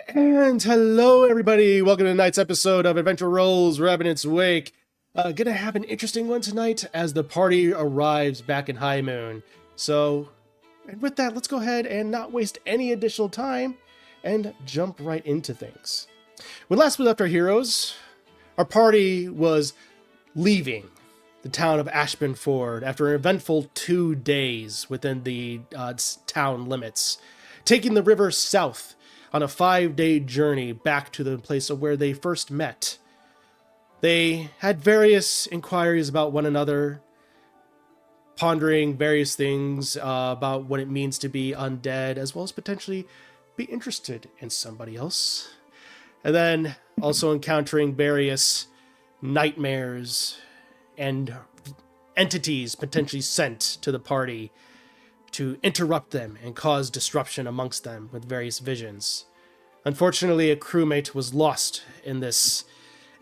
And hello, everybody. Welcome to tonight's episode of Adventure Rolls Revenants Wake. Gonna have an interesting one tonight as the party arrives back in High Moon. And with that, let's go ahead and not waste any additional time and jump right into things. When last we left our heroes, our party was leaving the town of Ashburn Ford after an eventful 2 days within the town limits, taking the river south on a 5-day journey back to the place of where they first met. They had various inquiries about one another, pondering various things about what it means to be undead, as well as potentially be interested in somebody else. And then also encountering various nightmares and entities potentially sent to the party to interrupt them and cause disruption amongst them with various visions. Unfortunately, a crewmate was lost in this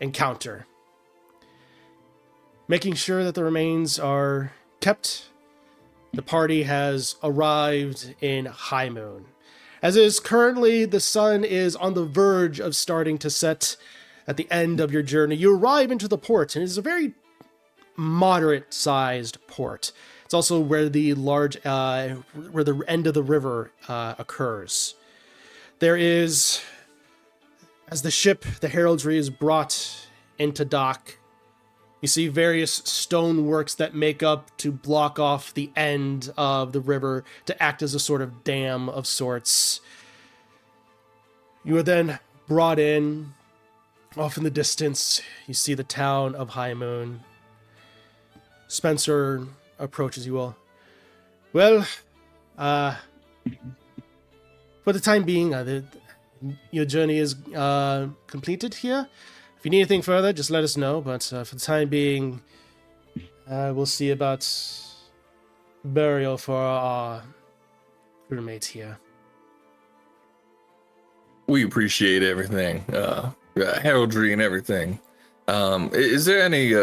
encounter. Making sure that the remains are kept, the party has arrived in High Moon. As is currently, the sun is on the verge of starting to set at the end of your journey. You arrive into the port, and it is a very moderate-sized port. It's also where the where the end of the river occurs. There is, as the ship, the heraldry, is brought into dock, you see various stoneworks that make up to block off the end of the river to act as a sort of dam of sorts. You are then brought in. Off in the distance, you see the town of High Moon. Spencer approaches you all. Well, for the time being, your journey is completed here. If you need anything further, just let us know. But for the time being, we'll see about burial for our crewmates here. We appreciate everything, heraldry and everything. Is there any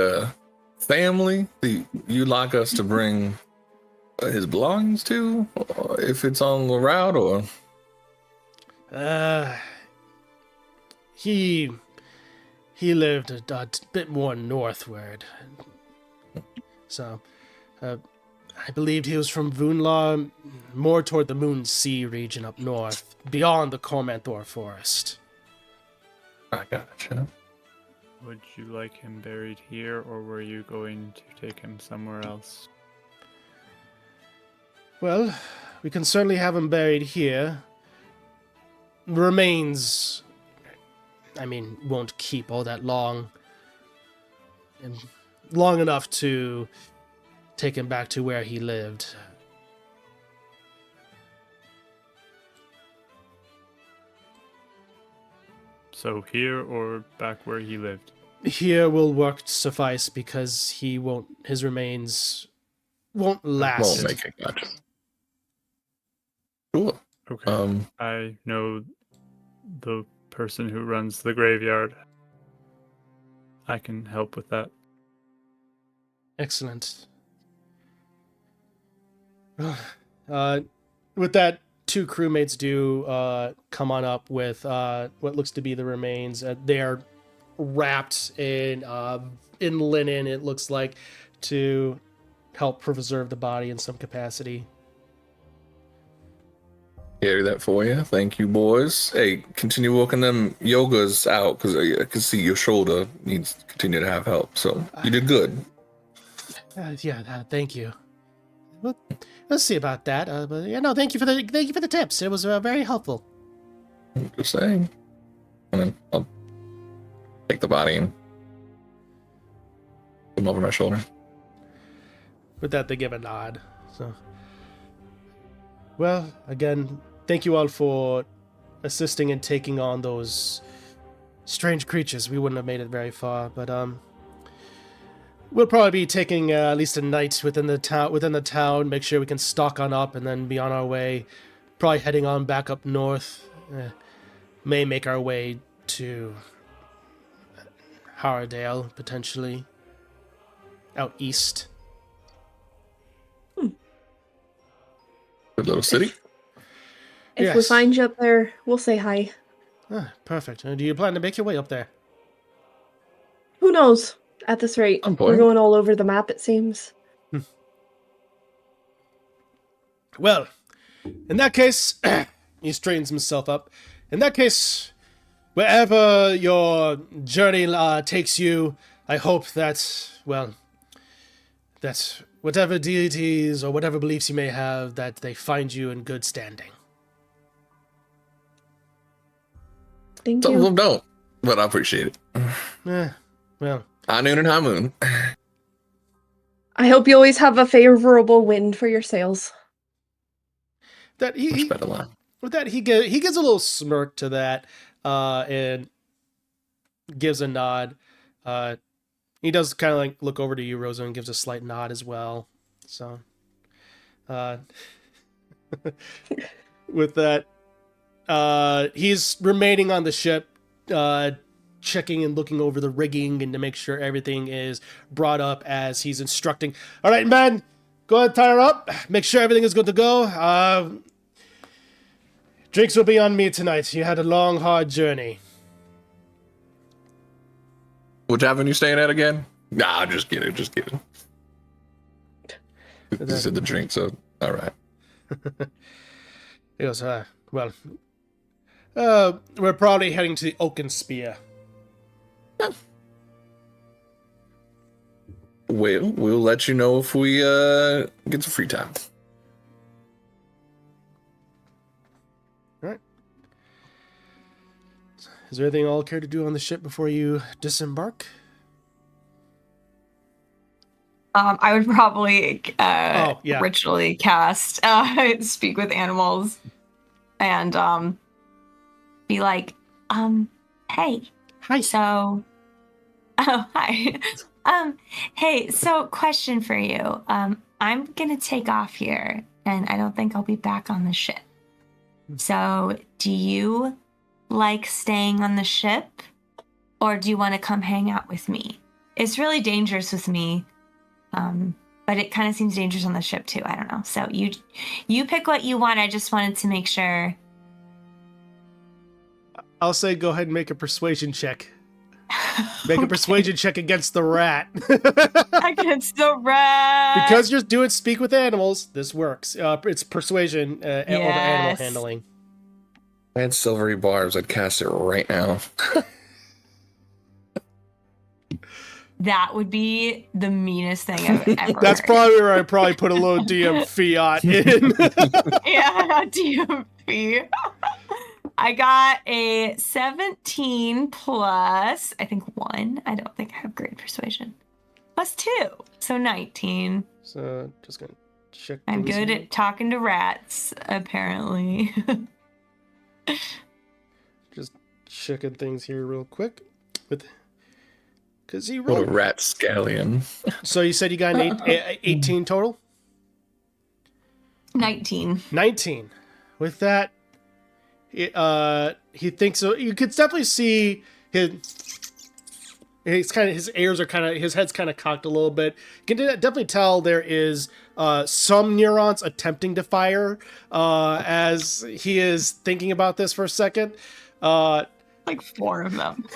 family that you'd like us to bring his belongings to, or if it's on the route, or? He lived a bit more northward, so I believed he was from Vunlar, more toward the Moon Sea region up north, beyond the Cormanthor forest. I gotcha. Would you like him buried here, or were you going to take him somewhere else? Well, we can certainly have him buried here. Remains, won't keep all that long. And long enough to take him back to where he lived. So here or back where he lived? Here will work suffice because his remains won't last. Won't make it, gotcha. Cool. Okay. I know the person who runs the graveyard. I can help with that. Excellent. With that, 2 crewmates do come on up with what looks to be the remains. They are wrapped in linen, it looks like, to help preserve the body in some capacity. Carry that for you. Thank you, boys. Hey, continue working them yogas out, because I can see your shoulder needs to continue to have help. So you did good. Thank you. Well, let's see about that. But thank you for the tips. It was very helpful. Just saying. And then I'll take the body and put him over my shoulder. With that, they give a nod. So, well, again, thank you all for assisting in taking on those strange creatures. We wouldn't have made it very far, but we'll probably be taking at least a night within the town. Make sure we can stock on up, and then be on our way. Probably heading on back up north. May make our way to Haradale, potentially out east. Good little city. If we find you up there, we'll say hi. Perfect. Do you plan to make your way up there? Who knows? At this rate, On we're point. going all over the map, it seems. Well, in that case, he straightens himself up. In that case, wherever your journey takes you, I hope that, well, that whatever deities or whatever beliefs you may have, that they find you in good standing. Thank Some of you. them don't, but I appreciate it. Well, High noon and high moon. I hope you always have a favorable wind for your sails. that Much he better line. with that he gives a little smirk to that, and gives a nod. He does kind of like look over to you, Rosa, and gives a slight nod as well. So, with that, he's remaining on the ship, checking and looking over the rigging and to make sure everything is brought up as he's instructing. All right, man, go ahead, tie her up. Make sure everything is good to go. Drinks will be on me tonight. You had a long, hard journey. Which tavern you staying at again? Nah, just kidding. You said the drink, so all right. He goes, we're probably heading to the Oaken Spear. Well, we'll let you know if we get some free time. All right. Is there anything you all care to do on the ship before you disembark? I would probably yeah. ritually cast speak with animals and be like, hey. Hi. So hi. Hey, so question for you. I'm gonna take off here and I don't think I'll be back on the ship. So do you like staying on the ship or do you want to come hang out with me? It's really dangerous with me. But it kind of seems dangerous on the ship too. I don't know. So you pick what you want. I just wanted to make sure. I'll say go ahead and make a persuasion check. Make a persuasion check against the rat. Against the rat. Because you're doing speak with animals, this works. It's persuasion over animal handling. I had silvery barbs. I'd cast it right now. That would be the meanest thing I've ever That's heard. probably where I probably put a little DM fiat in. Yeah, DMP. I got a 17 plus, I think 1. I don't think I have great persuasion. Plus 2, so 19. So, just gonna check. I'm things good here. at talking to rats, apparently. Just checking things here real quick. Because he What a rolled. rat scallion. So you said you got an 18 total? 19. 19. With that, he thinks so. You could definitely see his head's kind of cocked a little bit. You can definitely tell there is some neurons attempting to fire as he is thinking about this for a second. Like 4 of them.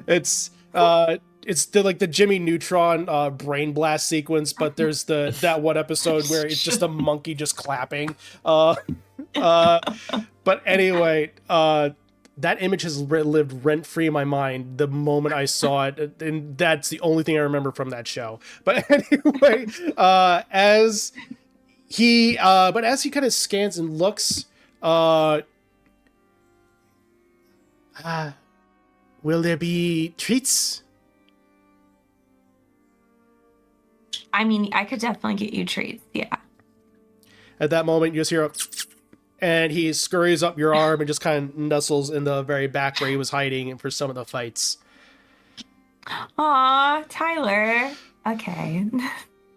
It's the Jimmy Neutron brain blast sequence, but there's that one episode where it's just a monkey just clapping. But anyway, that image has lived rent free in my mind the moment I saw it, and that's the only thing I remember from that show. But anyway, as he kind of scans and looks, will there be treats? I mean, I could definitely get you treats, yeah. At that moment, you just hear and he scurries up your arm and just kind of nuzzles in the very back where he was hiding for some of the fights. Aw, Tyler. Okay.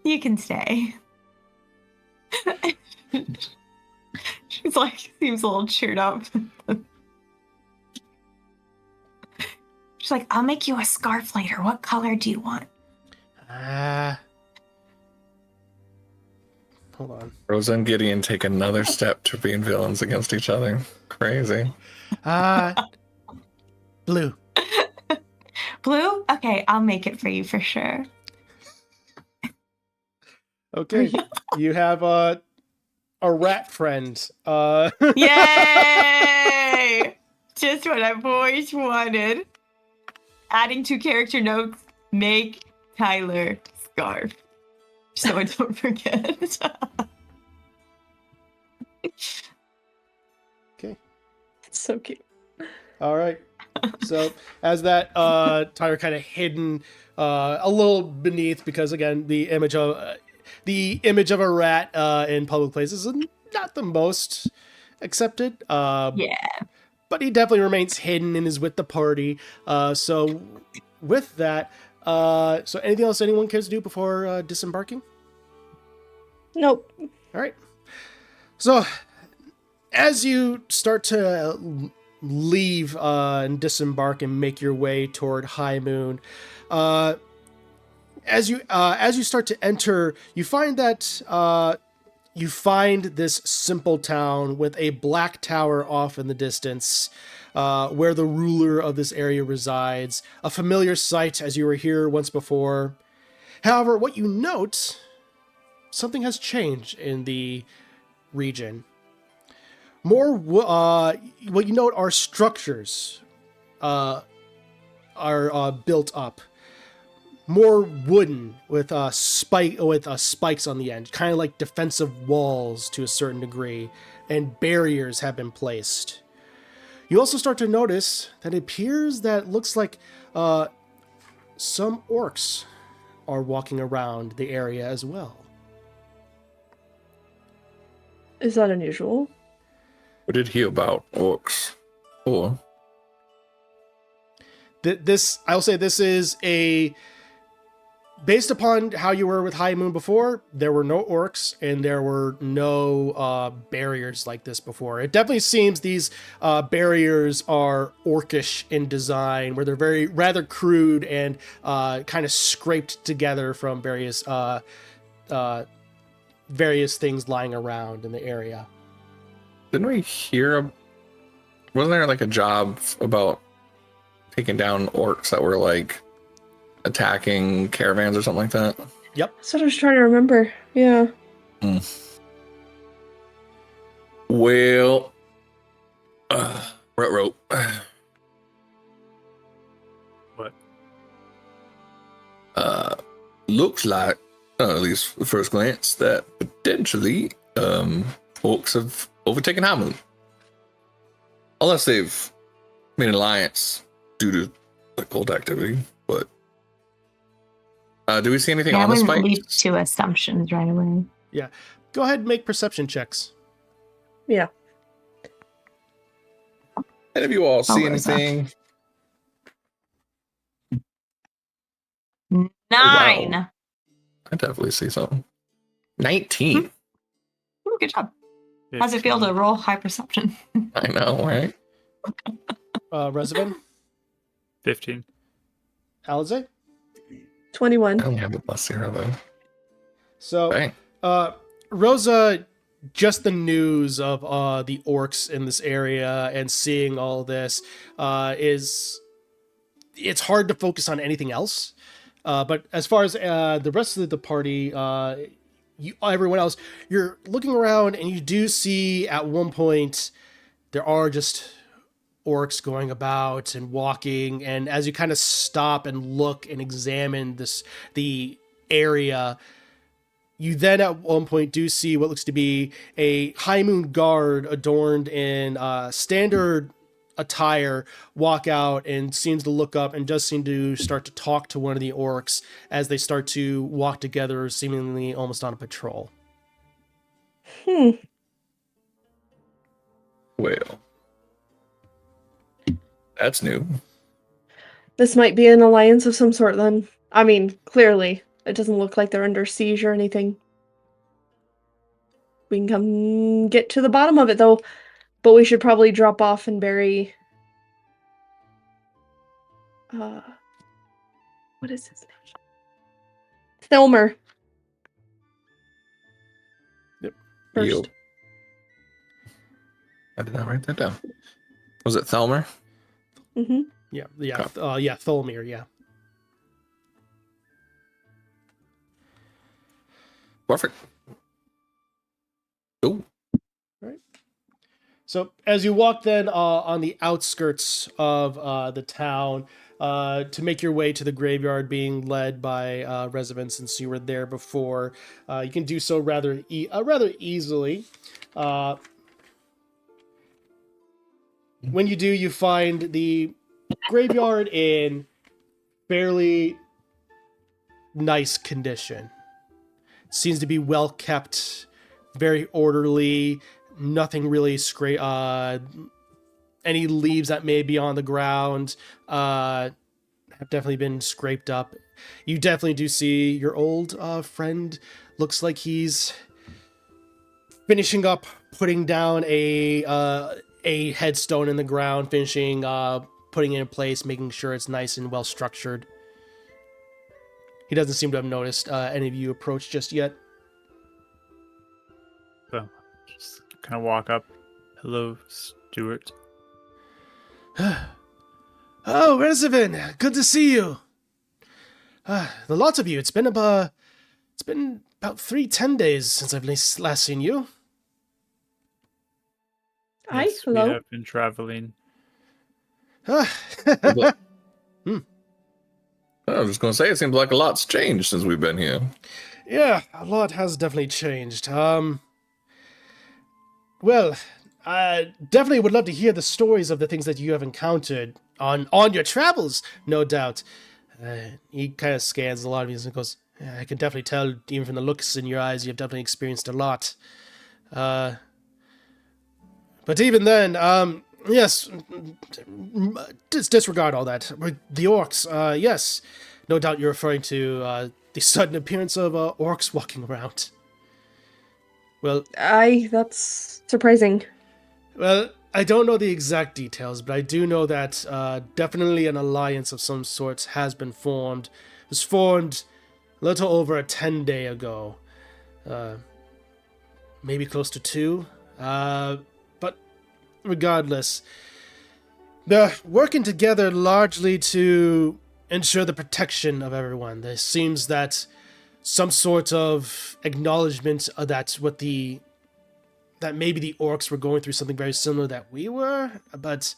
You can stay. She's like, seems a little cheered up. She's like, I'll make you a scarf later. What color do you want? Hold on. Rosa and Gideon take another step to being villains against each other. Crazy. Blue. Blue? Okay, I'll make it for you for sure. Okay. You have a rat friend. Yay! Just what I've always wanted. Adding 2 character notes, make Tyler scarf. So I don't forget. Okay. It's so cute. All right. So as that Tyler kind of hidden a little beneath, because again the image of a rat in public places is not the most accepted. Yeah. But he definitely remains hidden and is with the party. So with that, so anything else anyone cares to do before disembarking? Nope. All right. So as you start to leave and disembark and make your way toward High Moon, as you start to enter, you find that you find this simple town with a black tower off in the distance, where the ruler of this area resides. A familiar sight as you were here once before. However, what you note, something has changed in the region. What you note are structures are built up, more wooden with spikes on the end, kind of like defensive walls to a certain degree, and barriers have been placed. You also start to notice that it appears that looks like some orcs are walking around the area as well. Is that unusual? What did he about orcs? Or I'll say this is based upon how you were with High Moon before, there were no orcs and there were no barriers like this before. It definitely seems these barriers are orcish in design, where they're rather crude and kind of scraped together from various things lying around in the area. didn't we hear? Wasn't there like a job about taking down orcs that were like attacking caravans or something like that? Yep. That's what I was trying to remember. Yeah. Well, rope. What? Looks like, at least at first glance, that potentially orcs have overtaken High Moon. Unless they've made an alliance due to the cult activity. But do we see anything I on the wouldn't spike? leap to assumptions right away. Yeah. Go ahead and make perception checks. Yeah. Any of you all see Rosa. anything? 9. Wow. I definitely see something. 19. Ooh, good job. How's it feel to roll high perception? I know, right? Rezavan? 15. Alize? 21. I only have the +0 though. So, Bang. Rosa, just the news of the orcs in this area and seeing all this it's hard to focus on anything else. But as far as the rest of the party, everyone else, you're looking around and you do see at one point there are just orcs going about and walking, and as you kind of stop and look and examine the area, you then at one point do see what looks to be a High Moon guard adorned in standard attire walk out and seems to look up and does seem to start to talk to one of the orcs as they start to walk together, seemingly almost on a patrol. Well, that's new. This might be an alliance of some sort then. I mean, clearly. It doesn't look like they're under siege or anything. We can come get to the bottom of it though. But we should probably drop off and bury... what is his name? Thelmer. First. Yo. I did not write that down. Was it Thelmer? Mm-hmm. Yeah, Tholmir, yeah. Perfect. Oh, So as you walk then on the outskirts of the town to make your way to the graveyard being led by residents, since you were there before, you can do so rather easily. When you do, you find the graveyard in fairly nice condition. Seems to be well kept, very orderly. Nothing really any leaves that may be on the ground have definitely been scraped up. You definitely do see your old friend. Looks like he's finishing up putting down a headstone in the ground, finishing putting it in place, making sure it's nice and well structured. He doesn't seem to have noticed any of you approach just yet. So just kind of walk up. Hello, Stuart. Oh, Rezavan, good to see you. The lot of you. It's been about 10 days since I've last seen you. Hi, Yes, hello. We have been traveling. I was just going to say, it seems like a lot's changed since we've been here. Yeah, a lot has definitely changed. Well, I definitely would love to hear the stories of the things that you have encountered on your travels, no doubt. He kind of scans a lot of these and goes, "Yeah, I can definitely tell, even from the looks in your eyes, you've definitely experienced a lot. But even then, yes, disregard all that. The orcs, yes. No doubt you're referring to the sudden appearance of orcs walking around. Well, That's surprising. Well, I don't know the exact details, but I do know that definitely an alliance of some sort has been formed. It was formed a little over 10 days ago. Maybe close to 2. But regardless, they're working together largely to ensure the protection of everyone. There seems that some sort of acknowledgement that maybe the orcs were going through something very similar that we were, but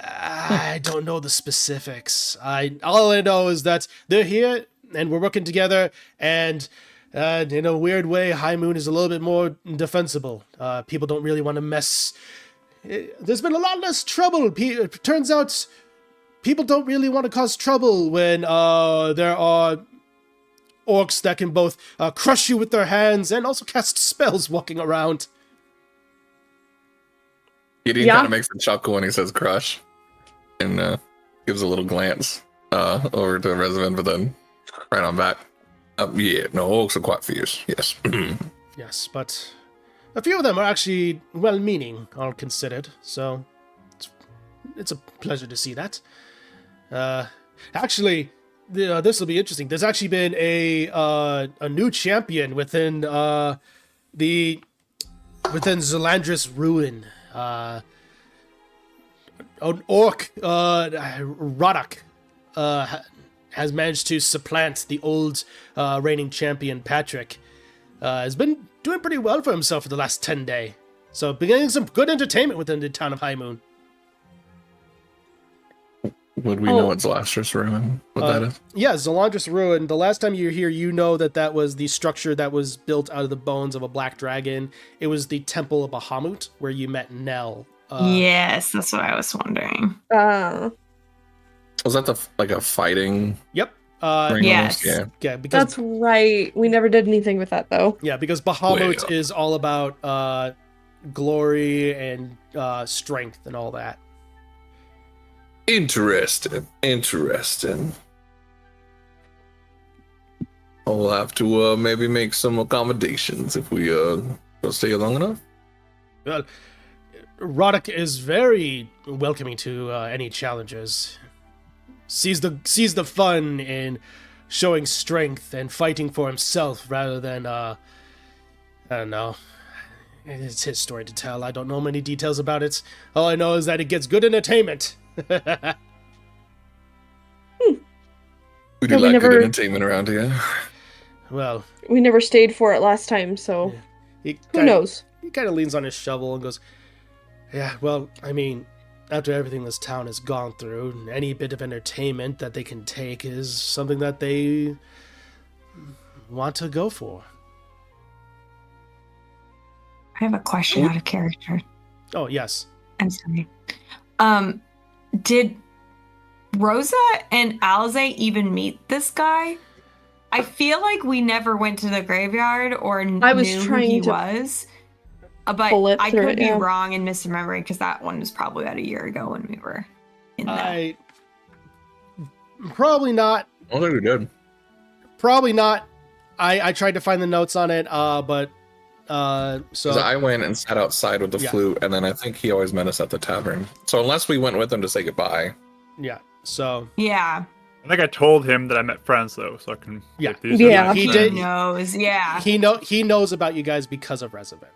I don't know the specifics. All I know is that they're here and we're working together, and in a weird way, High Moon is a little bit more defensible. People don't really want to mess. There's been a lot less trouble. It turns out people don't really want to cause trouble when there are orcs that can both crush you with their hands and also cast spells walking around. Gideon kind of makes a chuckle when he says crush and gives a little glance over to Resident, but then right on back. Yeah, no, orcs are quite fierce, yes. Yes, but a few of them are actually well-meaning, all considered, so it's a pleasure to see that. Actually, this will be interesting. There's actually been a new champion within Zelandris Ruin. An orc, Rodok, has managed to supplant the old reigning champion Patrick. Has been doing pretty well for himself for the last 10 days. So beginning some good entertainment within the town of High Moon. Would we know what Zelandris Ruin? What that is? Yeah, Zelandris Ruin. The last time you were here, you know that was the structure that was built out of the bones of a black dragon. It was the Temple of Bahamut, where you met Nell. Yes, that's what I was wondering. Was that like a fighting? Yep. ring yes. almost? Yeah, because That's right. We never did anything with that, though. yeah, because Bahamut is all about glory and strength and all that. Interesting. I'll have to maybe make some accommodations if we don't stay long enough. Well, Rodok is very welcoming to any challengers. Sees the fun in showing strength and fighting for himself rather than I don't know. It's his story to tell. I don't know many details about it. All I know is that it gets good entertainment. We do Yeah, we like never- good entertainment around here. Well, We never stayed for it last time, so he who knows? He kind of leans on his shovel and goes, "Yeah, well, I mean, after everything this town has gone through, any bit of entertainment that they can take is something that they want to go for." I have a question out of character. Oh, yes. I'm sorry. Did Rosa and Alze even meet this guy? I feel like we never went to the graveyard or I was knew who trying he to was. But pull it I through could it, be yeah. wrong and misremembering because that one was probably about a year ago when we were in that. Probably not. I don't think we did. Probably not. I tried to find the notes on it, but so Because I went and sat outside with the Yeah. flute, and then I think he always met us at the tavern. So unless we went with him to say goodbye. yeah, so Yeah. I think I told him that I met friends though, so I can. Yeah. take these Yeah. as He my did- friends. Knows. Yeah. he knows about you guys because of Resident.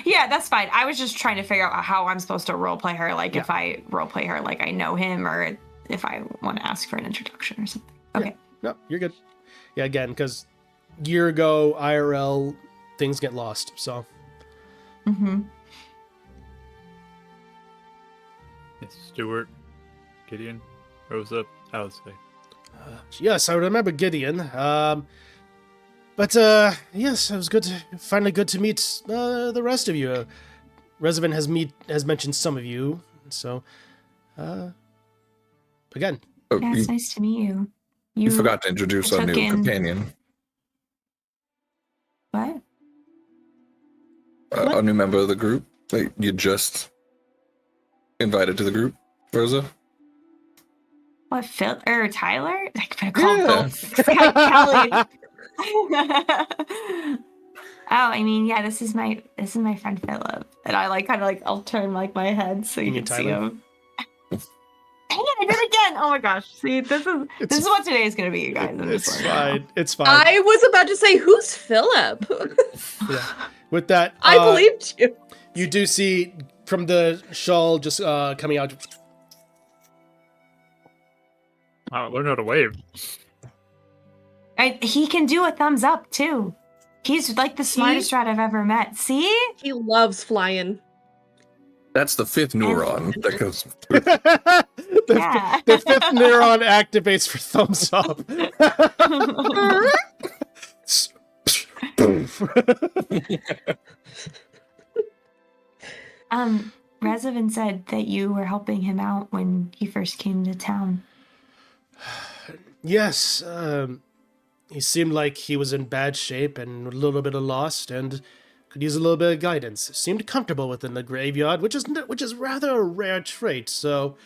Yeah, that's fine. I was just trying to figure out how I'm supposed to roleplay her. Like, Yeah. if I roleplay her like I know him, or if I want to ask for an introduction or something. Okay. No, you're good. Yeah, again, because year ago IRL things get lost. So Mm-hmm. Yes, Stuart, Gideon, Rosa, Alice. yes, I remember Gideon. But yes, it was finally good to meet the rest of you. Resident has mentioned some of you, so again, Oh, Yeah, it's nice to meet you. you forgot to introduce our took new in- companion, What? What? a new member of the group that you just invited to the group, Rosa. What? Phil or Tyler? I could call Yeah. Phil. Kelly. Oh, I mean, yeah. This is my friend Philip, and I I'll turn like my head so you You mean can see Tyler? him. Dang it! I did it again. Oh my gosh! See, this is what today is gonna be, you guys. I'm just it's letting you know. fine. It's fine. I was about to say, who's Philip? Yeah. With that, I believed you. you do see from the shawl just coming out. Wow, learn how to wave. He can do a thumbs up too. He's like the smartest rat I've ever met. See? He loves flying. That's the fifth neuron that goes. Yeah. The fifth neuron activates for thumbs up. Rezavan said that you were helping him out when he first came to town. Yes, he seemed like he was in bad shape and a little bit lost, and could use a little bit of guidance. Seemed comfortable within the graveyard, which is rather a rare trait. So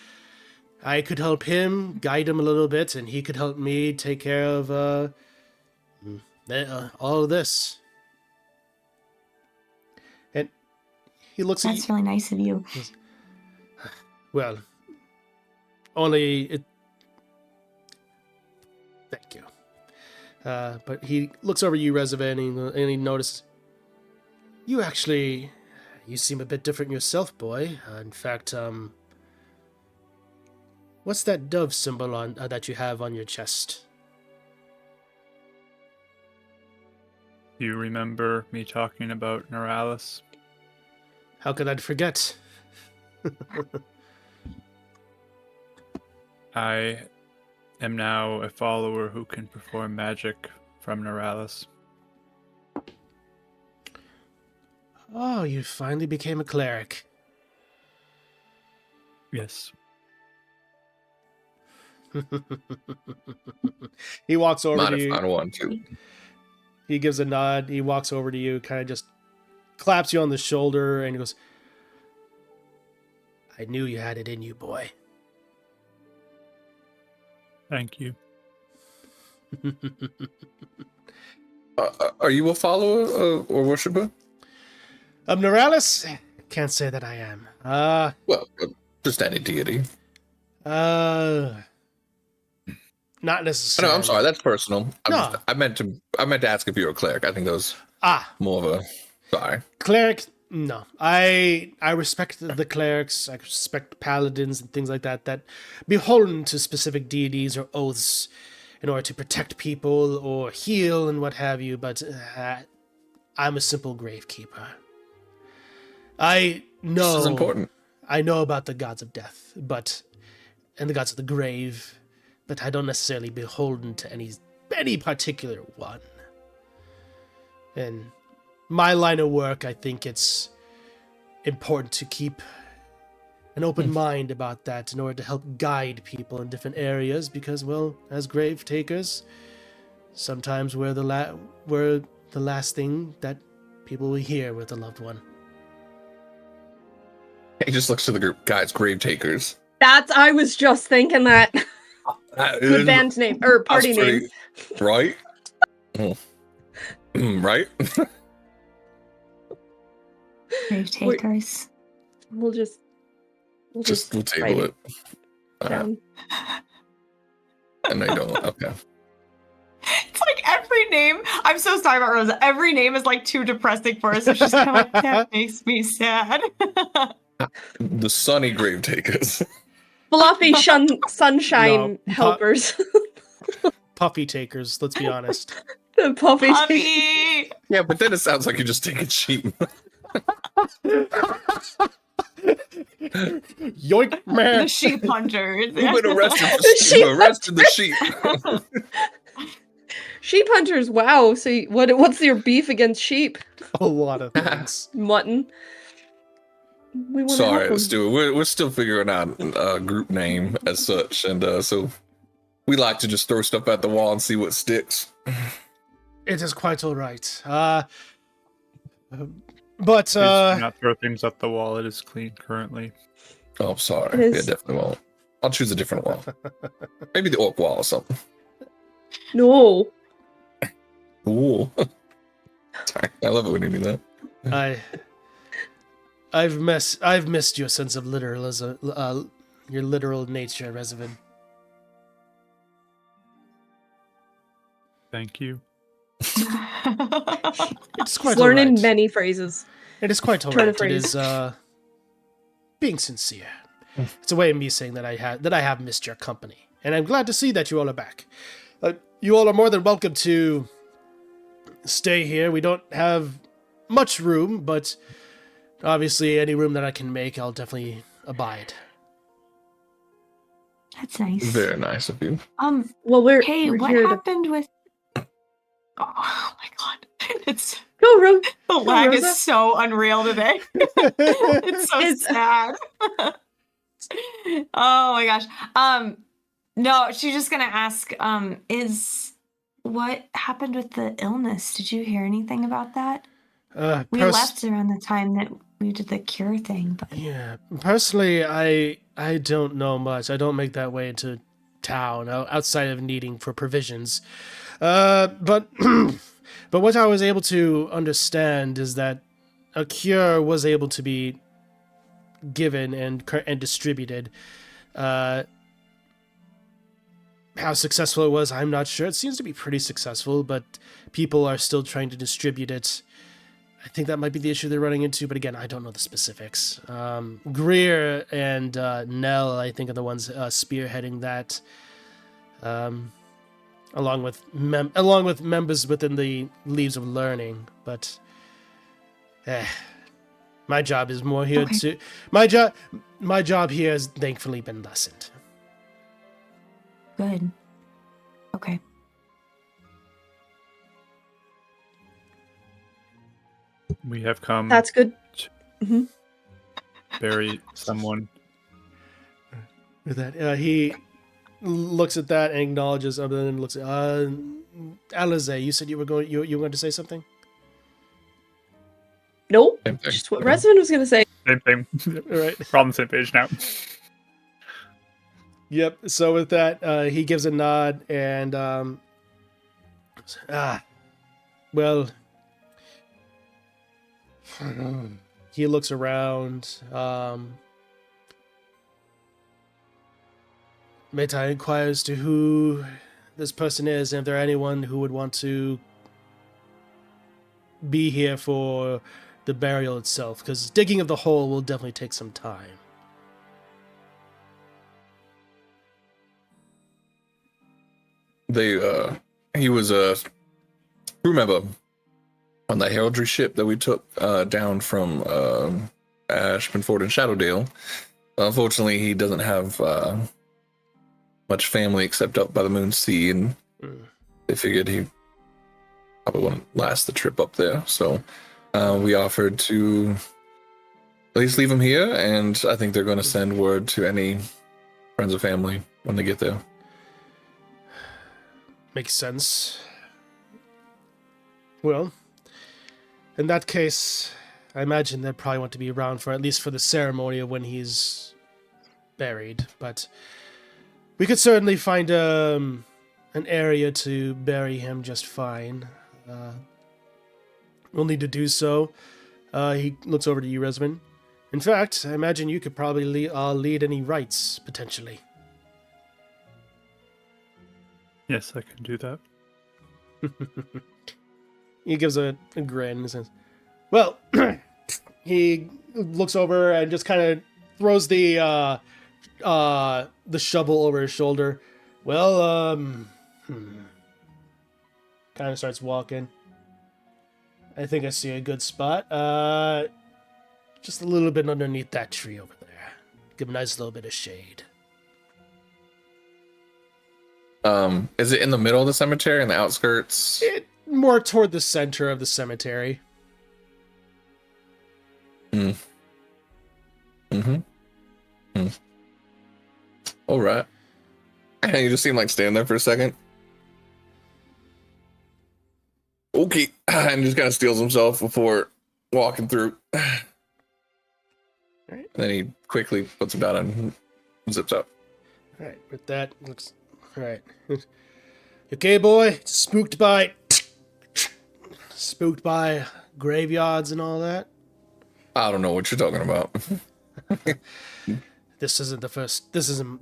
I could help him, guide him a little bit, and he could help me take care of all of this. And he looks at you. That's really nice of you. Well, only it. Thank you. But he looks over you, Rezavan, and he notices you seem a bit different yourself, boy. In fact, what's that dove symbol on that you have on your chest? Do you remember me talking about Neuralis? How could I forget? I am now a follower who can perform magic from Neuralis. Oh, you finally became a cleric. Yes. He walks over Might to have you. found one too. He gives a nod. He walks over to you, kind of just claps you on the shoulder, and he goes, I knew you had it in you, boy. Thank you. Are you a follower or worshiper? Neuralis? Can't say that I am. Well, just any deity. Not No, necessarily. I'm sorry. That's personal. No. I meant to ask if you were a cleric. I think those more of a sorry. Cleric, no. I respect the clerics. I respect paladins and things like that beholden to specific deities or oaths in order to protect people or heal and what have you. But I'm a simple gravekeeper. I This is know. important. I know about the gods of death, and the gods of the grave, but I don't necessarily beholden to any particular one. And my line of work, I think it's important to keep an open mind about that in order to help guide people in different areas because, well, as grave takers, sometimes we're the last thing that people will hear with a loved one. He just looks to the group. Guys, grave takers. I was just thinking that. Good band name, or party name. Right? Right? Grave takers. We'll We'll table write it. down. I know you don't. Okay. It's like every name. I'm so sorry about Rosa. Every name is like too depressing for us. So she's kind of like, that makes me sad. The sunny grave takers. Fluffy sunshine No, helpers. Puffy takers, let's be honest. The puffy. Puppy. Yeah, but then it sounds like you're just taking sheep. Yoink, man. The sheep hunters. You've been arrested. sheep You arrested the sheep. Sheep hunters. Wow. So what's your beef against sheep? A lot of things. Mutton. We want to help Sorry, them. Stuart. We're still figuring out a group name as such, and so we like to just throw stuff at the wall and see what sticks. It is quite all right. But Please do not throw things at the wall. It is clean currently. Oh, sorry. It is- Yeah, definitely won't. I'll choose a different wall. Maybe the orc wall or something. No. Ooh. Sorry, I love it when you do that. I've missed your sense of literalism, your literal nature, Reservin. Thank you. It's quite He's learning alright. many phrases. It is quite Turn of alright. It phrase. is being sincere. It's a way of me saying that I have missed your company, and I'm glad to see that you all are back. You all are more than welcome to stay here. We don't have much room, but obviously any room that I can make, I'll definitely abide. That's nice. Very nice of you. Well, we're What here happened with? Oh my god, it's Go, Rose. the on, lag Rosa. is so unreal today. It's so It's- sad. Oh my gosh. No, she's just gonna ask. Is what happened with the illness? Did you hear anything about that? We left around the time that we did the cure thing, but Yeah, personally, I don't know much. I don't make that way into town outside of needing for provisions. But but what I was able to understand is that a cure was able to be given and distributed. How successful it was, I'm not sure. It seems to be pretty successful, but people are still trying to distribute it. I think that might be the issue they're running into, but again, I don't know the specifics. Greer and Nell, I think, are the ones spearheading that, along with members within the Leaves of Learning. But my job is more here Okay. to my job here has thankfully been lessened. good. Okay. We have come That's good. to bury someone. With that, he looks at that and acknowledges, and then looks at Alize. You said you were going to say something. Nope. Same thing. Just what Resident was gonna say. Same thing. All right. We're on the same page now. Yep. So with that, he gives a nod and well, he looks around. Meta inquires to who this person is, and if there anyone who would want to be here for the burial itself, because digging of the hole will definitely take some time. He was a crew member on the heraldry ship that we took down from Ashmanford and Shadowdale. Unfortunately, he doesn't have much family except up by the Moon Sea, and they figured he probably wouldn't last the trip up there. So we offered to at least leave him here, and I think they're going to send word to any friends or family when they get there. Makes sense. Well, in that case, I imagine they'd probably want to be around for at least for the ceremony of when he's buried, but we could certainly find an area to bury him just fine. We'll need to do so. He looks over to you, Resman. In fact, I imagine you could probably lead any rites, potentially. Yes, I can do that. He gives a grin and says, well, he looks over and just kind of throws the shovel over his shoulder. Well, kind of starts walking. I think I see a good spot. Just a little bit underneath that tree over there. Give a nice little bit of shade. Is it in the middle of the cemetery, in the outskirts? More toward the center of the cemetery. All right. And you just seem like standing there for a second. Okay. And just kind of steals himself before walking through. Right. Then he quickly puts him down and zips up. Alright, with that, looks... Alright. Okay, boy? Spooked by graveyards and all that? I don't know what you're talking about. This isn't the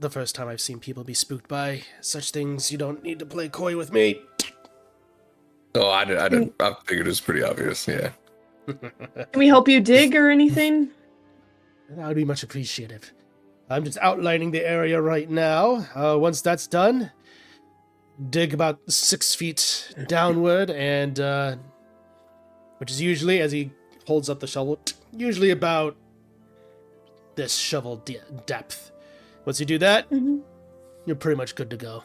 first time I've seen people be spooked by such things. You don't need to play coy with me. Oh, I figured it was pretty obvious, yeah. Can we help you dig or anything? That would be much appreciative. I'm just outlining the area right now. Once that's done, dig about 6 feet downward, and which is usually, as he holds up the shovel, usually about this shovel depth. Once you do that, you're pretty much good to go.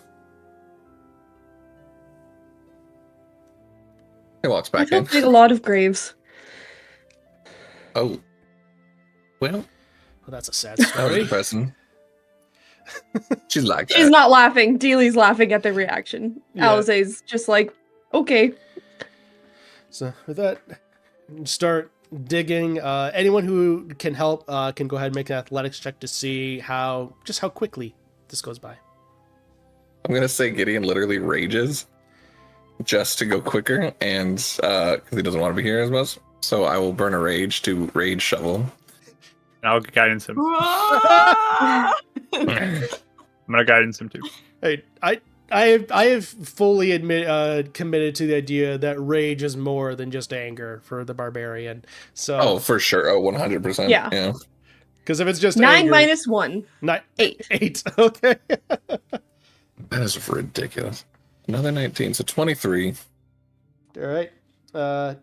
He walks I back in. helped dig a lot of graves. Oh. Well, Well, that's a sad that was story. depressing. She's like that. She's not laughing. Dealey's laughing at the reaction. Yeah. Alize's just like, okay. So with that, start digging. Anyone who can help can go ahead and make an athletics check to see how quickly this goes by. I'm gonna say Gideon literally rages just to go quicker, and because he doesn't want to be here as much. So I will burn a rage to rage shovel. I'll guidance him. Ah! I'm gonna guidance him too. Hey, I have fully committed to the idea that rage is more than just anger for the barbarian. So Oh, for sure. Oh, 100%. Yeah. because if it's just 9 anger, minus 1. 8. Okay. That is ridiculous. Another 19, so 23. All right. The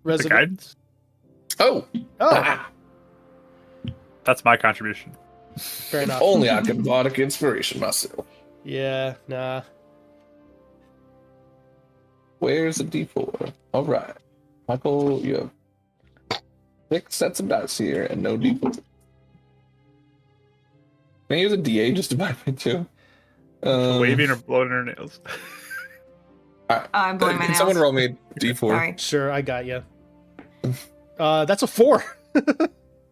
Resident. guidance? Oh, Oh, That's my contribution. fair enough. only I can bardic inspiration myself. Yeah. Nah. Where's the D4? All right. Michael, you have 6 sets of dice here and no D4. Can I use a D8 just to buy my 2? Waving or blowing her nails. All right. I'm blowing my Can nails. someone roll me a D4? Sorry. Sure, I got you. That's a 4.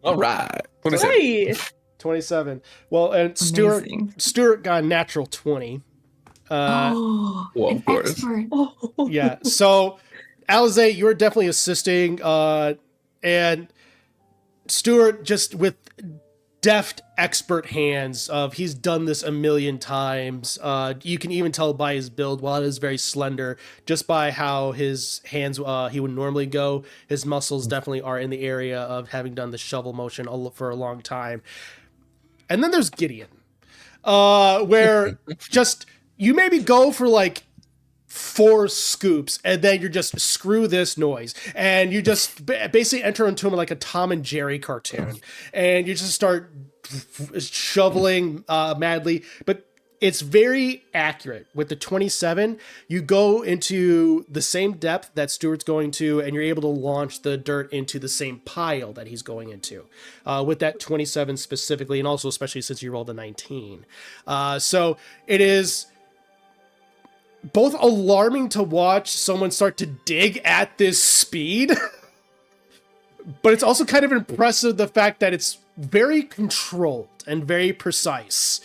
All right. 27. Hey! 27. Well, and Amazing. Stuart got a natural 20. Oh, well, an of course. expert. Oh. Yeah. So, Alize, you're definitely assisting, and Stuart, just with deft, expert hands. He's done this a million times. You can even tell by his build, while it is very slender, just by how his hands he would normally go. His muscles definitely are in the area of having done the shovel motion for a long time. And then there's Gideon, where just you maybe go for like 4 scoops and then you're just screw this noise, and you just basically enter into him like a Tom and Jerry cartoon, and you just start shoveling madly. But it's very accurate. With the 27, you go into the same depth that Stuart's going to, and you're able to launch the dirt into the same pile that he's going into, with that 27 specifically, and also especially since you rolled a 19. So it is both alarming to watch someone start to dig at this speed, but it's also kind of impressive the fact that it's very controlled and very precise.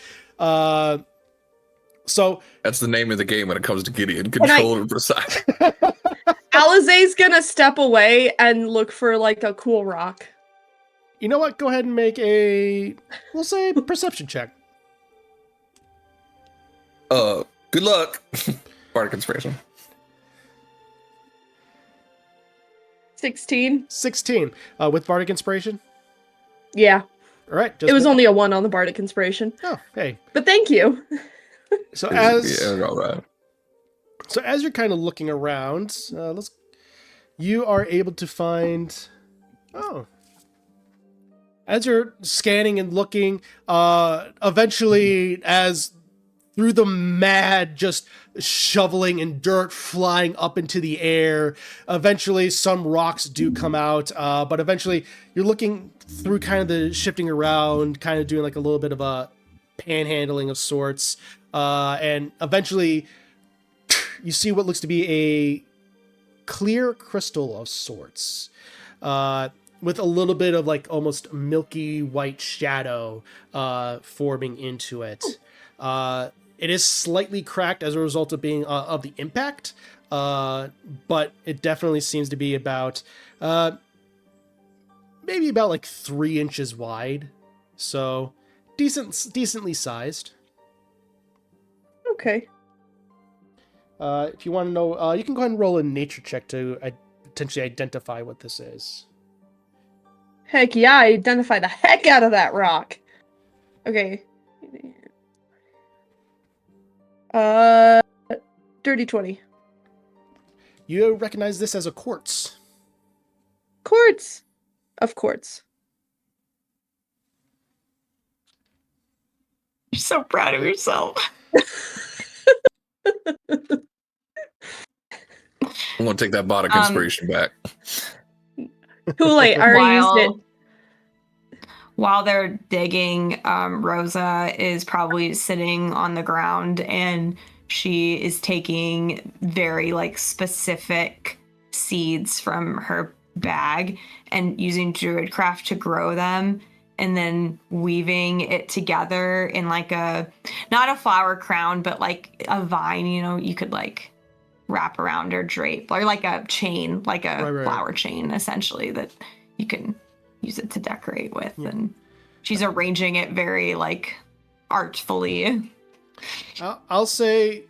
So that's the name of the game when it comes to Gideon: controlled and precise. Alizé's gonna step away and look for like a cool rock. You know what? Go ahead and make we'll say, perception check. Good luck. Bardic Inspiration. 16. 16. With Bardic Inspiration? Yeah. All right. It was only a 1 on the Bardic Inspiration. Oh, hey. But thank you. So all right. So as you're kind of looking around, you are able to find. As you're scanning and looking, eventually, as through the mad just shoveling and dirt flying up into the air, eventually some rocks do come out, but eventually you're looking through kind of the shifting around, kind of doing like a little bit of a panhandling of sorts, and eventually you see what looks to be a clear crystal of sorts, with a little bit of like almost milky white shadow forming into it. It is slightly cracked as a result of being of the impact, but it definitely seems to be about maybe about like 3 inches wide, so decently sized. Okay. If you want to know, you can go ahead and roll a nature check to potentially identify what this is. Heck yeah, I identify the heck out of that rock. Okay. Dirty 20. You recognize this as a quartz. Quartz. Of quartz. You're so proud of yourself. I'm gonna take that Bardic Inspiration back. Kool-Aid, I already used it. While they're digging, Rosa is probably sitting on the ground, and she is taking very like specific seeds from her bag and using Druidcraft to grow them, and then weaving it together in like not a flower crown, but like a vine, you could like wrap around or drape, or like a chain, like a flower chain, essentially, that you can use it to decorate with. Yeah. And she's arranging it very like artfully. I'll say,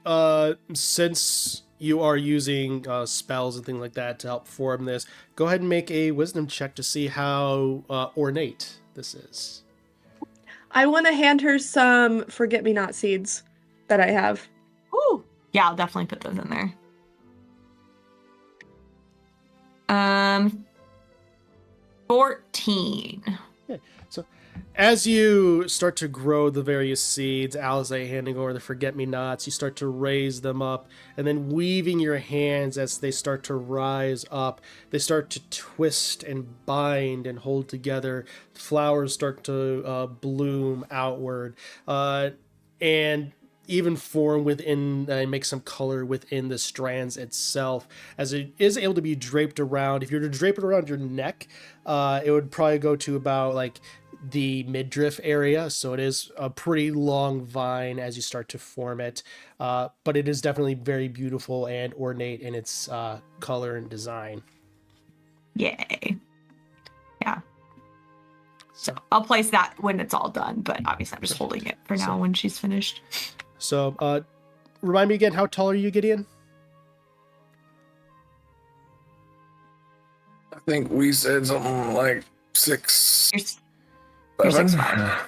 since you are using spells and things like that to help form this, go ahead and make a wisdom check to see how ornate this is. I want to hand her some forget-me-not seeds that I have. Ooh. Yeah, I'll definitely put those in there. 14. Yeah. So as you start to grow the various seeds, Alizé handing over the forget-me-nots, you start to raise them up, and then weaving your hands as they start to rise up. They start to twist and bind and hold together. Flowers start to bloom outward, and even form within, make some color within the strands itself, as it is able to be draped around. If you're to drape it around your neck, it would probably go to about like the midriff area, so it is a pretty long vine as you start to form it, but it is definitely very beautiful and ornate in its color and design. Yay. Yeah. So I'll place that when it's all done, but obviously I'm just holding it for now when she's finished. So, remind me again, how tall are you, Gideon? I think we said something like 6'7". You're 6'5".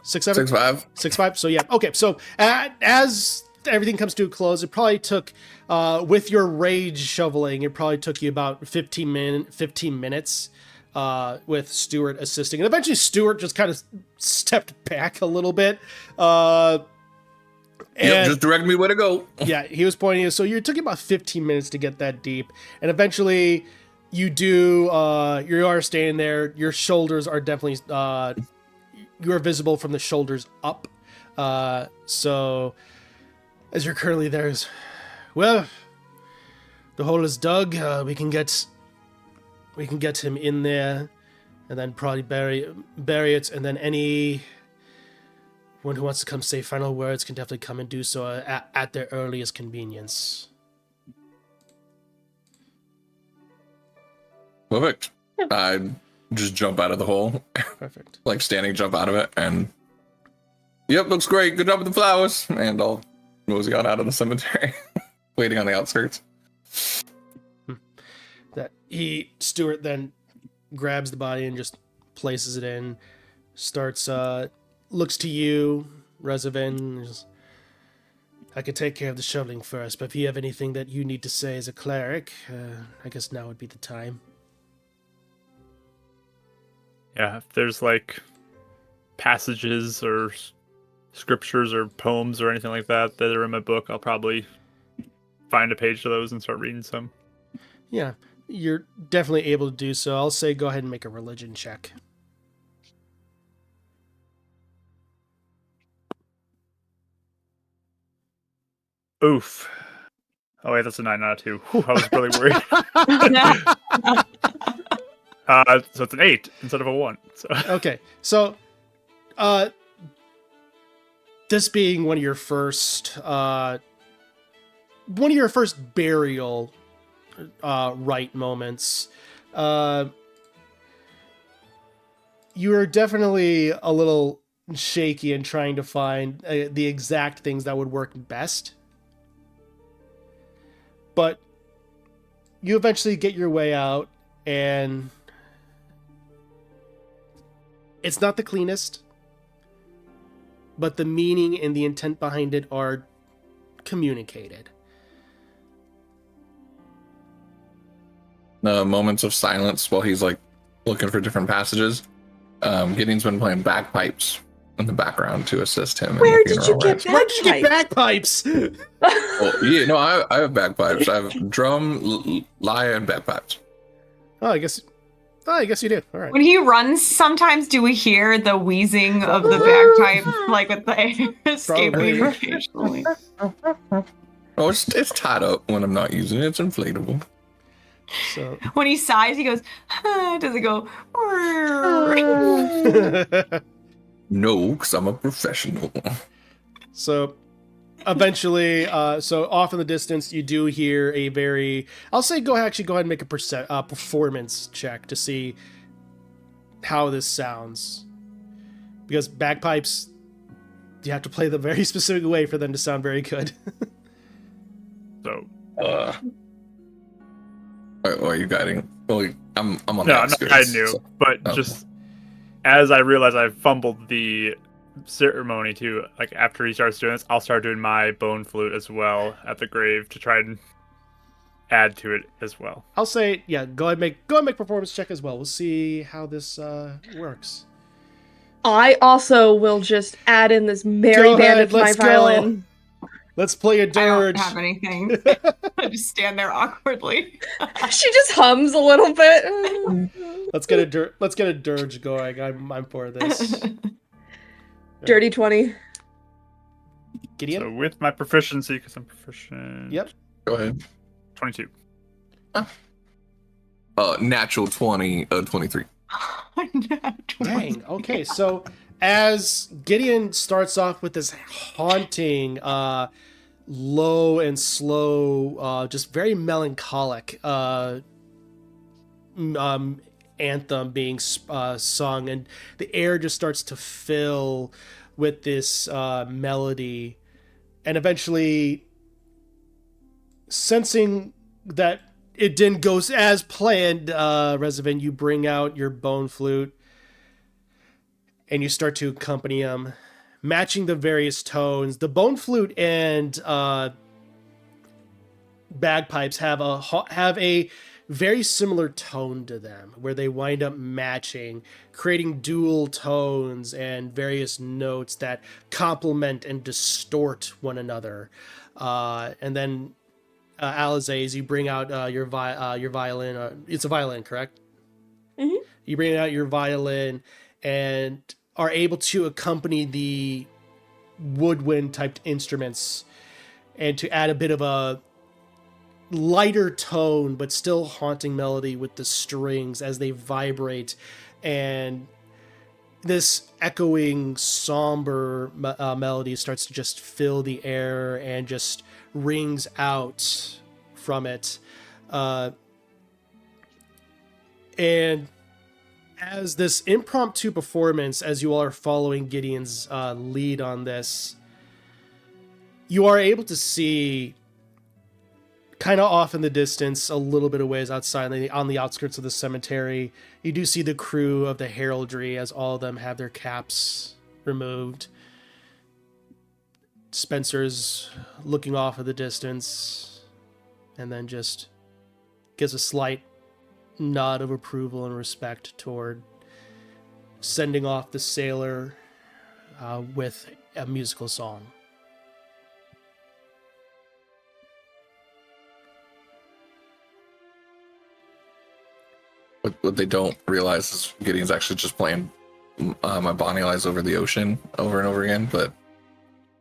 6'7"? 6'5". 6'5". So yeah. Okay. So as everything comes to a close, it probably took, with your rage shoveling, it probably took you about 15 minutes, with Stuart assisting, and eventually Stuart just kind of stepped back a little bit. And Just direct me where to go. yeah, he was pointing you. So it took you about 15 minutes to get that deep, and eventually you do. You are staying there. Your shoulders are definitely. You are visible from the shoulders up. So as you're currently there, well, the hole is dug. We can get him in there, and then probably bury it, and then anyone who wants to come say final words can definitely come and do so at their earliest convenience. Perfect. I just jump out of the hole, Perfect. like standing jump out of it, and yep, looks great. Good job with the flowers. And I'll mosey on out of the cemetery, waiting on the outskirts. Stuart then grabs the body and just places it in, starts, looks to you, Reservin. I could take care of the shoveling first, but if you have anything that you need to say as a cleric, I guess now would be the time. Yeah, if there's like passages or scriptures or poems or anything like that that are in my book, I'll probably find a page of those and start reading some. Yeah, you're definitely able to do so. I'll say go ahead and make a religion check. Oof. Oh wait, that's a 9 out of 2. Whew, I was really worried. So it's an 8 instead of a 1. So. Okay, so this being one of your first burial rite moments, you are definitely a little shaky in trying to find the exact things that would work best. But you eventually get your way out, and it's not the cleanest, but the meaning and the intent behind it are communicated. Moments of silence while he's like looking for different passages. Gideon's been playing bagpipes in the background to assist him. Where in the did you funeral get rites. Where did you get bagpipes? Well, yeah, no, I have bagpipes. I have drum, lyre, and bagpipes. Oh, I guess you do. All right. When he runs, sometimes do we hear the wheezing of the bagpipe, like with the air escaping occasionally? Oh, it's tied up when I'm not using it. It's inflatable. So When he sighs, he goes, does it go? No, because I'm a professional. So eventually, so off in the distance, you do hear a very, I'll say go ahead and make a performance check to see how this sounds. Because bagpipes, you have to play them very specific way for them to sound very good. So Why are you guiding? Well, I'm on the no, I'm not outskirts, guiding you, so- but oh. just as I realize I fumbled the ceremony too, like after he starts doing this, I'll start doing my bone flute as well at the grave to try and add to it as well. I'll say, yeah, go ahead and make performance check as well. We'll see how this works. I also will just add in this merry Go band ahead, of my let's go. violin. Let's play a I dirge. don't have anything. I just stand there awkwardly. She just hums a little bit. Let's get a dirge going. I'm for this. Dirty 20. Gideon? So with my proficiency, because I'm proficient. Yep. Go ahead. 22. Natural 20, 23. Dang. Okay, so as Gideon starts off with this haunting, low and slow, just very melancholic anthem being sung, and the air just starts to fill with this melody, and eventually sensing that it didn't go as planned, Reservin, you bring out your bone flute and you start to accompany them, matching the various tones. The bone flute and bagpipes have a very similar tone to them, where they wind up matching, creating dual tones and various notes that complement and distort one another. And then Alizé, you bring out your violin. It's a violin, correct? Mhm. You bring out your violin and are able to accompany the woodwind type instruments, and to add a bit of a lighter tone but still haunting melody with the strings as they vibrate, and this echoing somber melody starts to just fill the air and just rings out from it. And as this impromptu performance, as you all are following Gideon's lead on this, you are able to see, kind of off in the distance, a little bit of ways outside, on the outskirts of the cemetery, you do see the crew of the heraldry, as all of them have their caps removed. Spencer's looking off in the distance, and then just gives a slight nod of approval and respect toward sending off the sailor with a musical song. What they don't realize is Gideon's actually just playing My Bonnie Lies Over the Ocean over and over again, but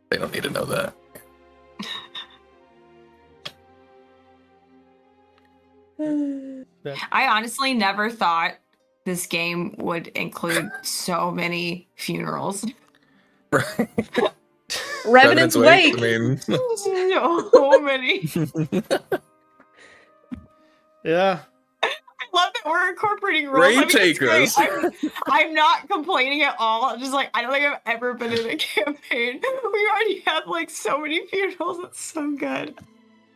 they don't need to know that. I honestly never thought this game would include so many funerals. Right. Revenants Wake. I mean, So many. Yeah. I love that we're incorporating roles. Raid I mean, it's great. takers. I'm not complaining at all. I'm just like, I don't think I've ever been in a campaign. We already had like so many funerals. It's so good. I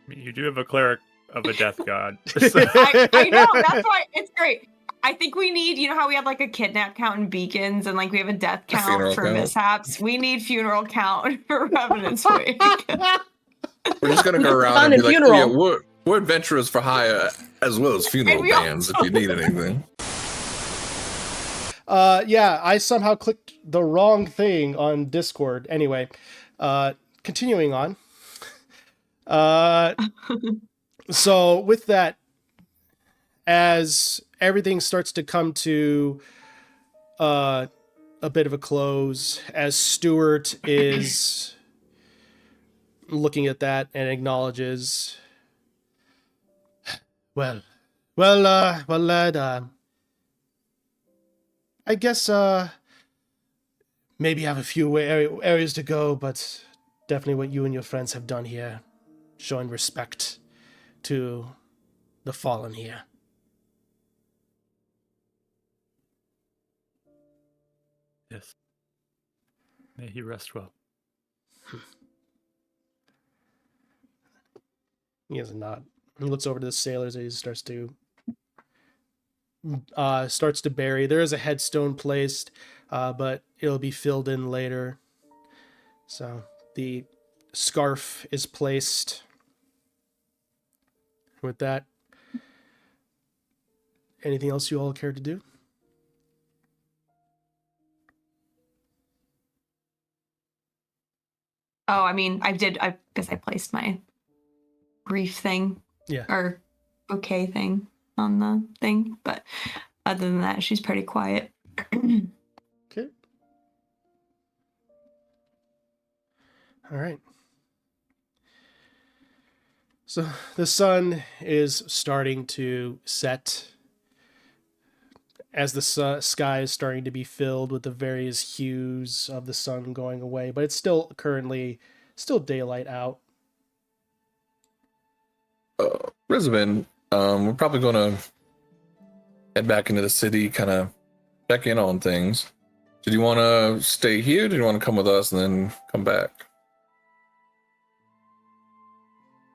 mean, you do have a cleric of a death god. I know, that's why it's great. I think we need, you know how we have like a kidnap count in Beacons, and like we have a death count funeral for count. mishaps. We need funeral count for Revenants Wake. We're just gonna go around Fun and be and like, funeral. yeah, we're adventurers for hire, as well as funeral we bands if you need anything. Yeah, I somehow clicked the wrong thing on Discord. Anyway, continuing on. So with that, as everything starts to come to a bit of a close, as Stuart is looking at that and acknowledges, well, lad, I guess maybe have a few areas to go, but definitely what you and your friends have done here, showing respect to the fallen here. Yes. May he rest well. He has a nod. He looks over to the sailors and he starts to bury. There is a headstone placed, but it'll be filled in later. So the scarf is placed. With that, anything else you all care to do? Oh, I mean, I guess I placed my grief thing. Yeah. Or bouquet thing on the thing. But other than that, she's pretty quiet. Okay. All right. So the sun is starting to set as the sky is starting to be filled with the various hues of the sun going away, but it's still daylight out. Brisbane, we're probably gonna head back into the city, kind of check in on things. Did you want to stay here? Did you want to come with us and then come back?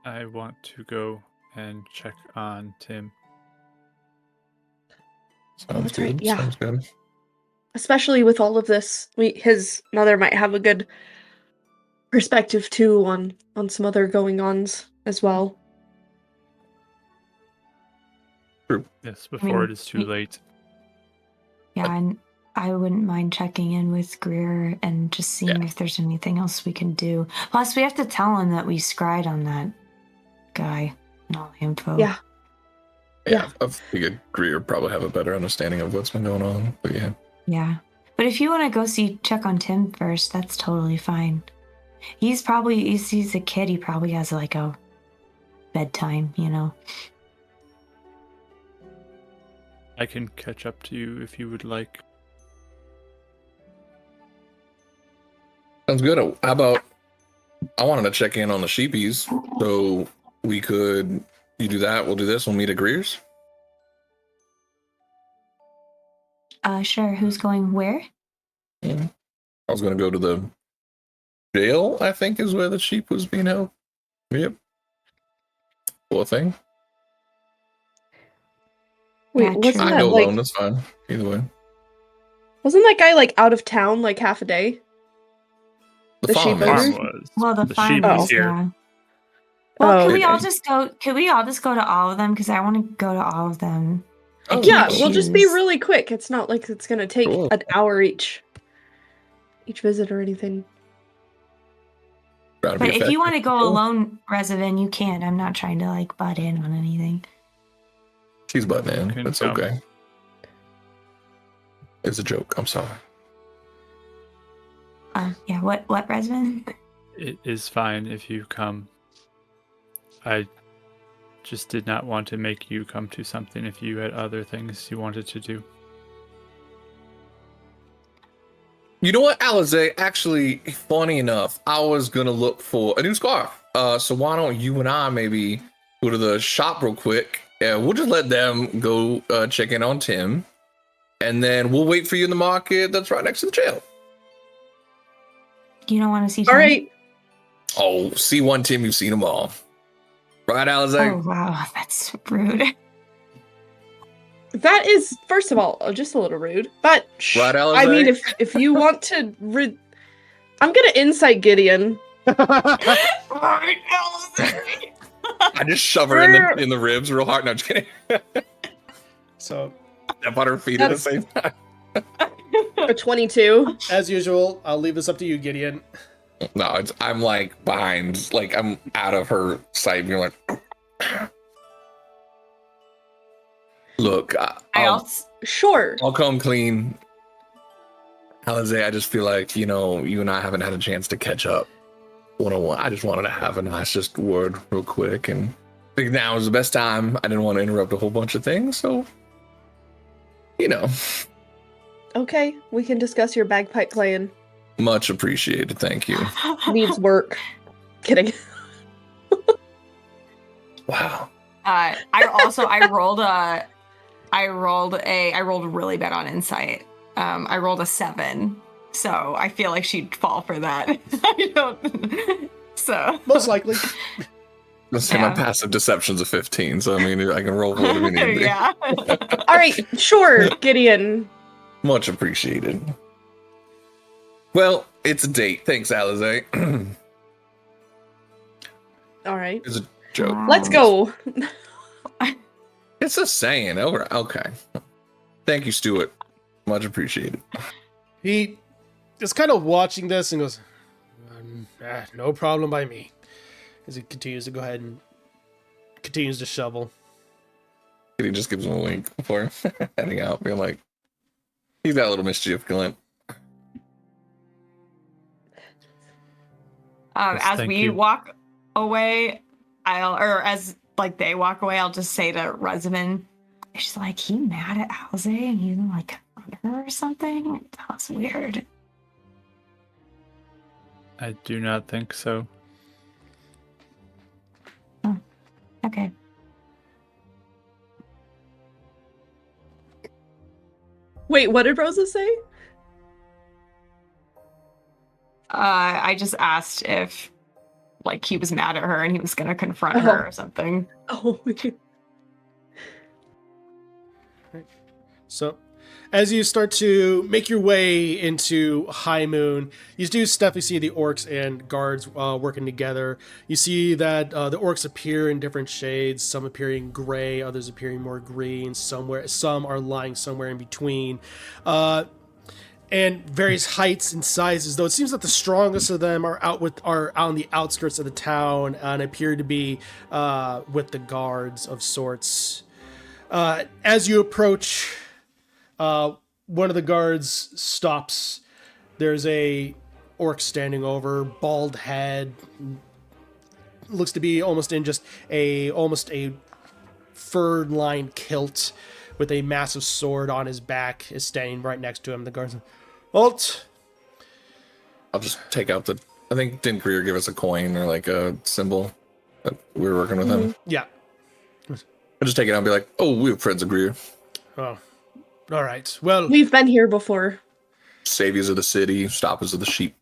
I want to go and check on Tim. Sounds That's right, good. yeah. Sounds good. Especially with all of this, his mother might have a good perspective too on some other going-ons as well. Yes, before mean, it is too late. Yeah, and I wouldn't mind checking in with Greer and just seeing if there's anything else we can do. Plus, we have to tell him that we scried on that guy and all the info. Yeah. Yeah, I figured Greer would probably have a better understanding of what's been going on. But yeah. Yeah. But if you want to go check on Tim first, that's totally fine. He's a kid. He probably has like a bedtime, you know. I can catch up to you if you would like. Sounds good. How about I wanted to check in on the sheepies, so we could. You do that. We'll do this. We'll meet at Greer's. Sure. Who's going where? Yeah. I was going to go to the jail. I think is where the sheep was being held. Yep. Cool thing. Wait, Yeah, wasn't true. I that go like alone. That's fine. Either way. wasn't that guy like out of town like half a day? The The farm sheep Farm owner? is. was. Well, the farm sheep Oh. is is, here. yeah. Well, Oh, could we all okay. just go? Could we all just go to all of them? Because I want to go to all of them. I Oh, Yeah, can't we'll just be choose. really quick. It's not like it's gonna take Cool. an hour each visit or anything. Trying to be But if you effective. want to go Cool. alone, Resident, you can. I'm not trying to like butt in on anything. She's butting in. Can That's come. okay. It's a joke. I'm sorry. Yeah. What Resident? It is fine if you come. I just did not want to make you come to something if you had other things you wanted to do. You know what, Alize? Actually, funny enough, I was gonna look for a new scarf. So why don't you and I maybe go to the shop real quick, and we'll just let them go check in on Tim, and then we'll wait for you in the market that's right next to the jail. You don't want to see All Tim? right. Oh, see one Tim, you've seen them all, right, Alize? Oh wow, that's rude. That is, first of all, just a little rude. But Right, Alize? I mean, if you want to, I'm gonna insight Gideon. I just shove her in the ribs real hard. No, I'm just kidding. So, Step on her feet at the same time. A 22. as usual, I'll leave this up to you, Gideon. No, I'm like behind, like I'm out of her sight. You're like, look, I'll Sure. come clean. Alize, I just feel like, you know, you and I haven't had a chance to catch up one-on-one. I just wanted to have a nice just word real quick, and I think now is the best time. I didn't want to interrupt a whole bunch of things, so you know. Okay, we can discuss your bagpipe playing. Much appreciated, thank you. Needs work. Kidding. Wow. I rolled really bad on insight. I rolled a 7, so I feel like she'd fall for that. I don't. So Most likely. Let's say my passive deception's a 15, so I mean I can roll for whatever you need. yeah. All right, sure, Gideon. Much appreciated. Well, it's a date. Thanks, Alize. All right, It's a joke. Wow. let's go. It's a saying. Okay. Thank you, Stuart. Much appreciated. He is kind of watching this and goes, no problem by me. As he continues to go ahead and continues to shovel. He just gives him a wink before heading out, being like, he's got a little mischief glint. Yes, As thank we you. walk away, as like they walk away, I'll just say to Resident, she's like, he mad at Alize and he's like under her or something? That's weird. I do not think so. Okay. Wait, what did Rosa say? I just asked if, like, he was mad at her and he was gonna confront her or something. Oh. So, as you start to make your way into High Moon, you do definitely see the orcs and guards working together. You see that the orcs appear in different shades, some appearing gray, others appearing more green, some are lying somewhere in between. And various heights and sizes, though it seems that the strongest of them are out on the outskirts of the town and appear to be with the guards of sorts. As you approach, one of the guards stops. There's a orc standing over, bald head, looks to be almost a fur-lined kilt with a massive sword on his back, is standing right next to him. The guard's Halt! I'll just take out I think, didn't Greer give us a coin or like a symbol that we were working with him? Yeah. I'll just take it out and be like, oh, we're friends of Greer. Oh. Alright. Well, We've been here before. Saviors of the city, stoppers of the sheep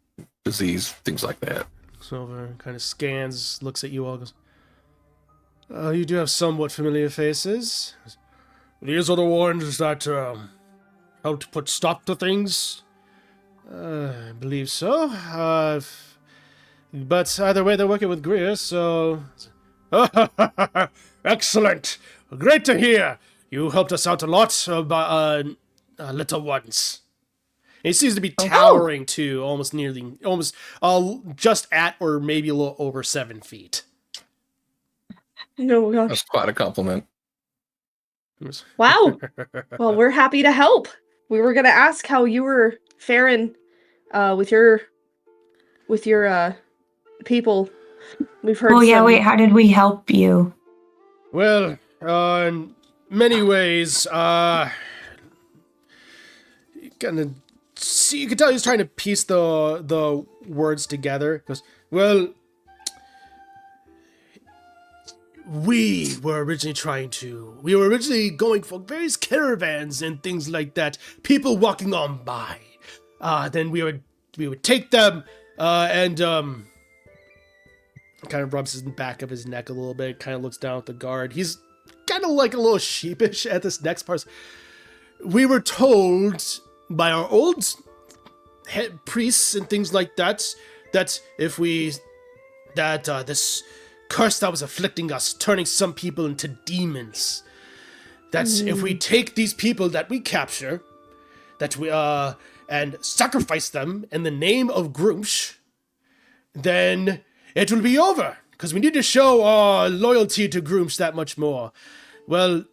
disease, things like that. Silver kind of scans, looks at you all, goes, you do have somewhat familiar faces. These are the ones that helped put stop to things. I believe so. But either way, they're working with Greer, so... Excellent! Great to hear! You helped us out a lot, little ones. He seems to be towering too, almost just at or maybe a little over 7 feet. No, gosh. That's quite a compliment. Wow. Well, we're happy to help. We were gonna ask how you were faring with your people. We've heard. Oh yeah, wait. How did we help you? Well, in many ways, you can tell he's trying to piece the words together. He goes, well, we were originally going for various caravans and things like that. People walking on by. Then we would take them, and kind of rubs his back of his neck a little bit, kind of looks down at the guard. He's kind of like a little sheepish at this next part. We were told by our old head priests and things like that, that this curse that was afflicting us, turning some people into demons, that if we take these people that we capture, that we and sacrifice them in the name of Groomsh, then it will be over, because we need to show our loyalty to Groomsh that much more. Well,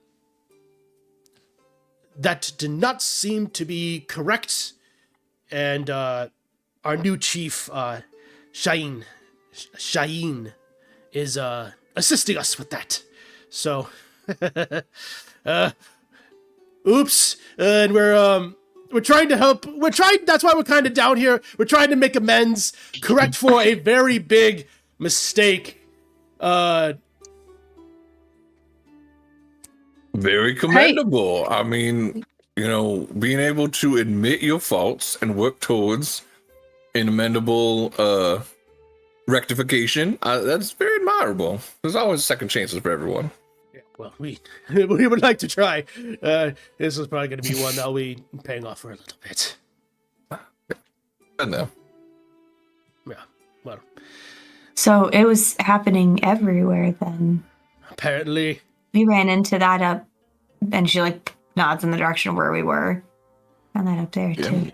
that did not seem to be correct, and our new chief, Shaheen, is assisting us with that. So, oops, and we're trying to help. That's why we're kind of down here. We're trying to make amends, correct for a very big mistake. Very commendable. I mean, being able to admit your faults and work towards an amendable rectification, that's very admirable. There's always second chances for everyone. Yeah, well, we would like to try. This is probably going to be one that we'll be paying off for a little bit. I know. Yeah, well. So it was happening everywhere then. Apparently. We ran into that up, and she like nods in the direction where we were. Found that up there too.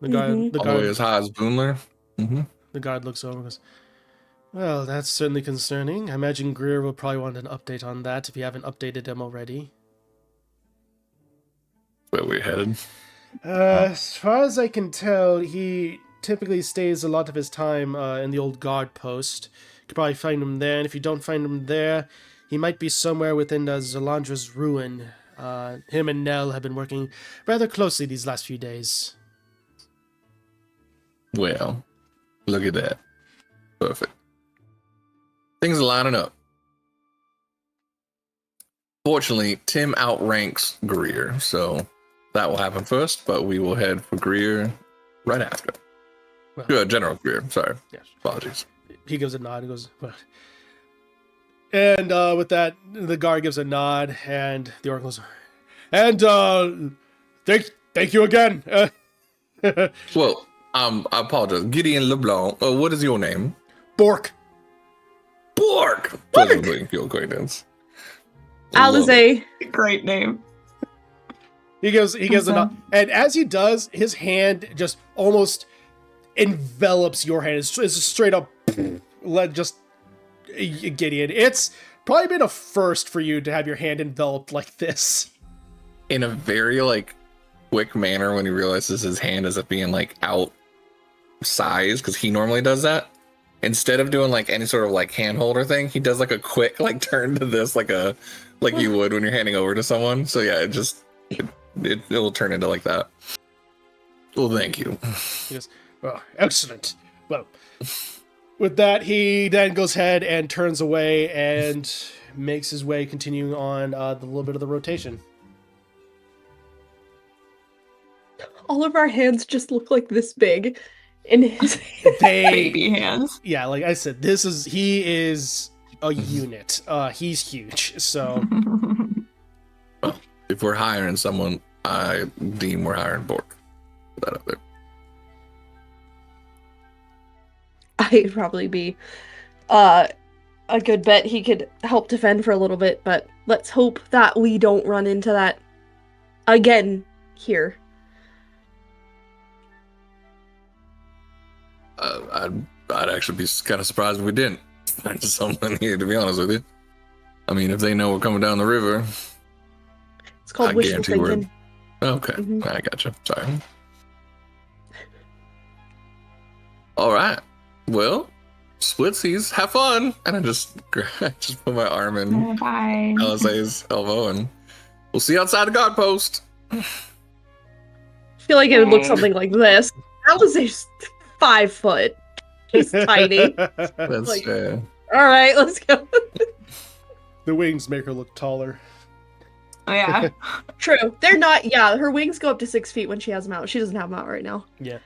The guy, All the way as high as Boonler. Mm-hmm. The guard looks over and goes, well, that's certainly concerning. I imagine Greer will probably want an update on that if you haven't updated him already. Where we're headed. As far as I can tell, he typically stays a lot of his time in the old guard post. You could probably find him there, and if you don't find him there, he might be somewhere within Zalandra's ruin. Him and Nell have been working rather closely these last few days. Well, look at that. Perfect. Things are lining up. Fortunately, Tim outranks Greer, so that will happen first, but we will head for Greer right after. Well, General Greer, sorry. yes. Apologies. He gives a nod and goes, well. And with that, the guard gives a nod, and the oracle goes, and thank you again. Well, I apologize. Gideon LeBlanc. What is your name? Bork. Bork. Pleasure to make your acquaintance. Alize. Great name. He gives a Awesome. nod, and as he does, his hand just almost envelops your hand. It's straight up, just Gideon. It's probably been a first for you to have your hand enveloped like this. In a very like quick manner, when he realizes his hand is being like outsized, because he normally does that. Instead of doing like any sort of like hand holder thing, he does like a quick like turn to this like you would when you're handing over to someone. So yeah, it'll turn into like that. Well, thank you. He goes, oh, excellent. Well, with that, he then goes ahead and turns away and makes his way, continuing on the little bit of the rotation. All of our hands just look like this big in his Baby hands. Yeah, like I said, he is a unit. He's huge. So Well, if we're hiring someone, I deem we're hiring Bork. Put that up there. I'd probably be a good bet he could help defend for a little bit, but let's hope that we don't run into that again here. I'd actually be kind of surprised if we didn't. There's someone here, to be honest with you. I mean, if they know we're coming down the river, It's called I wishful guarantee we're- thinking. okay, Mhm. I gotcha. Sorry. All right. Well, splitsies, have fun. And I just put my arm in Bye. Alize's elbow, and we'll see you outside the guard post. I feel like it would look something like this. Alize's 5 foot. He's tiny. That's Like- All right, let's go. the wings make her look taller. Oh, yeah. True. They're not. Yeah, her wings go up to 6 feet when she has them out. She doesn't have them out right now. Yeah.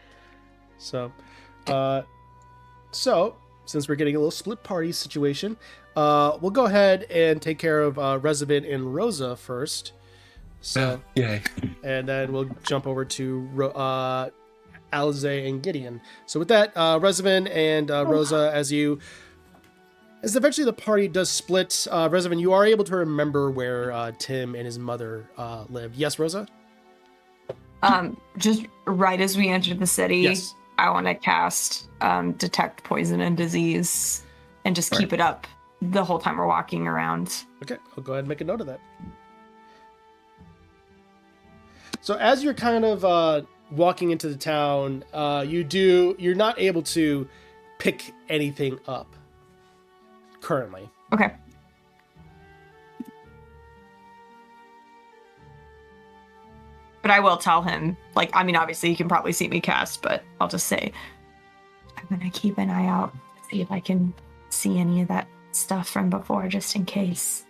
So, since we're getting a little split party situation, we'll go ahead and take care of Resident and Rosa first. So, Yay. and then we'll jump over to Alize and Gideon. So with that, Resident and Rosa, as eventually the party does split, Resident, you are able to remember where Tim and his mother lived. Yes, Rosa? Just right as we entered the city, Yes. I want to cast detect poison and disease and just keep it up the whole time we're walking around. Okay, I'll go ahead and make a note of that. So as you're kind of walking into the town, you're not able to pick anything up currently. Okay. But I will tell him, like, I mean, obviously you can probably see me cast, but I'll just say, I'm going to keep an eye out, see if I can see any of that stuff from before, just in case.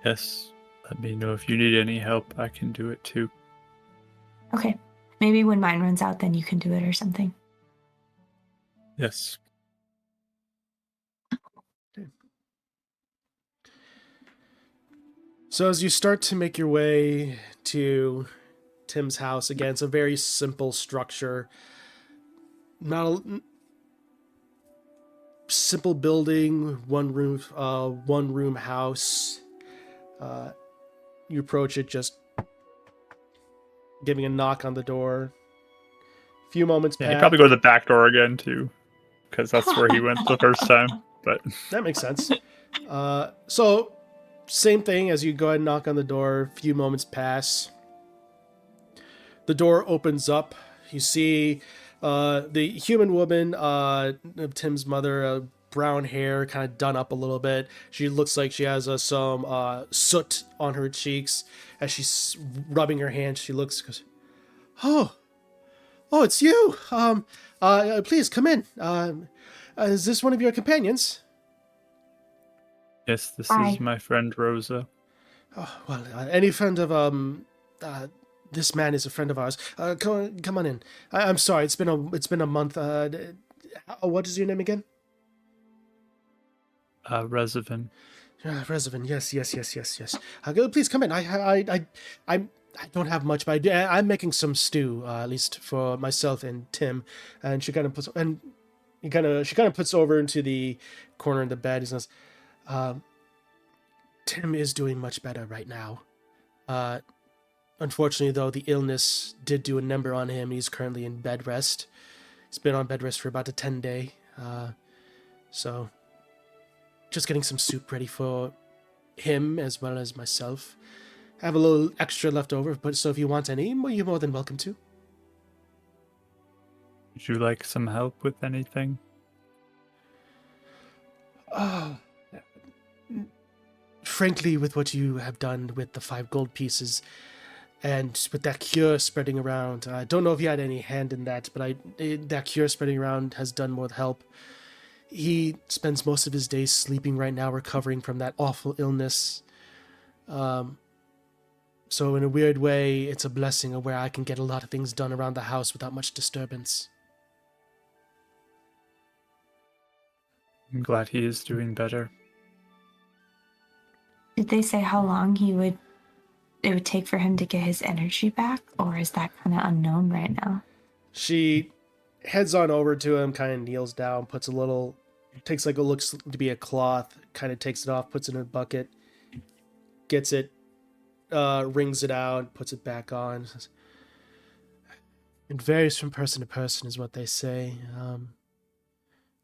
Yes. Let me know if you need any help. I can do it too. Okay. Maybe when mine runs out, then you can do it or something. Yes. So as you start to make your way to Tim's house, again, it's a very simple structure. Simple building, one room house. You approach it, just giving a knock on the door. A few moments Yeah, pass. he probably go to the back door again too, because that's where he went the first time. But That makes sense. So, same thing as you go ahead and knock on the door. A few moments pass. The door opens up. You see the human woman, Tim's mother, brown hair, kind of done up a little bit. She looks like she has some soot on her cheeks. As she's rubbing her hands, she goes, "Oh, it's you. Please come in. Is this one of your companions?" yes, this Hi. is my friend Rosa. Oh, well, any friend of This man is a friend of ours. Come on in. I'm sorry. It's been a month. What is your name again? Reservant. Reservant. Yes. Please come in. I don't have much, but I'm making some stew, at least for myself and Tim. And she kind of puts over into the corner of the bed. He says, "Tim is doing much better right now. Unfortunately, though, the illness did do a number on him. He's currently in bed rest. He's been on bed rest for about a 10-day. So, just getting some soup ready for him as well as myself. I have a little extra left over, but so if you want any, you're more than welcome to." Would you like some help with anything? Frankly, with what you have done with the 5 gold pieces and with that cure spreading around, I don't know if you had any hand in that, but that cure spreading around has done more help. He spends most of his days sleeping right now, recovering from that awful illness. So in a weird way, it's a blessing of where I can get a lot of things done around the house without much disturbance. I'm glad he is doing better. Did they say how long it would take for him to get his energy back, or is that kind of unknown right now? She heads on over to him, kind of kneels down, takes like what looks to be a cloth, kind of takes it off, puts it in a bucket, gets it, wrings it out, puts it back on. It varies from person to person, is what they say.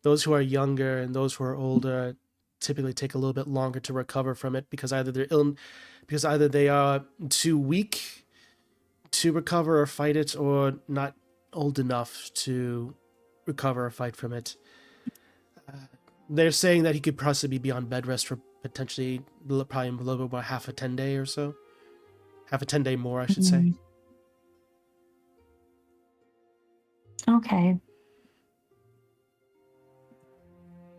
Those who are younger and those who are older typically take a little bit longer to recover from it because either they are too weak to recover or fight it, or not old enough to recover or fight from it. They're saying that he could possibly be on bed rest for potentially probably a little bit about half a 10-day or so. Half a 10-day more, I should say. Okay.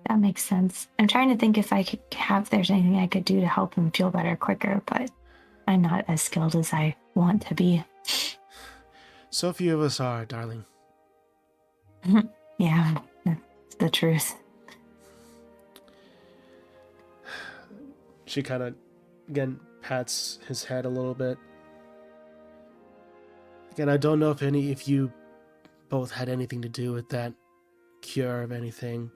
That makes sense. I'm trying to think if there's anything I could do to help him feel better quicker, but I'm not as skilled as I want to be. So few of us are, darling. Yeah, that's the truth. She kind of, again, pats his head a little bit. Again, I don't know if you both had anything to do with that cure of anything.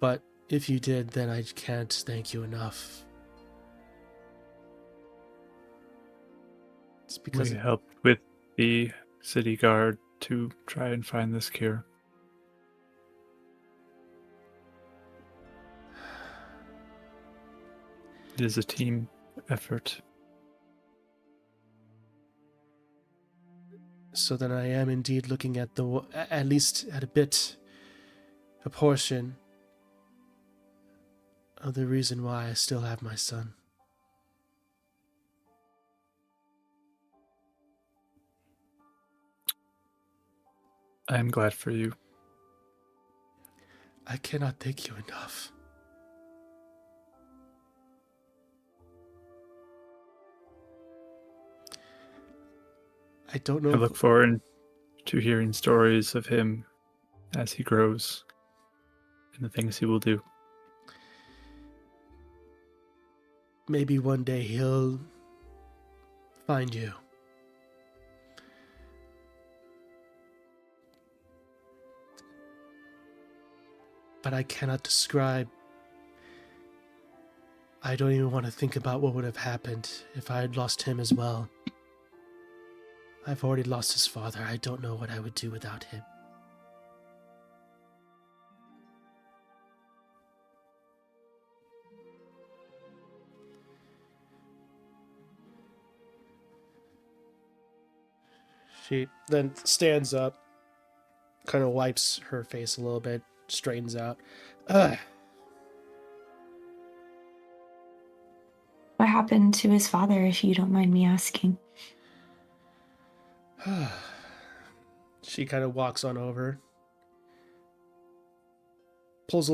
But if you did, then I can't thank you enough. It's because We helped with the city guard to try and find this cure. It is a team effort. So then I am indeed looking at at least at a portion of the reason why I still have my son. I am glad for you. I cannot thank you enough. I don't know. I look forward to hearing stories of him as he grows and the things he will do. Maybe one day he'll find you. But I cannot describe. I don't even want to think about what would have happened if I had lost him as well. I've already lost his father. I don't know what I would do without him. She then stands up, kind of wipes her face a little bit, straightens out. Ugh. What happened to his father, if you don't mind me asking? She kind of walks on over, pulls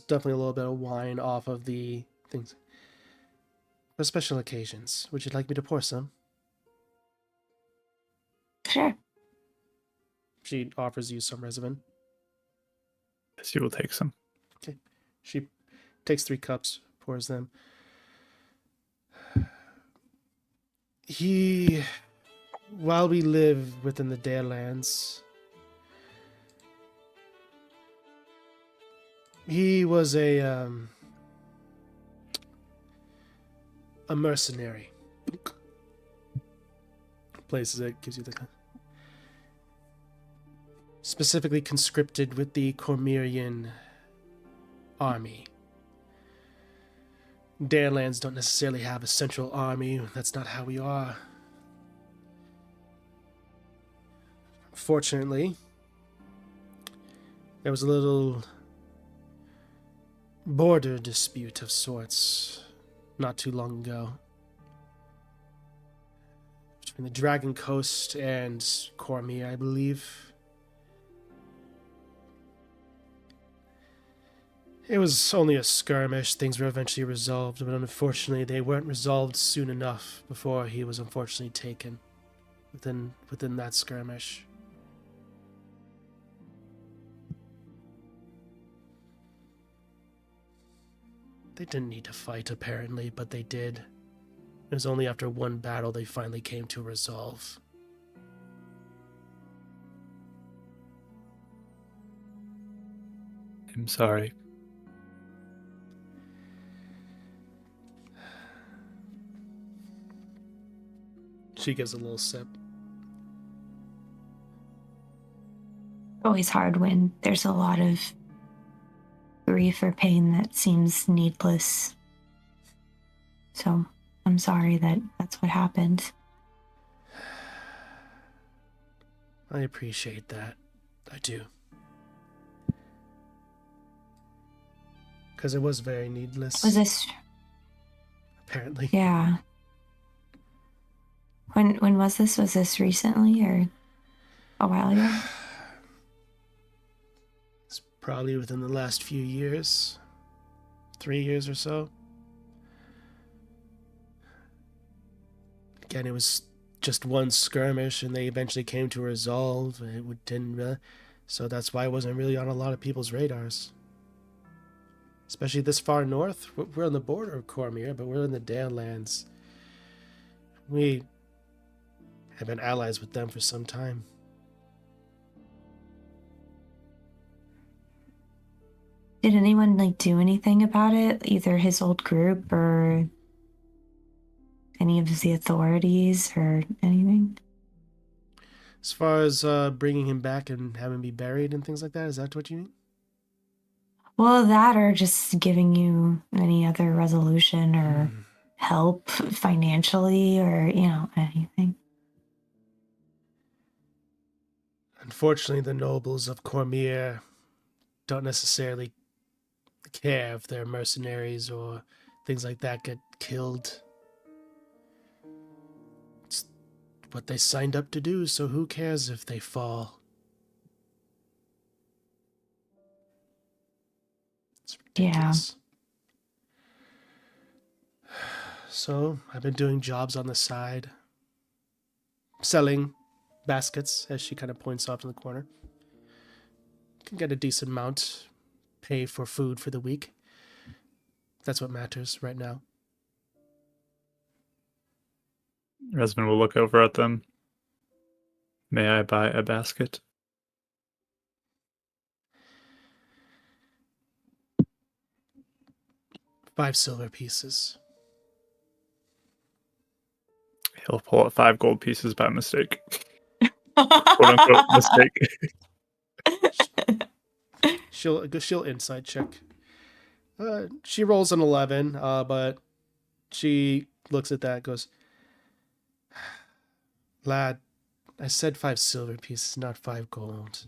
definitely a little bit of wine off of the things. For special occasions, would you like me to pour some? sure. She offers you some resin. She will take some. Okay. She takes 3 cups, pours them. While we live within the Darelands, he was a mercenary. Places it gives you the specifically conscripted with the Cormyrian army. Darelands don't necessarily have a central army. That's not how we are. Fortunately, there was a little border dispute of sorts not too long ago between the Dragon Coast and Cormyr, I believe. It was only a skirmish. Things were eventually resolved, but unfortunately they weren't resolved soon enough before he was unfortunately taken within that skirmish. They didn't need to fight, apparently, but they did. It was only after one battle they finally came to a resolve. I'm sorry. She gives a little sip. Always hard when there's a lot of grief or pain that seems needless. So I'm sorry that that's what happened. I appreciate that. I do. Because it was very needless. Was this? Apparently. Yeah. When was this? Was this recently or a while ago? It's probably within the last few years. 3 years or so. Again, it was just one skirmish, and they eventually came to a resolve. So that's why it wasn't really on a lot of people's radars. Especially this far north. We're on the border of Cormyr, but we're in the Darelands. We have been allies with them for some time. Did anyone do anything about it? Either his old group or any of the authorities or anything? As far as bringing him back and having him be buried and things like that, is that what you mean? Well, that or just giving you any other resolution or help financially or, anything. Unfortunately, the nobles of Cormyr don't necessarily care if their mercenaries or things like that get killed. It's what they signed up to do, so who cares if they fall? It's ridiculous. Yeah. So, I've been doing jobs on the side. Selling baskets, as she kind of points off in the corner. Can get a decent amount, pay for food for the week. That's what matters right now. Resman will look over at them. May I buy a basket? $5 silver pieces. He'll pull out 5 gold pieces by mistake. Quote unquote mistake. She'll insight check. She rolls an 11, but she looks at that and goes, "Lad, I said 5 silver pieces, not 5 gold.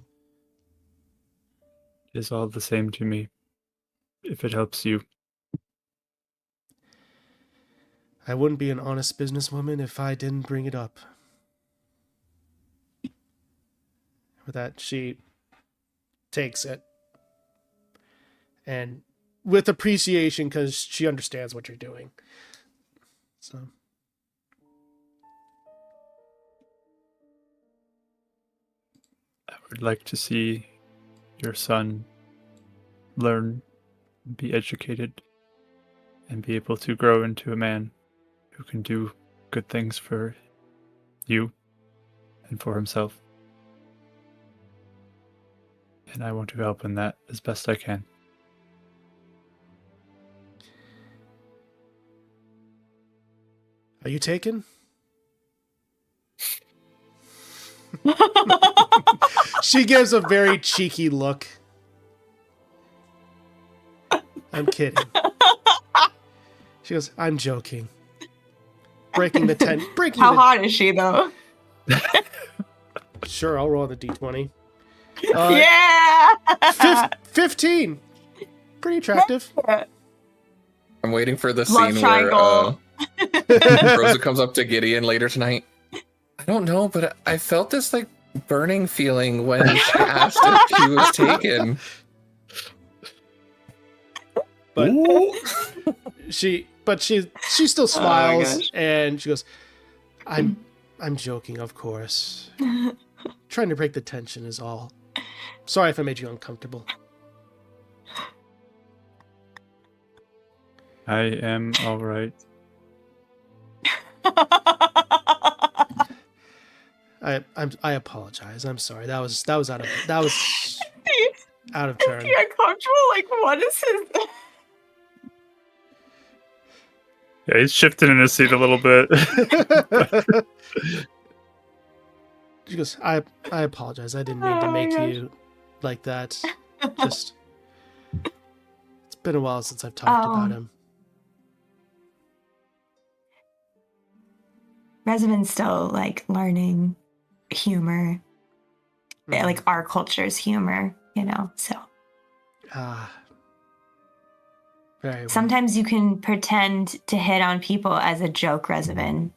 It is all the same to me, if it helps you. I wouldn't be an honest businesswoman if I didn't bring it up." With that, she takes it. And with appreciation, because she understands what you're doing. So. would like to see your son learn, be educated, and be able to grow into a man who can do good things for you and for himself. And I want to help in that as best I can. Are you taken? She gives a very cheeky look. I'm kidding. She goes, I'm joking. Breaking the 10. How hot is she, though? Sure, I'll roll the d20. Yeah! 15. Pretty attractive. I'm waiting for the Love scene triangle. where Rosa comes up to Gideon later tonight. I don't know, but I felt this like burning feeling when she asked if he was taken. But Ooh. she still smiles gosh. and she goes, I'm joking, of course. Trying to break the tension is all. Sorry if I made you uncomfortable. I am all right. I apologize. I'm sorry. That was out of turn. Uncomfortable? Like, what is his... Yeah, he's shifting in his seat a little bit. She goes, I apologize. I didn't mean to make you like that. Just it's been a while since I've talked about him. Resident's still, like, learning humor. Like, our culture's humor, you know, so. Very well. Sometimes you can pretend to hit on people as a joke, Resident.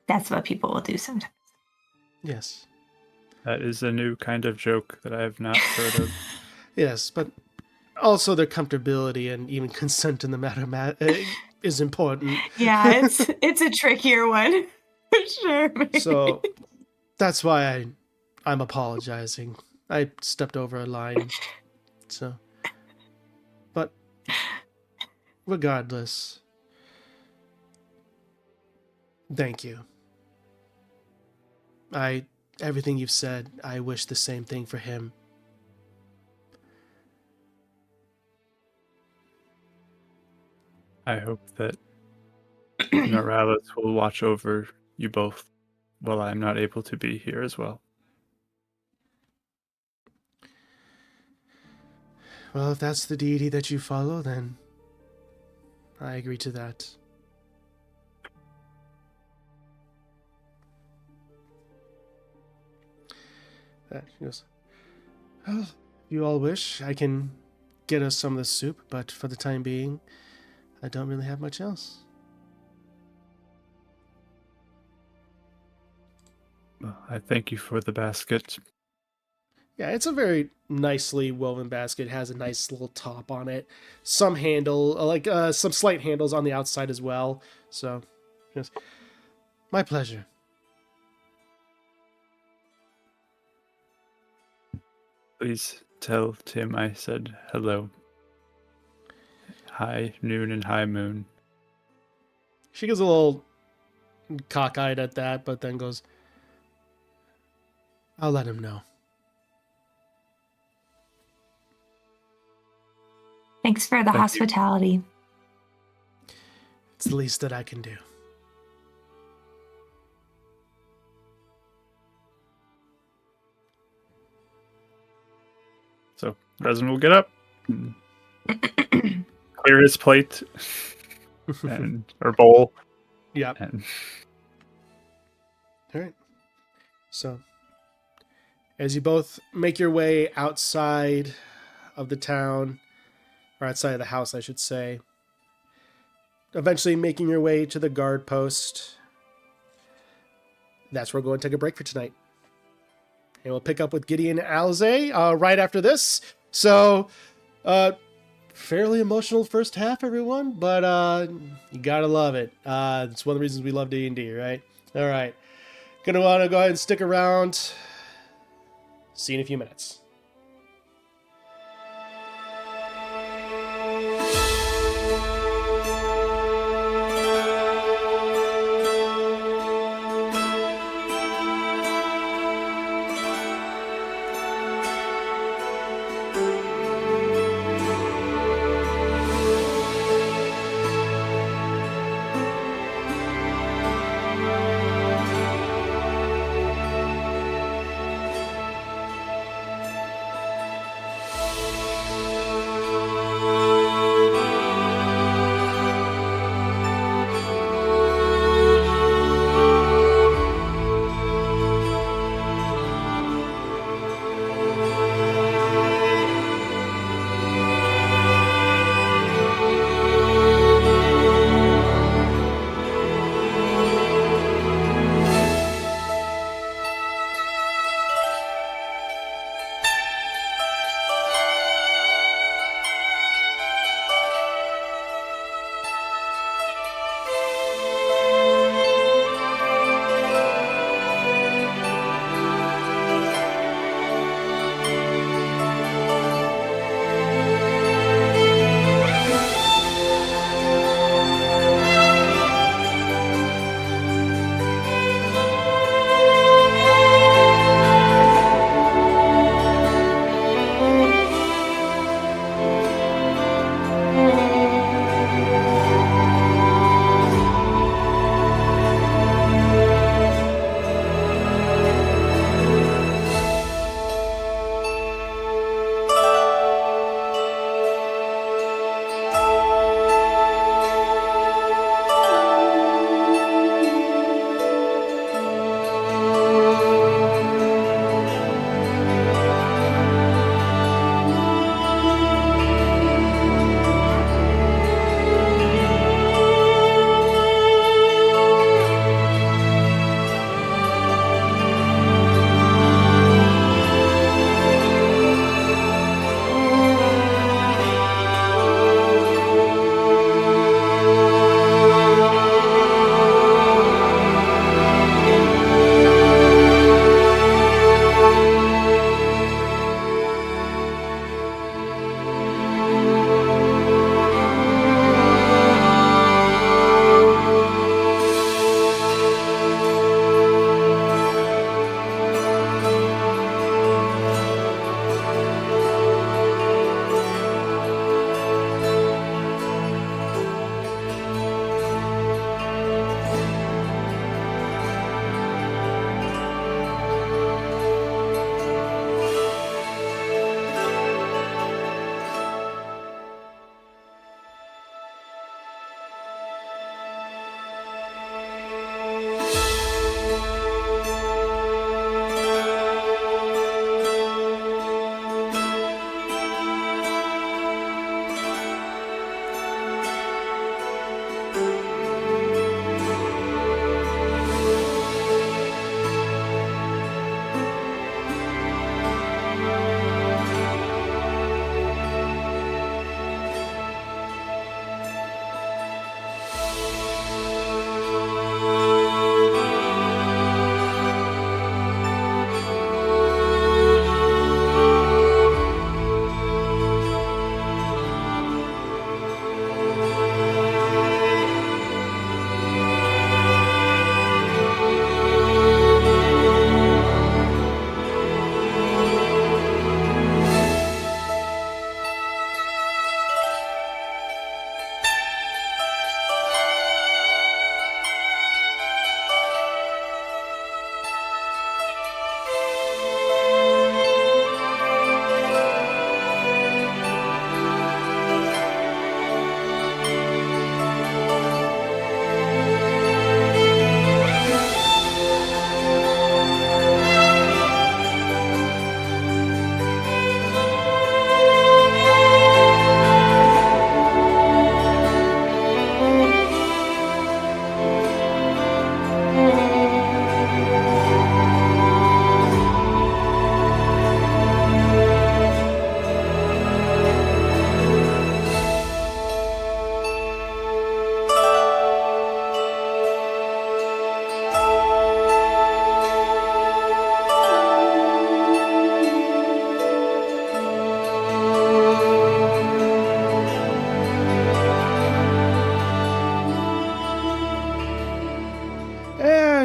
That's what people will do sometimes. Yes. That is a new kind of joke that I have not heard of. Yes, but also their comfortability and even consent in the matter is important. Yeah, it's a trickier one. For sure. So that's why I'm apologizing. I stepped over a line. So, but regardless, thank you. Everything you've said, I wish the same thing for him. I hope that Norales will watch over you both while I'm not able to be here as well. Well, if that's the deity that you follow, then I agree to that. She goes, well, if you all wish, I can get us some of the soup, but for the time being, I don't really have much else. Well, I thank you for the basket. Yeah, it's a very nicely woven basket. It has a nice little top on it. Some handle, some slight handles on the outside as well. So, yes, my pleasure. Please tell Tim I said hello. High noon and high moon. She gets a little cockeyed at that, but then goes, I'll let him know. Thanks for the hospitality. It's the least that I can do. So Resin will get up, and clear his plate or bowl. Yep. And All right. So, as you both make your way outside of the town, or outside of the house, I should say, eventually making your way to the guard post, that's where we're going to take a break for tonight. And we'll pick up with Gideon and Alize right after this. So, fairly emotional first half, everyone, but you gotta love it. It's one of the reasons we love D&D, right? All right. Gonna want to go ahead and stick around See you in a few minutes.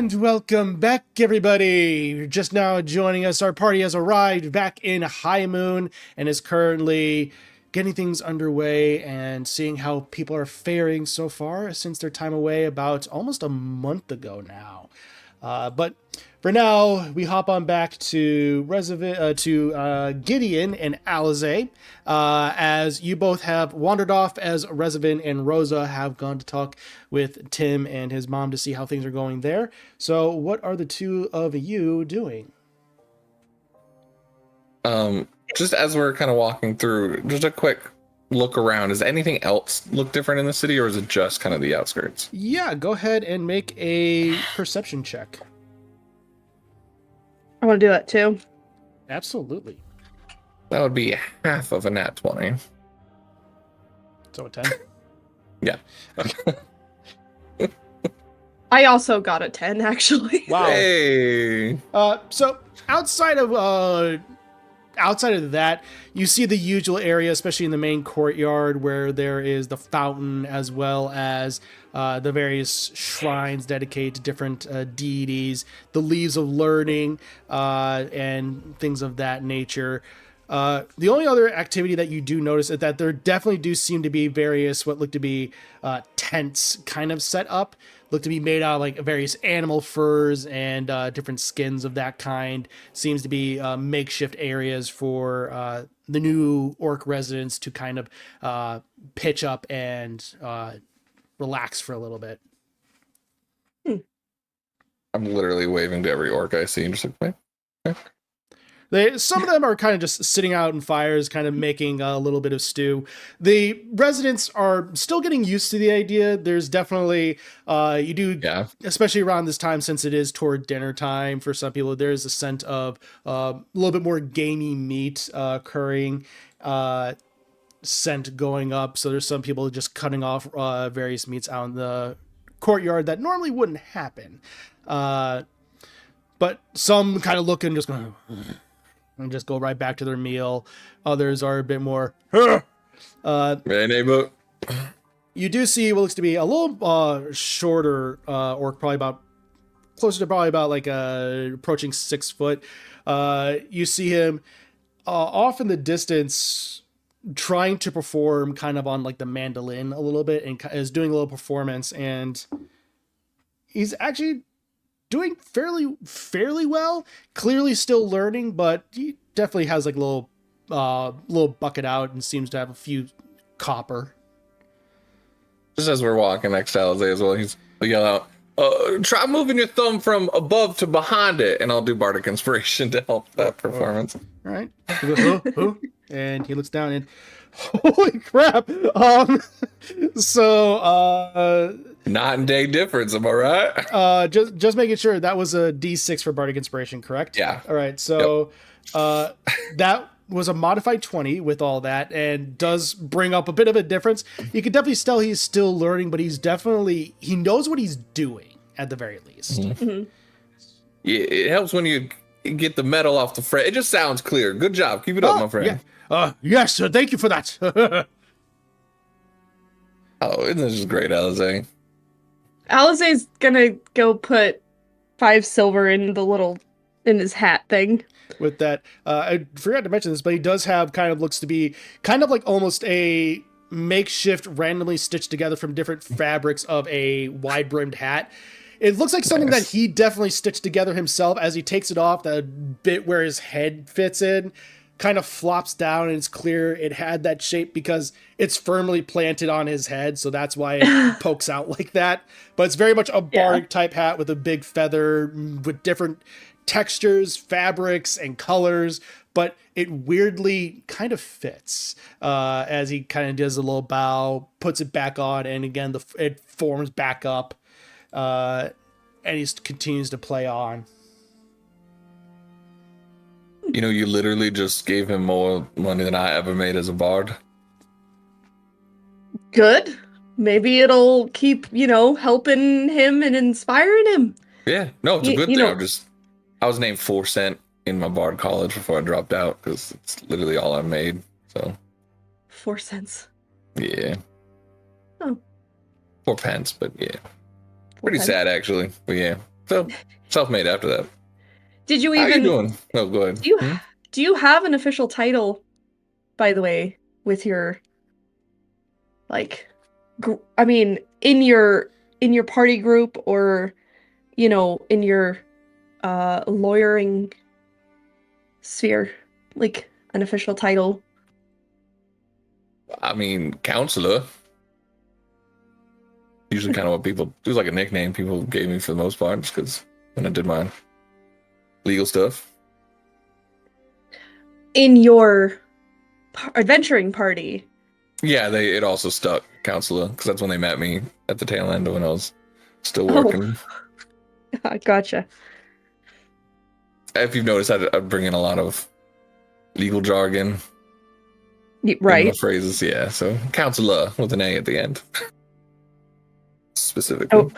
And welcome back, everybody. Just now joining us, our party has arrived back in High Moon and is currently getting things underway and seeing how people are faring so far since their time away about almost a month ago now. But for now, we hop on back to Gideon and Alize, as you both have wandered off as Rezavan and Rosa have gone to talk with Tim and his mom to see how things are going there. So what are the two of you doing? Just as we're kind of walking through, just a quick look around. Does anything else look different in the city, or is it just kind of the outskirts? Yeah, go ahead and make a perception check. I want to do that too. Absolutely. That would be half of a nat 20. So a 10? Yeah. I also got a 10, actually. Wow. Hey. So outside of that, you see the usual area, especially in the main courtyard, where there is the fountain as well as the various shrines dedicated to different deities, the leaves of learning, and things of that nature. The only other activity that you do notice is that there definitely do seem to be various what look to be tents kind of set up, look to be made out of like various animal furs and different skins of that kind. Seems to be makeshift areas for the new orc residents to kind of pitch up and relax for a little bit. I'm literally waving to every orc I see and just like, Some of them are kind of just sitting out in fires, kind of making a little bit of stew. The residents are still getting used to the idea. There's definitely, especially around this time, since it is toward dinner time for some people, there's a scent of a little bit more gamey meat occurring, scent going up. So there's some people just cutting off various meats out in the courtyard that normally wouldn't happen. But some kind of look and just going and just go right back to their meal. Others are a bit more. You do see what looks to be a little shorter orc, probably about closer to like approaching 6 foot. You see him off in the distance, trying to perform kind of on like the mandolin a little bit, and is doing a little performance, and he's actually doing fairly well. Clearly still learning, but he definitely has like a little bucket out and seems to have a few copper. just as we're walking next to Alize as well, he's yell out, try moving your thumb from above to behind it, and I'll do Bardic Inspiration to help that performance. All right. He goes, oh. And he looks down and holy crap. Night and day difference, am I right? Just making sure that was a D6 for Bardic Inspiration, correct? Yeah. All right. So that was a modified 20 with all that, and does bring up a bit of a difference. You can definitely tell he's still learning, but he knows what he's doing at the very least. Mm-hmm. Yeah, it helps when you get the metal off the fret. It just sounds clear. Good job. Keep it up, my friend. Yeah. Yes, thank you for that. Oh, isn't this just great, Alize? Alize's gonna go put 5 silver in his hat thing. With that, I forgot to mention this, but he does have looks to be kind of like almost a makeshift, randomly stitched together from different fabrics of a wide-brimmed hat. It looks like something that he definitely stitched together himself. As he takes it off, the bit where his head fits in kind of flops down, and it's clear it had that shape because it's firmly planted on his head, so that's why it pokes out like that. But it's very much a bardic type hat with a big feather with different textures, fabrics, and colors, but it weirdly kind of fits as he kind of does a little bow, puts it back on, and again it forms back up, and he continues to play on. You know, you literally just gave him more money than I ever made as a bard. Good. Maybe it'll keep, helping him and inspiring him. Yeah, no, it's a good thing. I was named 4 Cent in my bard college before I dropped out because it's literally all I made. So 4 cents. Yeah. Oh. 4 pence, but yeah. Pretty sad, actually. But yeah. So self-made after that. Did you How you even doing? Oh, go ahead. do you Hmm? do you have an official title, by the way, with your like I mean, in your party group or in your lawyering sphere, like an official title? I mean, counselor. Usually kind of what people, it was like a nickname people gave me for the most part, just because when I did my legal stuff. In your adventuring party. Yeah, it also stuck, counselor, because that's when they met me at the tail end of when I was still Oh, working. gotcha. If you've noticed, I bring in a lot of legal jargon in my Right. phrases. Yeah, so counselor with an A at the end, specifically. Oh,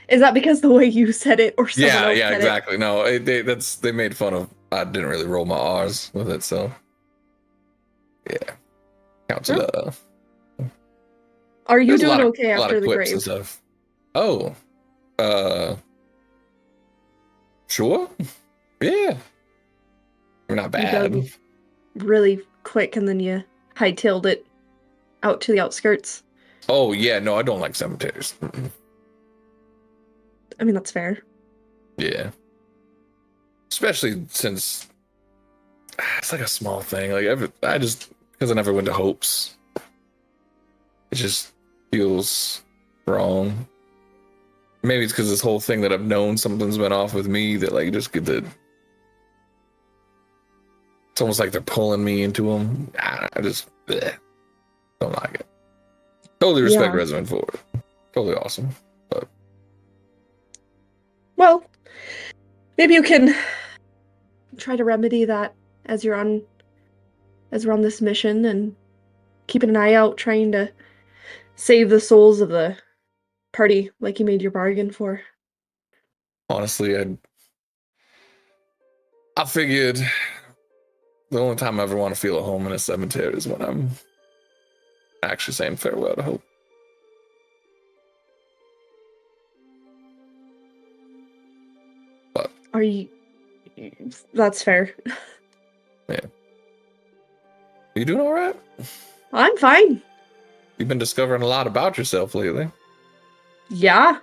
is that because the way you said it or someone Yeah, else yeah, said it? exactly. No, they made fun of. I didn't really roll my R's with it, so yeah, counselor. Are you There's doing okay a lot after of the quips and grave? stuff. Oh, uh, sure. Yeah, we're not You bad. dug really quick and then you hightailed it out to the outskirts. Oh yeah, no, I don't like cemeteries. Mm-mm. I mean, that's fair. Yeah, especially since it's like a small thing. I just because I never went to Hopes, it just feels wrong. Maybe it's because this whole thing that I've known something's been off with me that like just get the. It's almost like they're pulling me into them. I just don't like it. Totally respect Yeah. Resident for it. Totally awesome. But Well, maybe you can try to remedy that as we're on this mission and keeping an eye out trying to save the souls of the party like you made your bargain for. honestly, I figured the only time I ever want to feel at home in a cemetery is when I'm actually saying farewell to Hope. But Are you That's fair. yeah, are you doing all right? I'm fine. You've been discovering a lot about yourself lately. Yeah.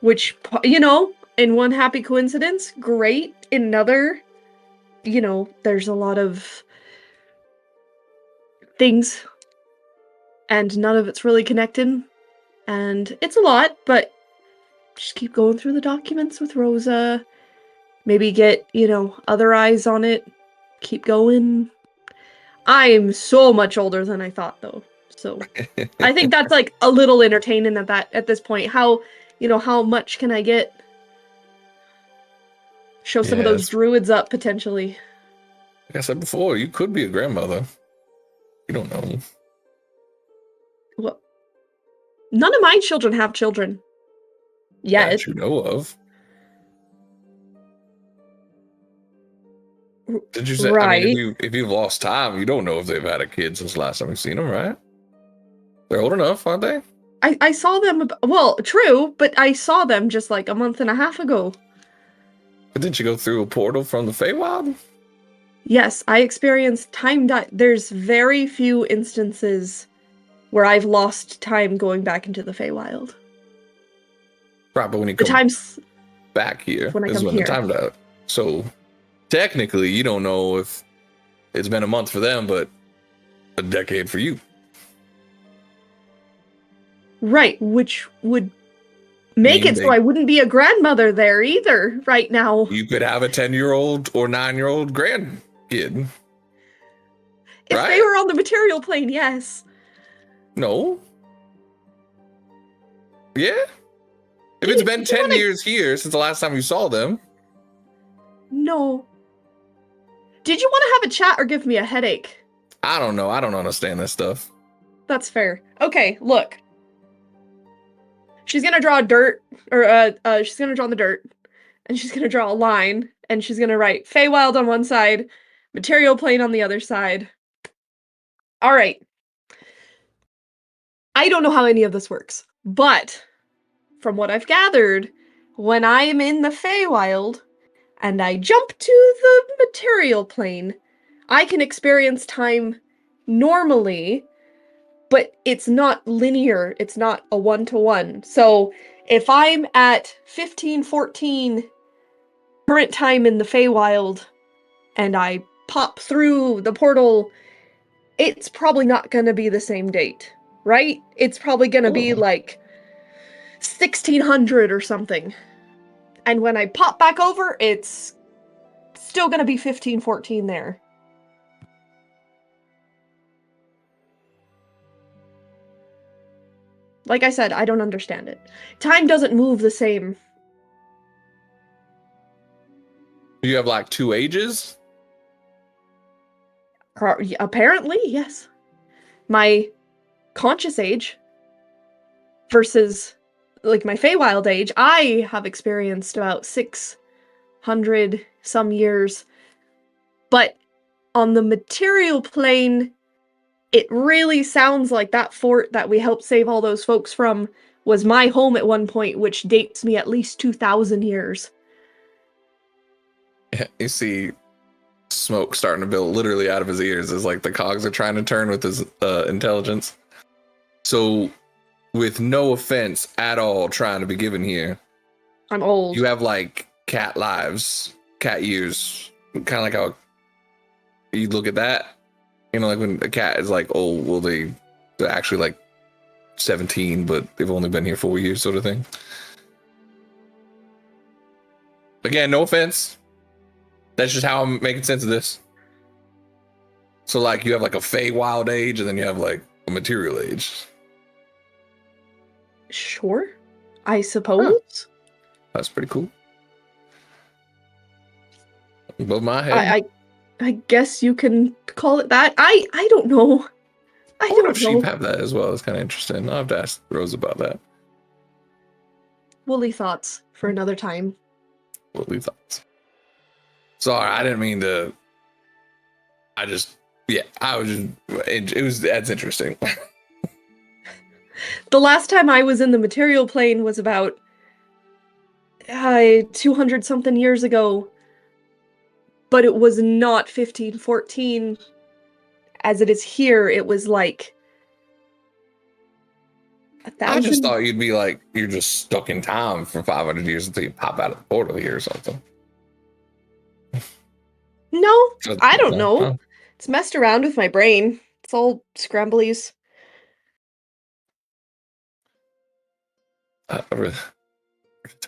Which, in one happy coincidence, great. In another, there's a lot of things and none of it's really connected. And it's a lot, but just keep going through the documents with Rosa. Maybe get, other eyes on it. Keep going. I'm so much older than I thought, though. So I think that's like a little entertaining at this point. How much can I get? Show some of those Yes, druids up potentially. like I said before, you could be a grandmother. You don't know. Well, none of my children have children yet. That you know of. Did you say? I mean, Right. if you've lost time, you don't know if they've had a kid since the last time you've seen them, right? They're old enough, aren't they? I saw them. Well, true, but I saw them just like a month and a half ago. But didn't you go through a portal from the Feywild? Yes, I experienced There's very few instances where I've lost time going back into the Feywild. Right, but when you The come times back here when I is come when the here. time's out. So technically, you don't know if it's been a month for them, but a decade for you. Right, which would make Mean it so I wouldn't be a grandmother there either right now. you could have a 10-year-old or 9-year-old grandkid. If they Right? were on the material plane, yes. No. Yeah. If it's Did been you 10 wanna- years here since the last time you saw them, No. Did you want to have a chat or give me a headache? I don't know. I don't understand this stuff. That's fair. Okay, look. She's gonna draw dirt, or she's gonna draw the dirt, and she's gonna draw a line, and she's gonna write Feywild on one side, material plane on the other side. All right. I don't know how any of this works, but from what I've gathered, when I am in the Feywild and I jump to the material plane, I can experience time normally, but it's not linear. It's not a one-to-one. So if I'm at 1514 current time in the Feywild and I pop through the portal, it's probably not going to be the same date, right? It's probably going to be like 1600 or something. And when I pop back over, it's still going to be 1514 there. Like I said, I don't understand it. Time doesn't move the same. You have like 2 ages? Apparently, yes. My conscious age versus like my Feywild age, I have experienced about 600 some years. But on the material plane, it really sounds like that fort that we helped save all those folks from was my home at one point, which dates me at least 2,000 years. Yeah, you see smoke starting to build literally out of his ears as like the cogs are trying to turn with his intelligence. So, with no offense at all trying to be given here, I'm old. you have like cat lives, cat years, kind of like how you look at that. You know, like when a cat is like, oh, well, they're actually like 17, but they've only been here 4 years, sort of thing. Again, no offense. That's just how I'm making sense of this. So, like, you have like a Feywild age, and then you have like a material age. Sure, I suppose. That's pretty cool. Above my head. I guess you can call it that. I don't know. I I wonder don't if sheep know. have that as well. It's kind of interesting. I'll have to ask Rose about that. Woolly thoughts for another time. Woolly thoughts. Sorry, I didn't mean to. I was just, that's interesting. The last time I was in the material plane was about 200 something years ago, but it was not 1514 as it is here. It was like 1,000. I just thought you'd be like, you're just stuck in time for 500 years until you pop out of the portal here or something. No, So, I don't know. huh? It's messed around with my brain. It's all scramblies. I really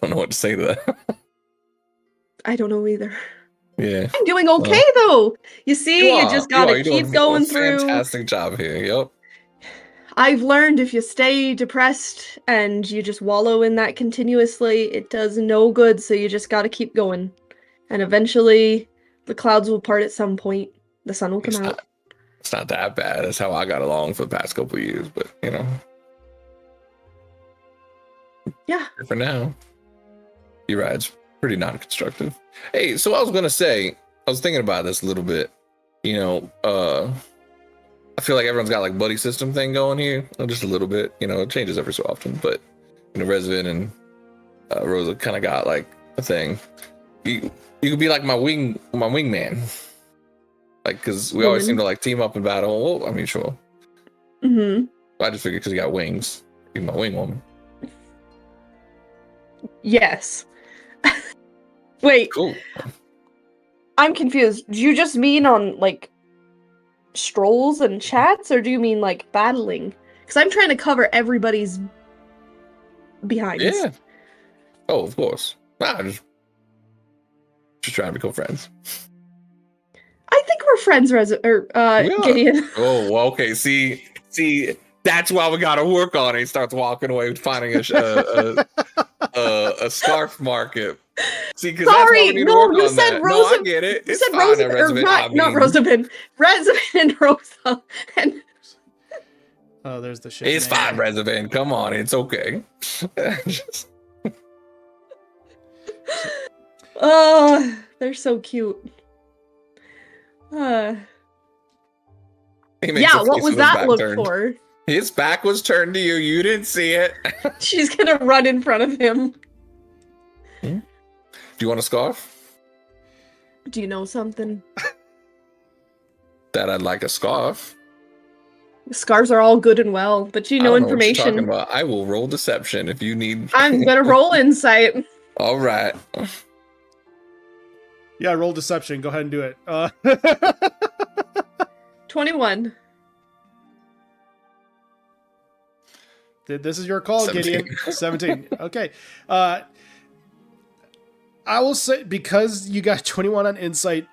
don't know what to say to that. I don't know either. Yeah. I'm doing okay though. You see, you just gotta You're keep doing going a through. fantastic job here. Yep. I've learned if you stay depressed and you just wallow in that continuously, it does no good, so you just gotta keep going. And eventually, the clouds will part at some point. The sun will come out. It's not that bad. That's how I got along for the past couple of years, but you know. Yeah. For now, you're right. It's pretty non-constructive. Hey, so I was gonna say, I was thinking about this a little bit. You know, I feel like everyone's got like buddy system thing going here, just a little bit. You know, it changes every so often, but you know, Resident and Rosa kind of got like a thing. You could be like my wingman, like because we always seem to like team up in battle. Well, I mean, sure. Mm-hmm. I just figured because you got wings, you're my wing woman. Yes. Wait. Cool. I'm confused. Do you just mean on, like, strolls and chats, or do you mean, like, battling? Because I'm trying to cover everybody's behinds. Yeah. Oh, of course. Nah, just trying to become friends. I think we're friends, Gideon. Oh, well, okay. See, that's why we gotta work on it. He starts walking away, finding a scarf market. See, because that's why we need to work on that. No, I get it. You It's said fine, Resident. not Rosamund. Resamund and Rosa. And Oh, there's the shit. It's fine, Resident. Come on, it's okay. oh, they're so cute. He makes Yeah, a what face was with his that back look turned. for? His back was turned to you. You didn't see it. She's gonna run in front of him. Do you want a scarf? Do you know something? That I'd like a scarf. Scarves are all good and well, but you I know don't know what you're talking information. about. I will roll deception if you need. I'm gonna roll insight. All right. Yeah, roll deception. Go ahead and do it. 21. This is your call, 17. Gideon. 17. Okay. I will say, because you got 21 on insight,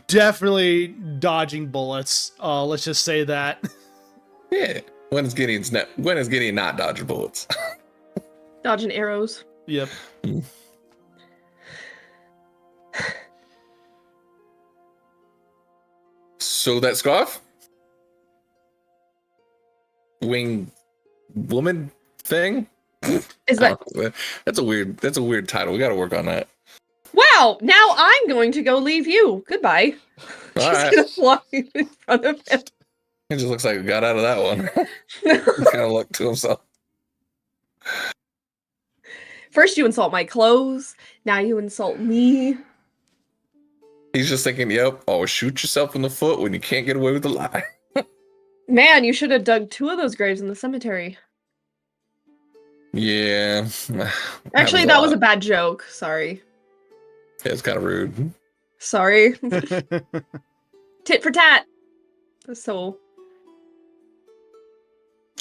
definitely dodging bullets. Let's just say that. Yeah. When is Gideon not dodging bullets? Dodging arrows. Yep. So that scarf? Wing woman thing? Is that That's a weird title. We gotta work on that. wow? Now I'm going to go leave you. Goodbye. All She's right. gonna fly in front of him. It just looks like we got out of that one. He kind of looked to himself. First you insult my clothes. Now you insult me. He's just thinking, yep, always shoot yourself in the foot when you can't get away with a lie. Man, you should have dug 2 of those graves in the cemetery. Yeah. Actually, that was a bad joke. Sorry. Yeah, it's kind of rude. Sorry. Tit for tat. So.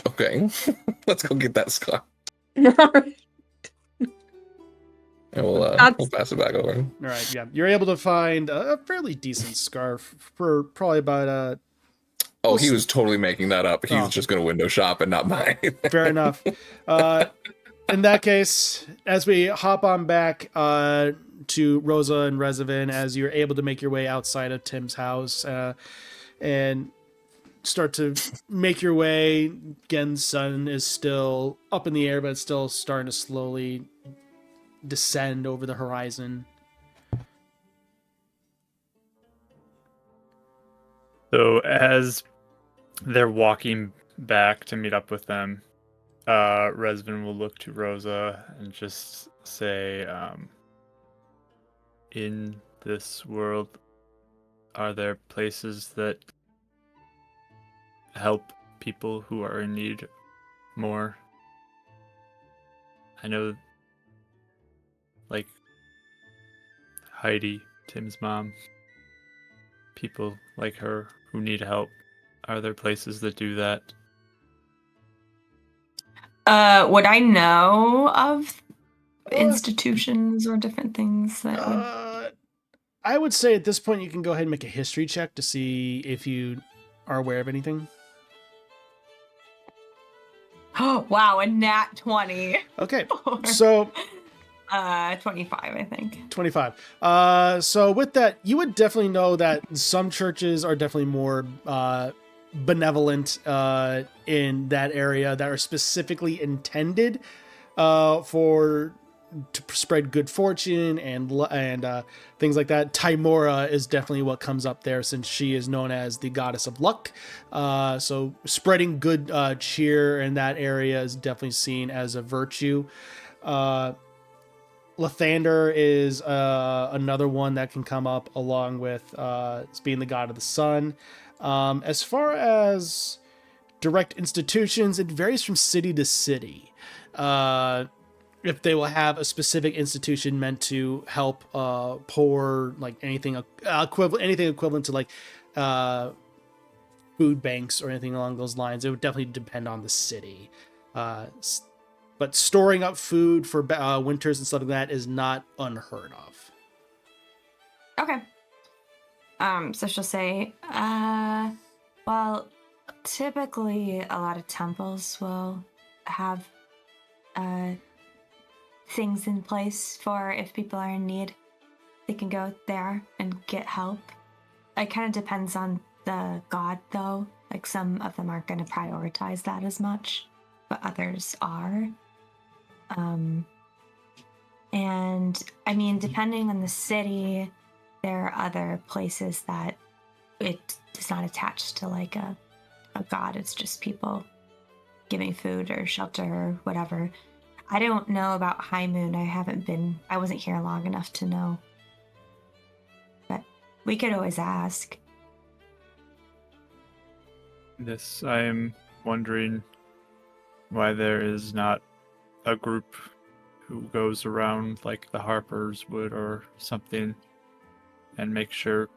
Okay. Let's go get that scarf. Alright. And we'll pass it back over. All right. Yeah. You're able to find a fairly decent scarf for probably about Oh, he was totally making that up. He's Oh. just going to window shop and not buy it. fair enough. In that case, as we hop on back to Rosa and Rezavan, as you're able to make your way outside of Tim's house and start to make your way, again, sun is still up in the air, but it's still starting to slowly descend over the horizon. So as they're walking back to meet up with them, Resvin will look to Rosa and just say, in this world, are there places that help people who are in need more? I know, like, Heidi, Tim's mom, people like her who need help. Are there places that do that? Would I know of institutions or different things that would... I would say at this point you can go ahead and make a history check to see if you are aware of anything. Oh, wow, a nat 20. Okay, Or, so 25, I think. 25. So with that, you would definitely know that some churches are definitely more benevolent in that area, that are specifically intended to spread good fortune and things like that. Timora is definitely what comes up there, since she is known as the goddess of luck. So spreading good cheer in that area is definitely seen as a virtue. Lathander is another one that can come up, along with being the god of the sun. As far as direct institutions, it varies from city to city. If they will have a specific institution meant to help poor, like anything equivalent to like food banks or anything along those lines, it would definitely depend on the city. But storing up food for winters and stuff like that is not unheard of. Okay. So she'll say, well, typically a lot of temples will have things in place for if people are in need, they can go there and get help. It kind of depends on the god, though. Like, some of them aren't going to prioritize that as much, but others are. And I mean, depending on the city, there are other places that it is not attached to like a god. It's just people giving food or shelter or whatever. I don't know about High Moon. I wasn't here long enough to know. But we could always ask. This, I am wondering why there is not a group who goes around like the Harpers would or something and make sure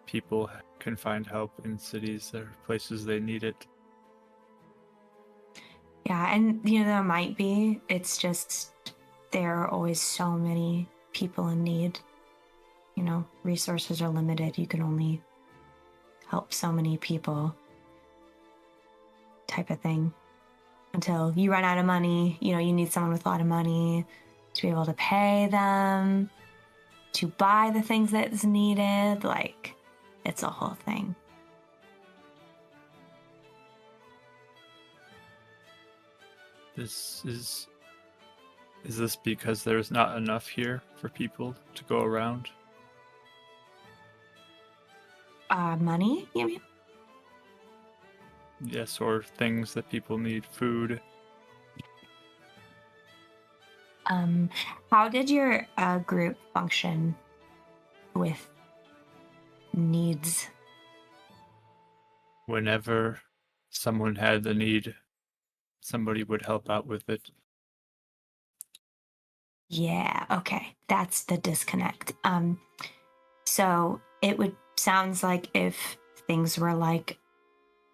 people can find help in cities or places they need it. Yeah, and there might be. It's just there are always so many people in need. Resources are limited. You can only help so many people, type of thing. Until you run out of money, you need someone with a lot of money to be able to pay them, to buy the things that's needed. Like, it's a whole thing. Is this because there's not enough here for people to go around? Money, you mean? Yes, or things that people need, food. How did your group function with needs? Whenever someone had a need, somebody would help out with it. Yeah, okay. That's the disconnect. So it sounds like if things were like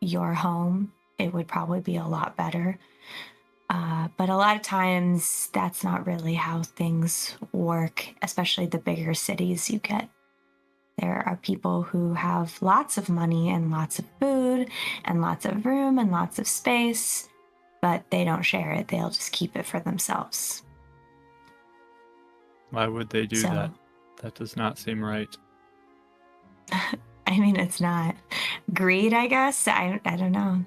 your home, it would probably be a lot better. But a lot of times that's not really how things work, especially the bigger cities you get. There are people who have lots of money and lots of food and lots of room and lots of space, but they don't share it. They'll just keep it for themselves. Why would they do So- that? That does not seem right. I mean, it's not greed, I guess. I don't know.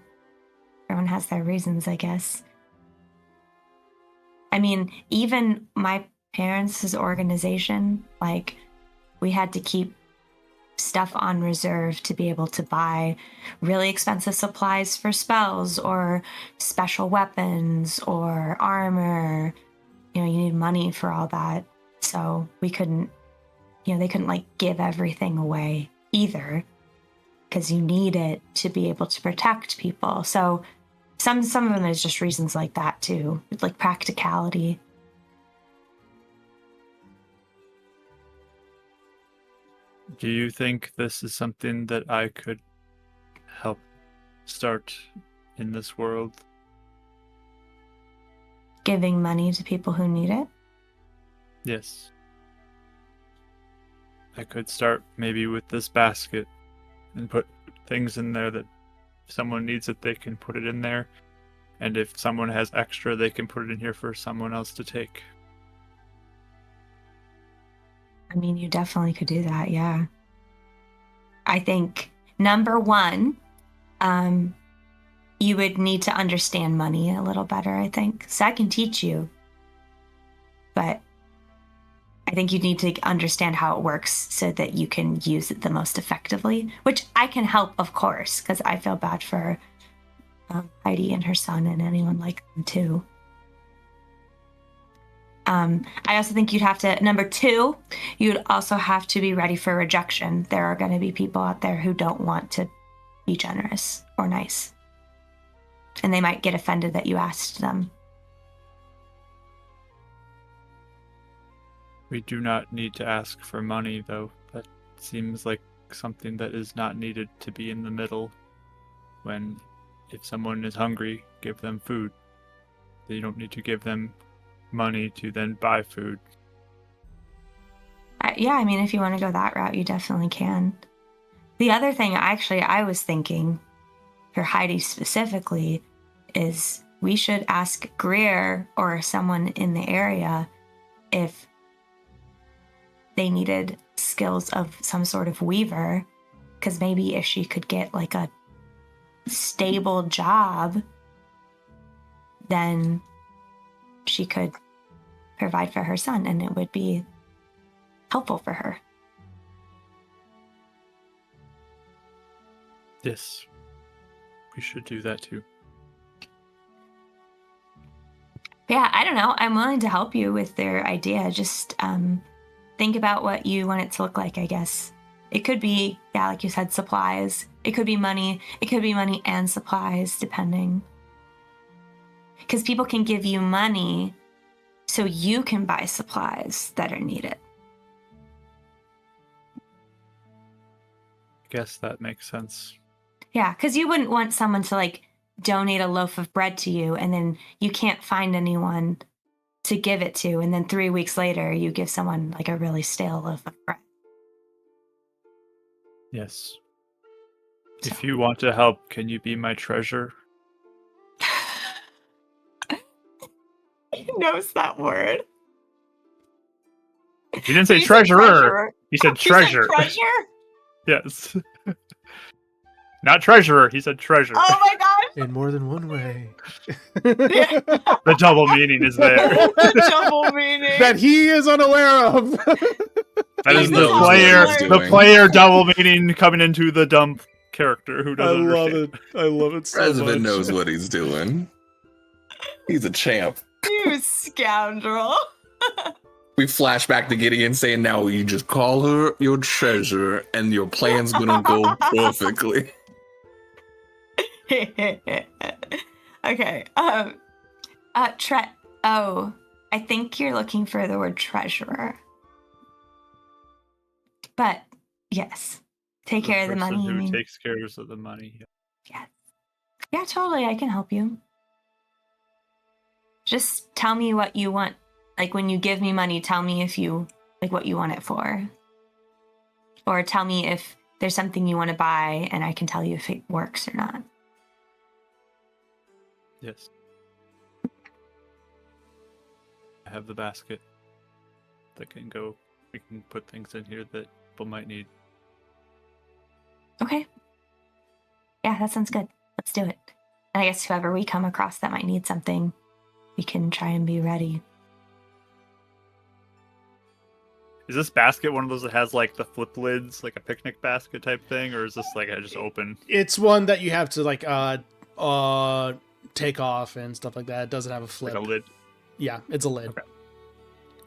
Everyone has their reasons, I guess. I mean, even my parents' organization, like, we had to keep stuff on reserve to be able to buy really expensive supplies for spells or special weapons or armor. You need money for all that. So we couldn't, they couldn't like give everything away either, because you need it to be able to protect people. So some of them is just reasons like that too, like practicality. Do you think this is something that I could help start in this world? Giving money to people who need it? Yes. I could start maybe with this basket and put things in there that if someone needs it, they can put it in there. And if someone has extra, they can put it in here for someone else to take. I mean, you definitely could do that, yeah. I think, number one, you would need to understand money a little better, I think. So I can teach you, but I think you need to understand how it works so that you can use it the most effectively, which I can help, of course, because I feel bad for Heidi and her son and anyone like them too. I also think you'd have to, number two, you'd also have to be ready for rejection. There are going to be people out there who don't want to be generous or nice. And they might get offended that you asked them. We do not need to ask for money, though. That seems like something that is not needed to be in the middle. When, if someone is hungry, give them food. You don't need to give them money to then buy food. Yeah, I mean, if you want to go that route, you definitely can. The other thing, actually, I was thinking for Heidi specifically is we should ask Greer or someone in the area if they needed skills of some sort of weaver, because maybe if she could get like a stable job, then she could provide for her son and it would be helpful for her. Yes, we should do that too. Yeah, I don't know. I'm willing to help you with their idea. Just think about what you want it to look like, I guess. It could be, yeah, like you said, supplies. It could be money. It could be money and supplies, depending. Because people can give you money so you can buy supplies that are needed. I guess that makes sense. Yeah, because you wouldn't want someone to like donate a loaf of bread to you and then you can't find anyone to give it to. And then 3 weeks later, you give someone like a really stale loaf of bread. Yes. So. If you want to help, can you be my treasure? He knows that word. He didn't say He said treasurer. He said treasure. He said treasure? Yes. Not treasurer. He said treasure. Oh my god. In more than one way. The double meaning is there. The double meaning. That he is unaware of. That is He the knows player. what he's The doing. player double meaning coming into the dumb character who I doesn't love understand. it. I love it so President much. knows what he's doing. He's a champ. You scoundrel. We flash back to Gideon saying, now you just call her your treasure and your plan's gonna go perfectly. Okay. Oh, I think you're looking for the word treasurer. But yes, take care of the person money. You who mean? takes care of the money. Yeah, totally. I can help you. Just tell me what you want. Like when you give me money, tell me if you like what you want it for. Or tell me if there's something you want to buy and I can tell you if it works or not. Yes. I have the basket that can go. We can put things in here that people might need. Okay. Yeah, that sounds good. Let's do it. And I guess whoever we come across that might need something, we can try and be ready. Is this basket one of those that has like the flip lids, like a picnic basket type thing, or is this like I just open? It's one that you have to like take off and stuff like that. It doesn't have a flip. Like a lid? Yeah, it's a lid.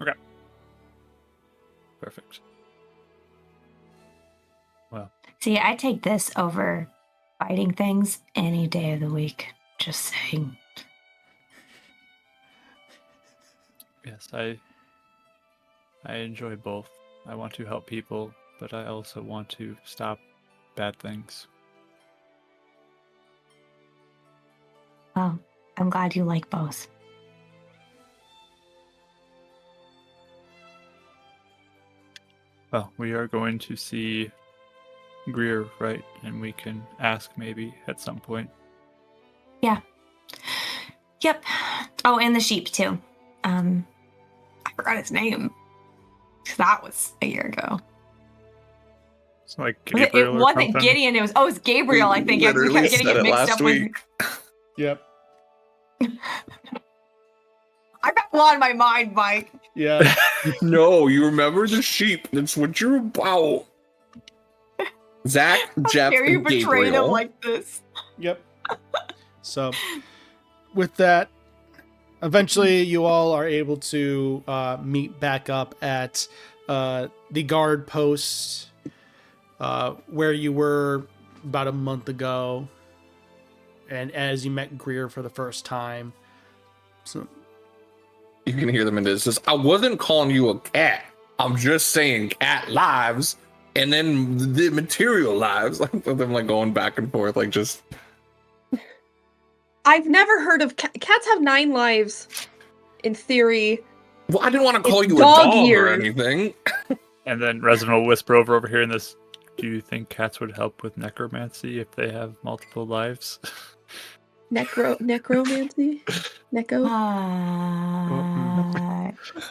Okay. Perfect. Well, See, I take this over fighting things any day of the week. Just saying. yes, I enjoy both. I want to help people, but I also want to stop bad things. Well, I'm glad you like both. Well, we are going to see Greer, right? And we can ask maybe at some point. Yep. Oh, and the sheep too. I forgot his name. That was a year ago. It's like It Gabriel or wasn't something. Gideon. It was Gabriel. I think. We We literally kept getting said it it mixed last up with. week. Yep. I got a lot in my mind, Mike. Yeah. No, you remember the sheep. That's what you're about. Zach, Jeff, Dare you and betray them Gabriel. like this? Yep. So, with that, eventually you all are able to meet back up at the guard post where you were about a month ago, and as you met Greer for the first time. So, You can hear them in this. I wasn't calling you a cat. I'm just saying cat lives, and then the material lives. Like with them like going back and forth, like just. I've never heard of cats have 9 lives. In theory, Well, I didn't want to call It's you a dog or years. anything. And then Resin will whisper over here in this. Do you think cats would help with necromancy if they have multiple lives? necromancy, neko.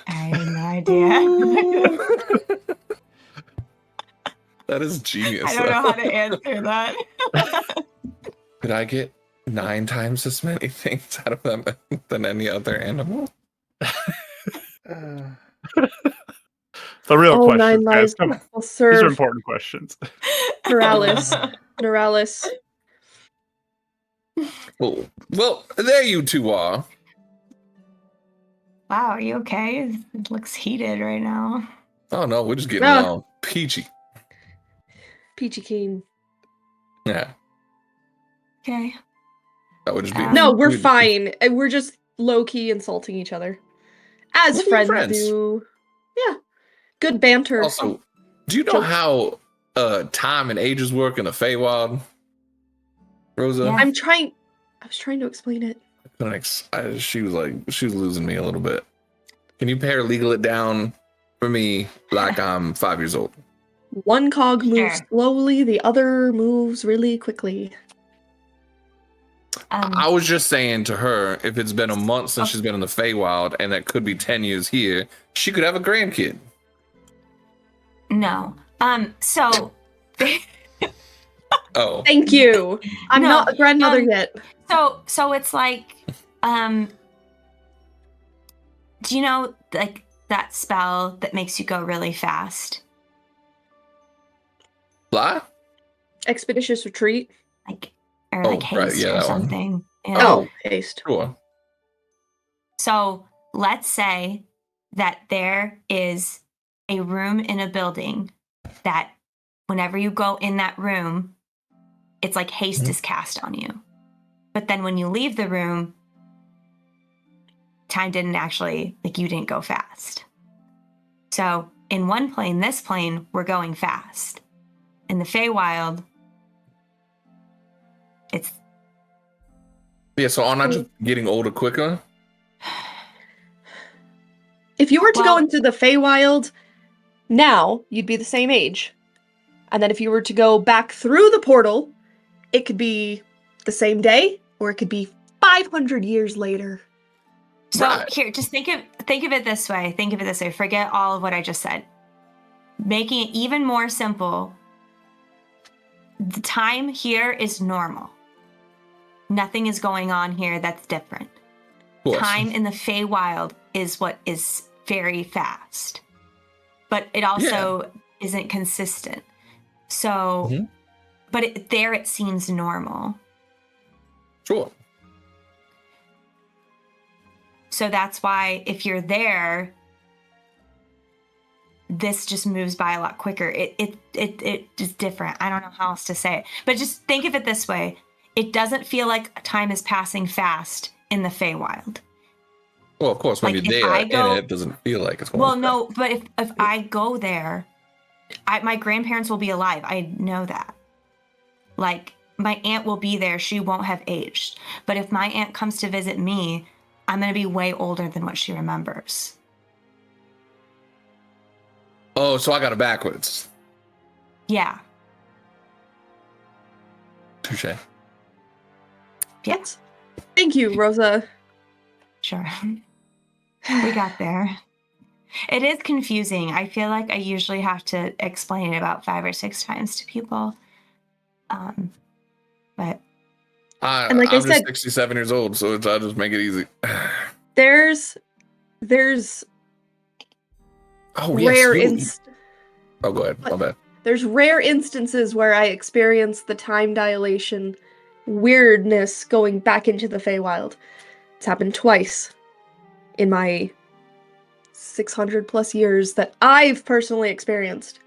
I have no idea. That is genius. I don't know how to answer that. Could I get 9 times as many things out of them than any other animal? uh, The real All 9 question, guys. lives Come on. will These are serve important questions. Neuralis. Well, there you two are. Wow, are you okay? It looks heated right now. Oh no, we're just getting Ah. along peachy. Peachy keen. Yeah, Okay. that would just be. No, we're we'd- fine. We're just low-key insulting each other. As We're being friends friends. do. Yeah. Good banter. Also, do you know Jokes. how time and ages work in the Feywild, Rosa? Yeah. I was trying to explain it. She was losing me a little bit. Can you paralegal it down for me like I'm 5 years old? One cog moves Sure. slowly, the other moves really quickly. I was just saying to her, if it's been a month since Oh. she's been in the Feywild, and that could be 10 years here, she could have a grandkid. No. So Oh, Thank you. I'm No, not a grandmother yet. so it's like, do you know like that spell that makes you go really fast? fly? Expeditious retreat. Like or Oh, like right, haste yeah, or that one. something. You know? Oh, haste. Sure. So let's say that there is a room in a building that whenever you go in that room, it's like haste is cast on you. But then when you leave the room, time didn't actually, like you didn't go fast. So in one plane, this plane, we're going fast. In the Feywild, it's Yeah, so aren't I just getting older quicker? If you were to go Well- into the Feywild now, you'd be the same age. And then if you were to go back through the portal, it could be the same day, or it could be 500 years later. so Right. here, just think of it this way. Think of it this way. Forget all of what I just said. Making it even more simple, the time here is normal. Nothing is going on here that's different. Of course. Time in the Feywild is what is very fast, but it also isn't consistent. So, Mhm. but it seems normal. Sure. So that's why if you're there, this just moves by a lot quicker. It is different. I don't know how else to say it, but just think of it this way: it doesn't feel like time is passing fast in the Feywild. Well, of course, when Like, you're if there I in go- it doesn't feel like it's going Well, fast. no, but if I go there, my grandparents will be alive. I know that. Like, my aunt will be there. She won't have aged. But if my aunt comes to visit me, I'm going to be way older than what she remembers. Oh, so I got it backwards. Yeah. Touche. Yeah, Thank you, Rosa. sure. We got there. It is confusing. I feel like I usually have to explain it about 5 or 6 times to people. But And like I I'm just said- 67 years old, so I'll just make it easy. There's Oh, rare yes. Oh, go ahead. My bad. there's rare instances where I experience the time dilation weirdness going back into the Feywild. It's happened twice in my 600 plus years that I've personally experienced.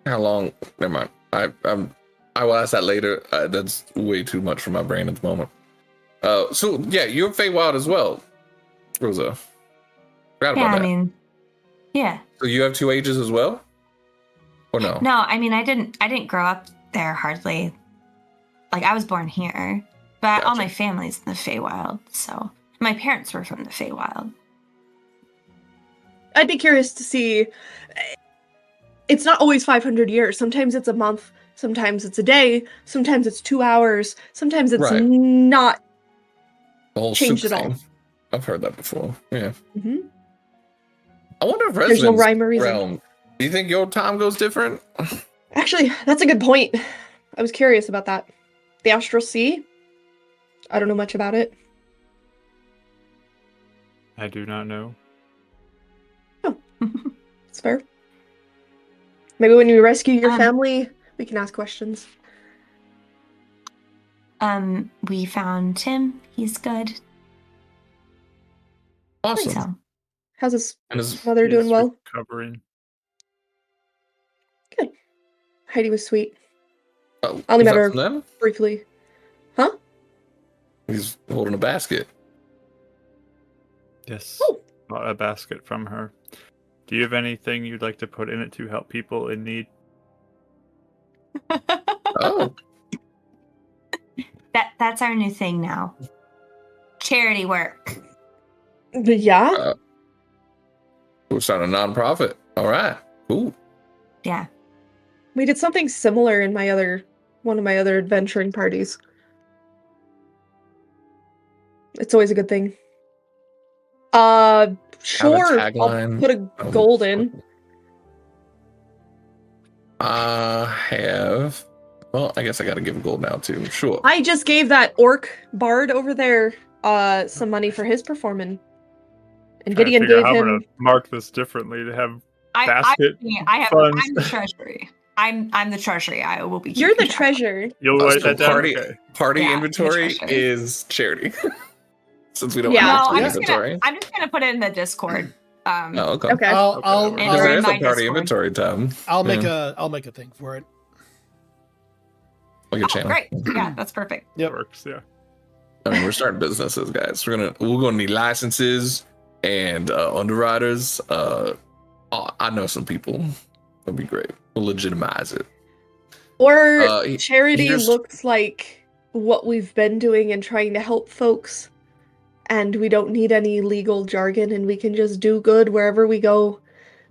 How long? Never mind. I will ask that later. That's way too much for my brain at the moment. So yeah, you're Feywild as well, Rosa. Forgot yeah, about I that. mean, yeah. So you have 2 ages as well, or no? No, I mean, I didn't grow up there hardly. Like, I was born here, but all Gotcha. my family's in the Feywild, so my parents were from the Feywild. I'd be curious to see. It's not always 500 years. Sometimes it's a month. Sometimes it's a day. Sometimes it's 2 hours. Sometimes it's Right. not. The whole Changed soup it all. thing. I've heard that before. Yeah. Mhm. I wonder if There's no Residents rhyme or reason. realm. Do you think your time goes different? Actually, that's a good point. I was curious about that. The Astral Sea? I don't know much about it. I do not know. It's fair. Maybe when you rescue your Um, family, we can ask questions. We found Tim. He's good. Awesome. So How's his And his, mother doing He's well? recovering. Good. Heidi was sweet. oh, I only is met that her from them? briefly. Huh? He's holding a basket. Yes. Oh. Bought a basket from her. Do you have anything you'd like to put in it to help people in need? Oh, that's our new thing now. Charity work. Yeah. we're starting a nonprofit. All right, cool. Yeah. We did something similar in one of my other adventuring parties. It's always a good thing. Sure. I'll tagline. put a gold in. I have. Well, I guess I got to give him gold now too. Sure. I just gave that orc bard over there some money for his performing. And Trying to Gideon figure out gave how I'm him gonna mark this differently to have I basket have funds. I'm the treasury. I'm the treasury. I will be You're the keeping track. treasure. You'll write So that down. party Okay. Yeah, inventory treasure. is charity. Since we don't Yeah. have No, party I'm just inventory. gonna put it in the Discord. Oh, okay. Okay. I'll Okay, I'll that And Because or there in is my a party Discord. inventory tab. I'll make Yeah. a thing for it. Like a Oh, channel. great. Yeah, that's perfect. Yep. Works, yeah. I mean, we're starting businesses, guys. We're gonna need licenses and underwriters. I know some people. That'd be great. We'll legitimize it. Or He- charity here's- looks like what we've been doing and trying to help folks. And we don't need any legal jargon and we can just do good wherever we go.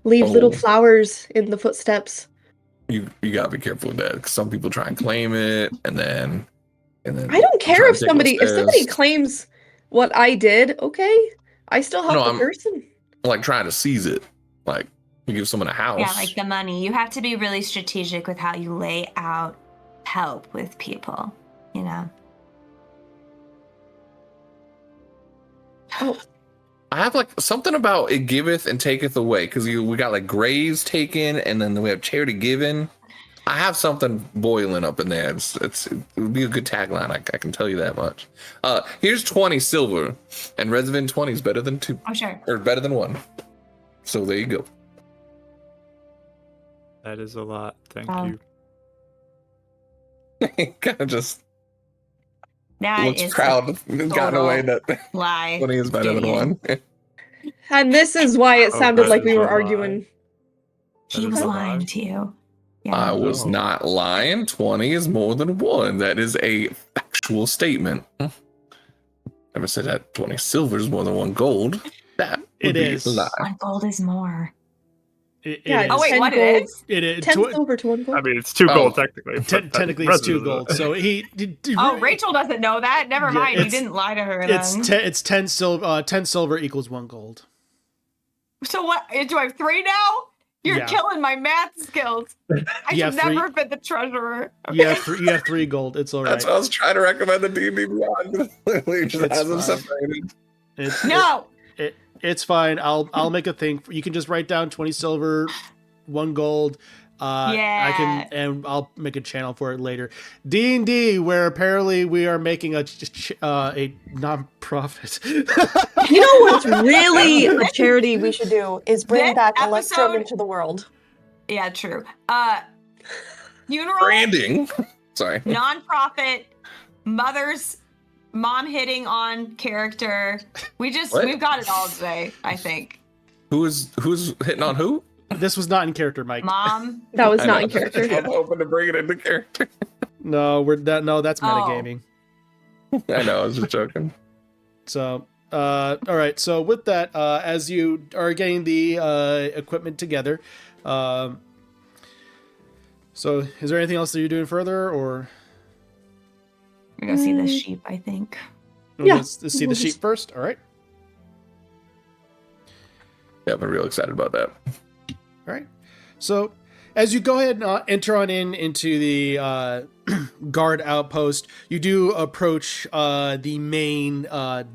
Leave little Oh. flowers in the footsteps. You gotta be careful with that because some people try and claim it, and then I don't care try if and take somebody what's theirs. claims what I did, okay? I still help No, the I'm- person. like trying to seize it. Like you give someone a house. Yeah, like the money. You have to be really strategic with how you lay out help with people, you know. Oh, I have like something about it giveth and taketh away because we got like graves taken and then we have charity given. I have something boiling up in there. It would be a good tagline. I can tell you that much. Here's 20 silver, and Resident 20 is better than 2 Oh, sure. or better than 1. So there you go. That is a lot. Thank Wow. you. Kind of just That looks is proud. Gotten away that a lie. 20 is better than Gideon. 1. and this is why it Oh, sounded that like we is were a lie. arguing. He That was is a lying lie. to you. I Yeah. was No. not lying. 20 is more than 1. That is a factual statement. Never said that 20 silver is more than 1 gold. That would It be is. a lie. 1 gold is more. Yeah, is. Oh wait, 10 what gold. it is? It is. 10 silver to 1 gold. I mean, it's 2 Oh. gold technically. but that Technically, it's 2 resident- gold. So he. Oh, Rachel doesn't know that. Never Yeah, mind. You it's- didn't lie to her It's then. it's 10 silver. 10 silver equals 1 gold. So what? Do I have 3 now? You're Yeah. killing my math skills. I You should have 3. never have been the treasurer. You have 3. You have 3 gold. It's all right. That's what I was trying to recommend the D&D Beyond. Literally just It's has them fine. separated. It's, No. it's fine. I'll make a thing. You can just write down 20 silver, 1 gold. I Yeah. can, and I'll make a channel for it later. D&D, where apparently we are making a non-profit. You know what's really a charity we should do is bring This back Electrum episode- into the world. Yeah, true. Funeral, Branding. Sorry. nonprofit, mom hitting on character. What? We've got it all today, I think. Who's hitting on who? This was not in character, Mike. Mom. That was I not know. in character. I'm hoping to bring it into character. No, that's Oh. metagaming. I know, I was just joking. So, all right. So with that, as you are getting the equipment together, so is there anything else that you're doing further, or We're gonna see the sheep, I think. Yeah. let's see the We'll sheep just- first? All right. Yeah, I'm real excited about that. All right. So as you go ahead and enter on into the guard outpost, you do approach the main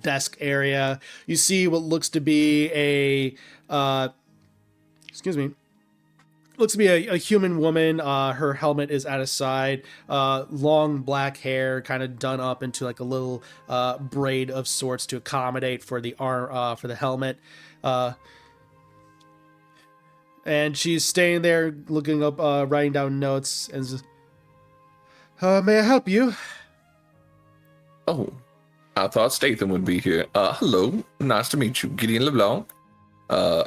desk area. You see what looks to be a looks to be a human woman. Her helmet is at a side. Long black hair, kind of done up into like a little braid of sorts to accommodate for the arm for the helmet. And she's staying there, looking up, writing down notes, and says, "May I help you?" Oh, I thought Statham would be here. Hello, nice to meet you, Gideon LeBlanc,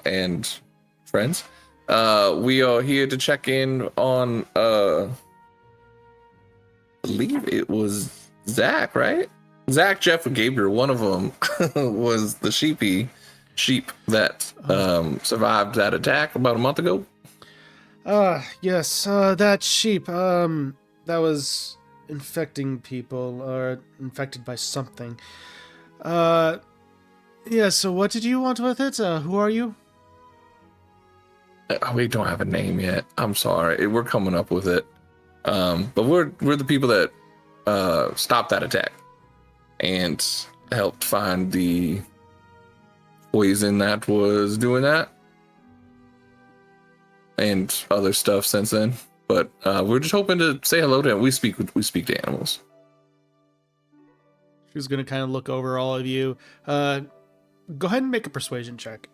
and friends. We are here to check in on, I believe it was Zach, right? Zach, Jeff, and Gabriel. One of them was the sheep that survived that attack about a month ago. Yes, that sheep, that was infecting people, or infected by something. Yeah, so what did you want with it? Who are you? We don't have a name yet. I'm sorry. We're coming up with it. But we're the people that stopped that attack and helped find the poison that was doing that and other stuff since then. But we're just hoping to say hello to him. We speak to animals. She's gonna kind of look over all of you. Go ahead and make a persuasion check.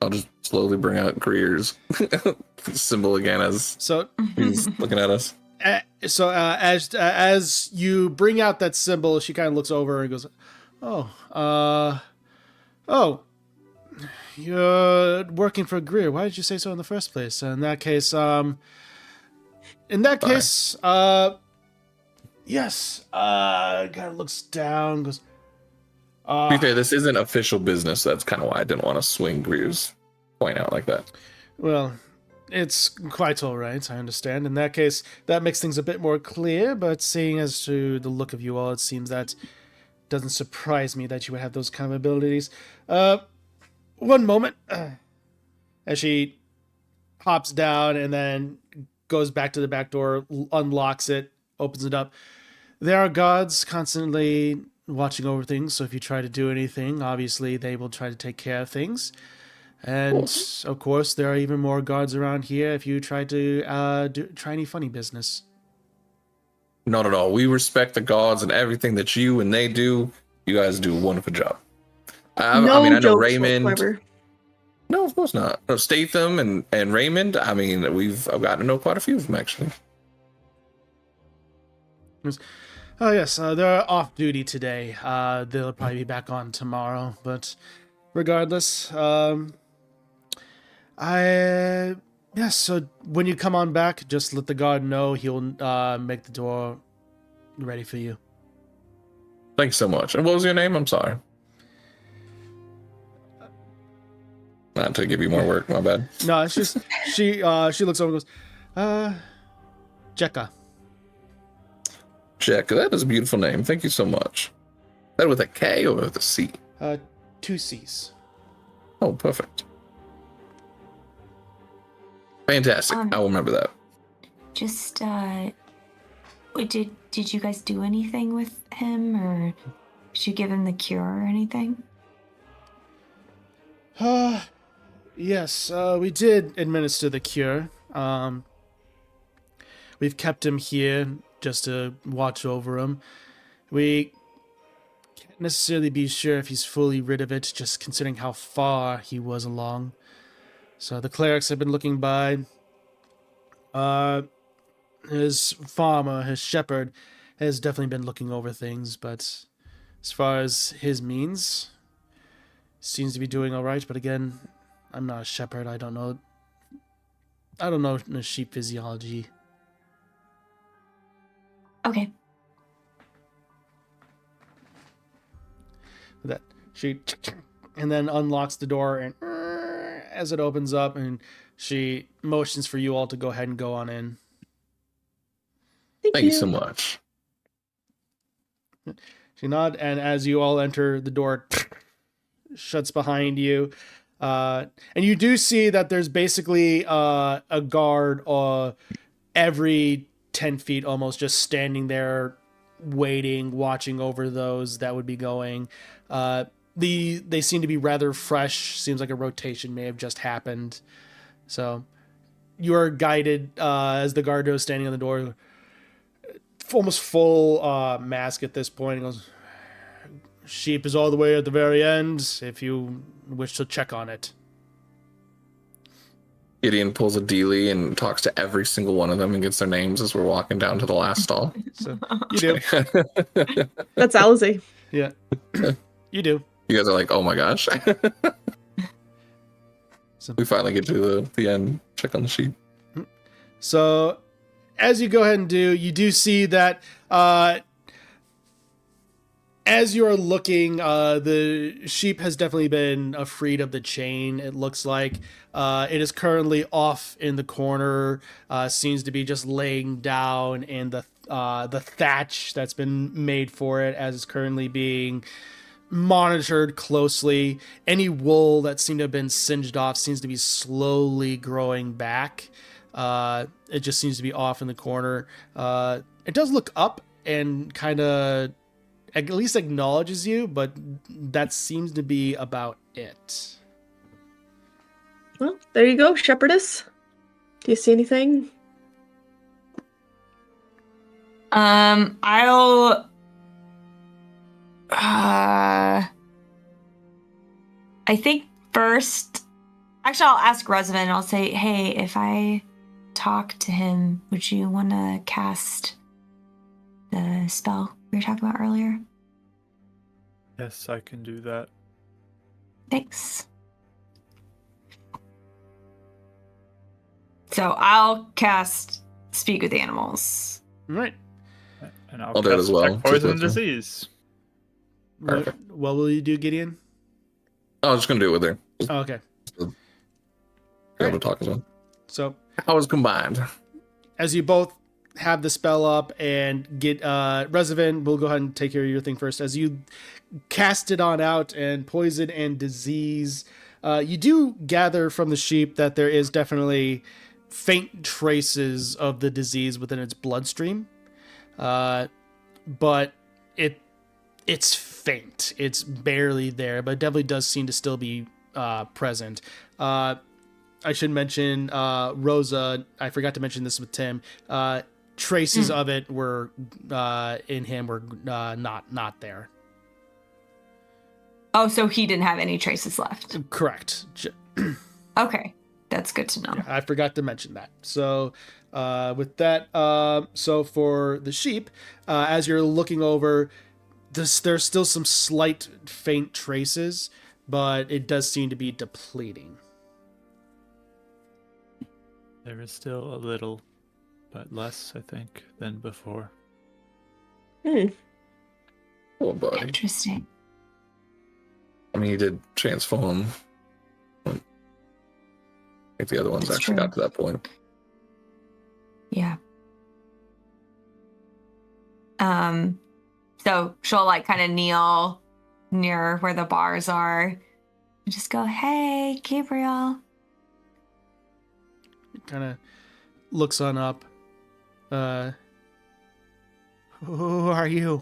I'll just slowly bring out Greer's symbol again as he's looking at us. As you bring out that symbol, she kind of looks over and goes, "Oh, you're working for Greer. Why did you say so in the first place? In that case, yes." Kind of looks down, goes, To be fair, this isn't official business. So that's kind of why I didn't want to swing Greer's point out like that. "Well, it's quite all right, I understand. In that case, that makes things a bit more clear, but seeing as to the look of you all, it seems that doesn't surprise me that you would have those kind of abilities. One moment." As she hops down and then goes back to the back door, unlocks it, opens it up. "There are guards constantly watching over things, so if you try to do anything, obviously they will try to take care of things. And of course, there are even more guards around here if you try to try any funny business." Not at all. We respect the gods and everything that you and they do. You guys do a wonderful job. I know jokes Raymond. whatsoever. No, of course not. No, Statham and Raymond. I mean, I've gotten to know quite a few of them actually. "Oh yes, they're off duty today. They'll probably be back on tomorrow. But regardless, yes. So when you come on back, just let the guard know. He'll make the door ready for you." Thanks so much. And what was your name? I'm sorry. Not to give you more work. My bad. No, it's just she looks over and goes, "Jekka." Jack, that is a beautiful name. Thank you so much. That with a K or with a C? 2 C's. Oh, perfect. Fantastic. I'll remember that. Just wait, did you guys do anything with him, or did you give him the cure or anything? Yes, we did administer the cure. We've kept him here just to watch over him. We can't necessarily be sure if he's fully rid of it, just considering how far he was along. So the clerics have been looking by. His farmer, his shepherd, has definitely been looking over things, but as far as his means, seems to be doing all right. But again, I'm not a shepherd. I don't know the sheep physiology. Okay. That she and then unlocks the door, and as it opens up, and she motions for you all to go ahead and go on in. Thank you so much. She nods, and as you all enter, the door shuts behind you. And you do see that there's basically a guard every 10 feet almost, just standing there waiting, watching over those that would be going. They seem to be rather fresh. Seems like a rotation may have just happened. So you are guided as the guard is standing on the door, almost full mask at this point. He goes, sheep is all the way at the very end if you wish to check on it. Gideon pulls a dealie and talks to every single one of them and gets their names as we're walking down to the last stall. So you do. That's Alizé. Yeah. You do. You guys are like, oh my gosh. So, We finally get to the end, check on the sheep. so as you go ahead and you do see that as you are looking, the sheep has definitely been freed of the chain. It looks like it is currently off in the corner. Seems to be just laying down in the thatch that's been made for it, as it's currently being monitored closely. Any wool that seemed to have been singed off seems to be slowly growing back. It just seems to be off in the corner. It does look up and kind of at least acknowledges you, but that seems to be about it. Well, there you go, shepherdess. Do you see anything? I'll I think first, actually, I'll ask Revenant and I'll say, hey, if I talk to him, would you want to cast the spell we were talking about earlier? Yes, I can do that. Thanks. So I'll cast Speak with Animals. Right. And I'll do it cast as well. Detect Poison and Just Disease. What will you do, Gideon? I was just going to do it with her. Oh, okay. Be able to talk as well. So How was combined? as you both have the spell up and get Reservin, we'll go ahead and take care of your thing first. As you cast it on out and poison and disease, you do gather from the sheep that there is definitely faint traces of the disease within its bloodstream, but it's faint. It's barely there, but it definitely does seem to still be present. I should mention Rosa. I forgot to mention this with Tim. Traces of it were in him were not there. Oh, so he didn't have any traces left. Correct. Okay, that's good to know. I forgot to mention that. So with that, so for the sheep, as you're looking over, there's still some slight faint traces, but it does seem to be depleting. There is still a little, but less, I think, than before. Hmm. Oh, buddy. Interesting. I mean, he did transform. I think the other ones That's actually true. got to that point. Yeah. So she'll like kind of kneel near where the bars are and just go, "Hey, Gabriel." Kind of looks on up. Who are you?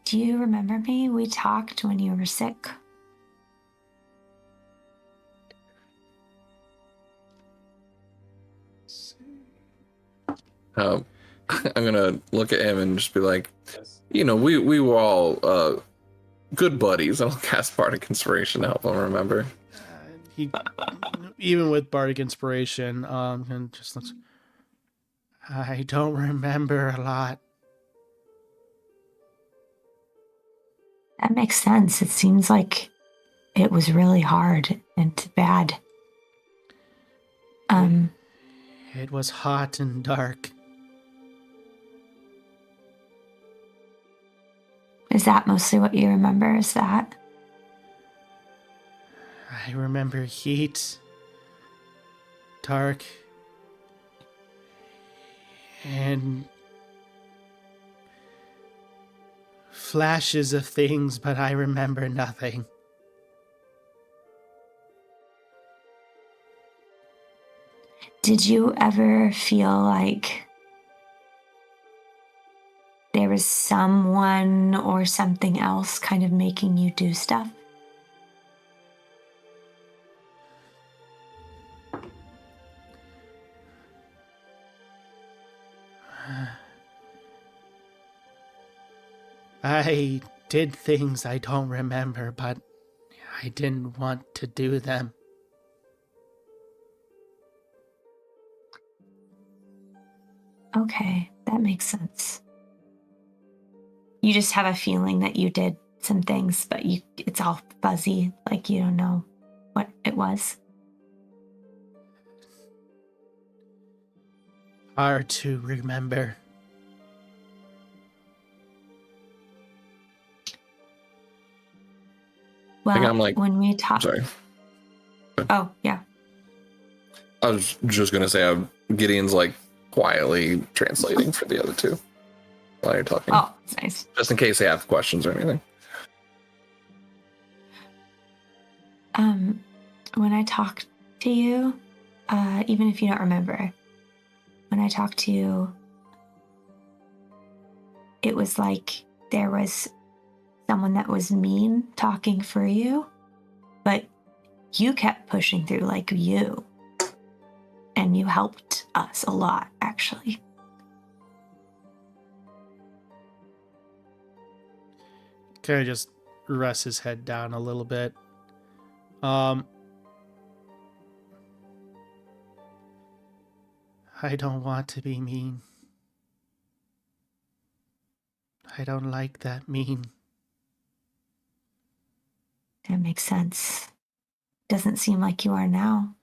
Do you remember me? We talked when you were sick. I'm gonna look at him and just be like, you know, we were all good buddies. I'll cast Bardic Inspiration to help him remember. He, even with Bardic Inspiration, and just looks. I don't remember a lot. That makes sense. It seems like it was really hard and bad. It was hot and dark. Is that mostly what you remember? Is that? I remember heat, dark, and flashes of things, but I remember nothing. Did you ever feel like there was someone or something else kind of making you do stuff? I did things I don't remember, but I didn't want to do them. Okay, that makes sense. You just have a feeling that you did some things, but it's all fuzzy, like you don't know what it was. Hard to remember. I think Well, I'm like, when we talk. sorry. Oh, yeah. I was just gonna say Gideon's like quietly translating for the other two while you're talking, Oh, that's nice. just in case they have questions or anything. When I talk to you, even if you don't remember, when I talked to you, it was like there was someone that was mean talking for you, but you kept pushing through like you. And you helped us a lot, actually. Kind of just rests his head down a little bit. I don't want to be mean. I don't like that mean. That makes sense. Doesn't seem like you are now.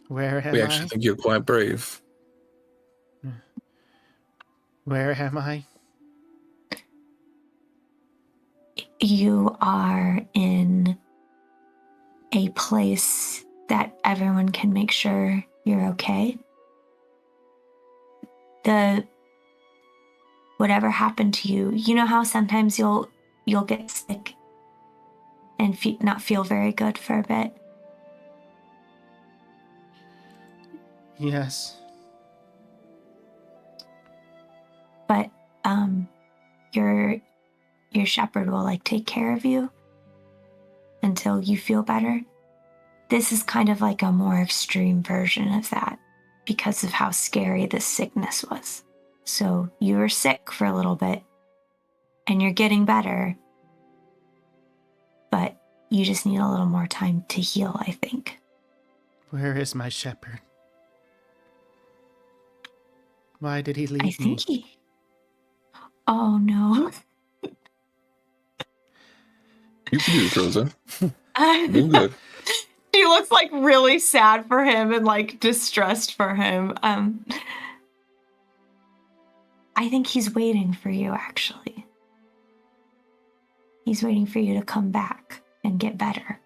Where am We actually I? think you're quite brave. Where am I? You are in a place that everyone can make sure you're okay. Whatever happened to you, you know how sometimes you'll get sick and not feel very good for a bit. Yes. But your shepherd will like take care of you until you feel better. This is kind of like a more extreme version of that because of how scary this sickness was. So you were sick for a little bit and you're getting better, but you just need a little more time to heal, I think. Where is my shepherd? Why did he leave I think me? Oh no. You can do this, Rosa. Doing good. She looks like really sad for him and like distressed for him. I think he's waiting for you, actually. He's waiting for you to come back and get better.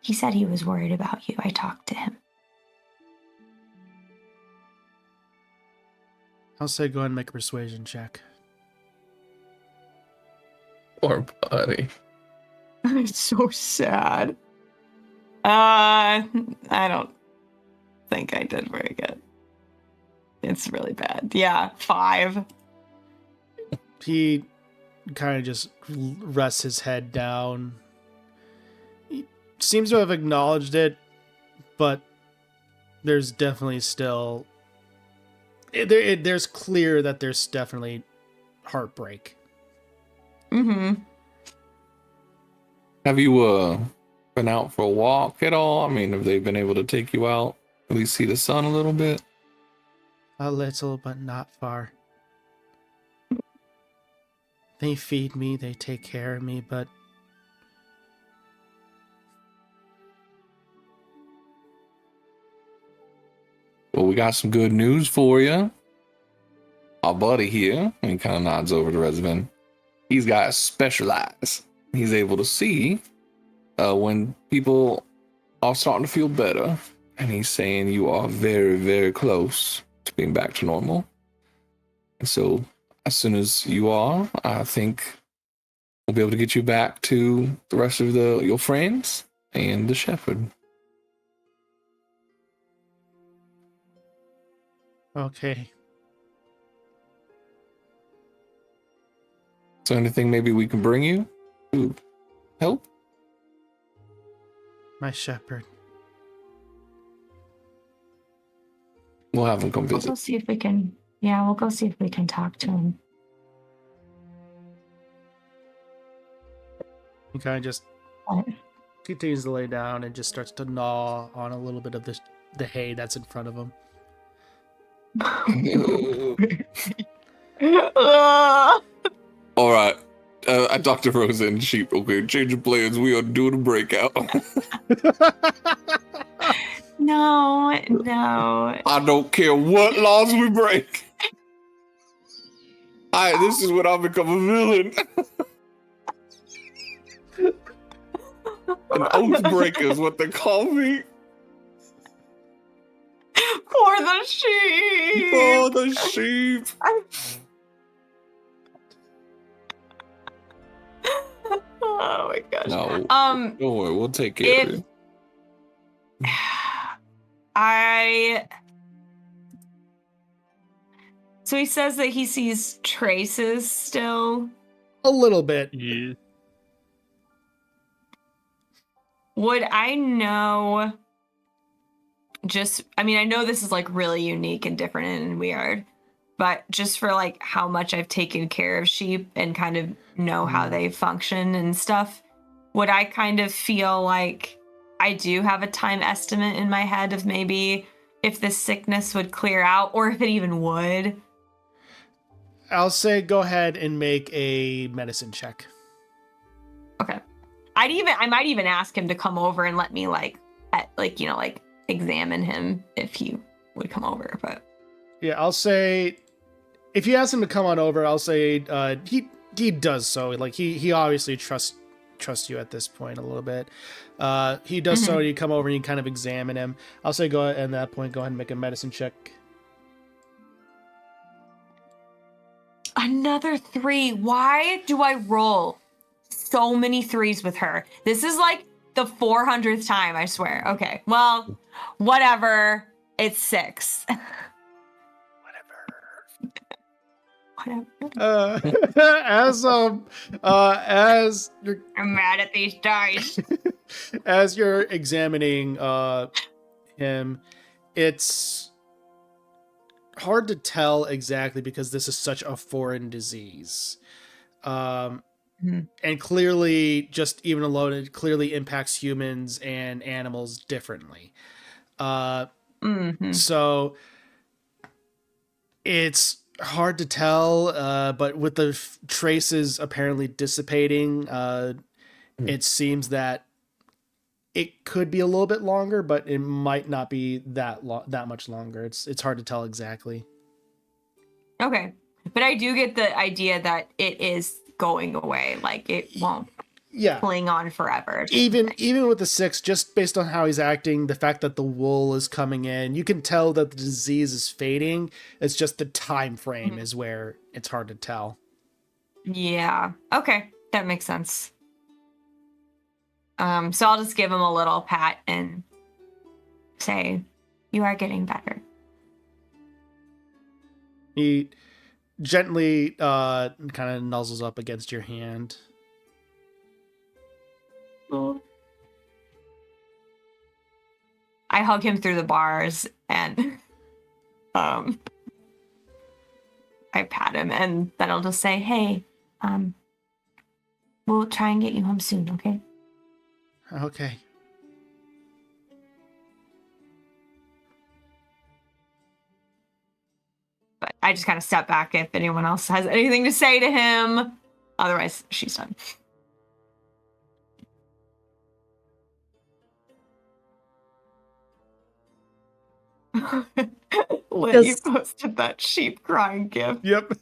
He said he was worried about you. I talked to him. I'll say go ahead and make a persuasion check. Poor buddy. I'm so sad. I don't think I did very good. It's really bad. Yeah, 5. He kind of just rests his head down. He seems to have acknowledged it, but there's definitely still... There's clear that there's definitely heartbreak. Mm-hmm. Have you been out for a walk at all? I mean, have they been able to take you out, at least see the sun a little bit? A little, but not far. They feed me, they take care of me, but... Well, we got some good news for you. Our buddy here, and he kind of nods over to Resident. He's got special eyes. He's able to see when people are starting to feel better. And he's saying you are very, very close to being back to normal. And so as soon as you are, I think we'll be able to get you back to the rest of your friends and the shepherd. Okay. So anything maybe we can bring you to help? My shepherd. We'll have him come We'll visit. go see if we can. Yeah, we'll go see if we can talk to him. He kind of just What? continues to lay down and just starts to gnaw on a little bit of the hay that's in front of him. All right. I talked to Rosa and Sheep. Okay, change of plans. We are doing a breakout. No. I don't care what laws we break. This is when I become a villain. An oath breaker is what they call me. For the sheep. For the sheep. Oh my gosh. No. Um, Don't worry, we'll take care of it. So he says that he sees traces still. A little bit. Yeah. Would I know I know this is like really unique and different and weird, but just for like how much I've taken care of sheep and kind of know how they function and stuff, would I kind of feel like I do have a time estimate in my head of maybe if this sickness would clear out or if it even would? I'll say go ahead and make a medicine check. Okay. I might even ask him to come over and let me examine him if he would come over, but Yeah, I'll say if you ask him to come on over, I'll say he does so. Like he obviously trusts you at this point a little bit. He does so. You come over and you kind of examine him. I'll say go ahead, at that point, go ahead and make a medicine check. another 3. Why do I roll so many 3s with her? This is like the 400th time, I swear. Okay, well, whatever. It's 6. Whatever. As you're I'm mad at these dice. as you're examining him, it's hard to tell exactly because this is such a foreign disease. And clearly, just even alone, it clearly impacts humans and animals differently. So it's hard to tell, but with the traces apparently dissipating, it seems that it could be a little bit longer, but it might not be that much longer. It's hard to tell exactly. Okay, but I do get the idea that it is going away. Like it won't cling on forever. Even with the 6, just based on how he's acting, the fact that the wool is coming in, you can tell that the disease is fading. It's just the time frame is where it's hard to tell. Yeah. Okay, that makes sense. So I'll just give him a little pat and say, "You are getting better." He gently kind of nuzzles up against your hand. Oh. I hug him through the bars and I pat him, and then I'll just say, "Hey, we'll try and get you home soon, okay?" Okay. But I just kind of step back if anyone else has anything to say to him. Otherwise, she's done. Liz, you posted that sheep crying gif. Yep.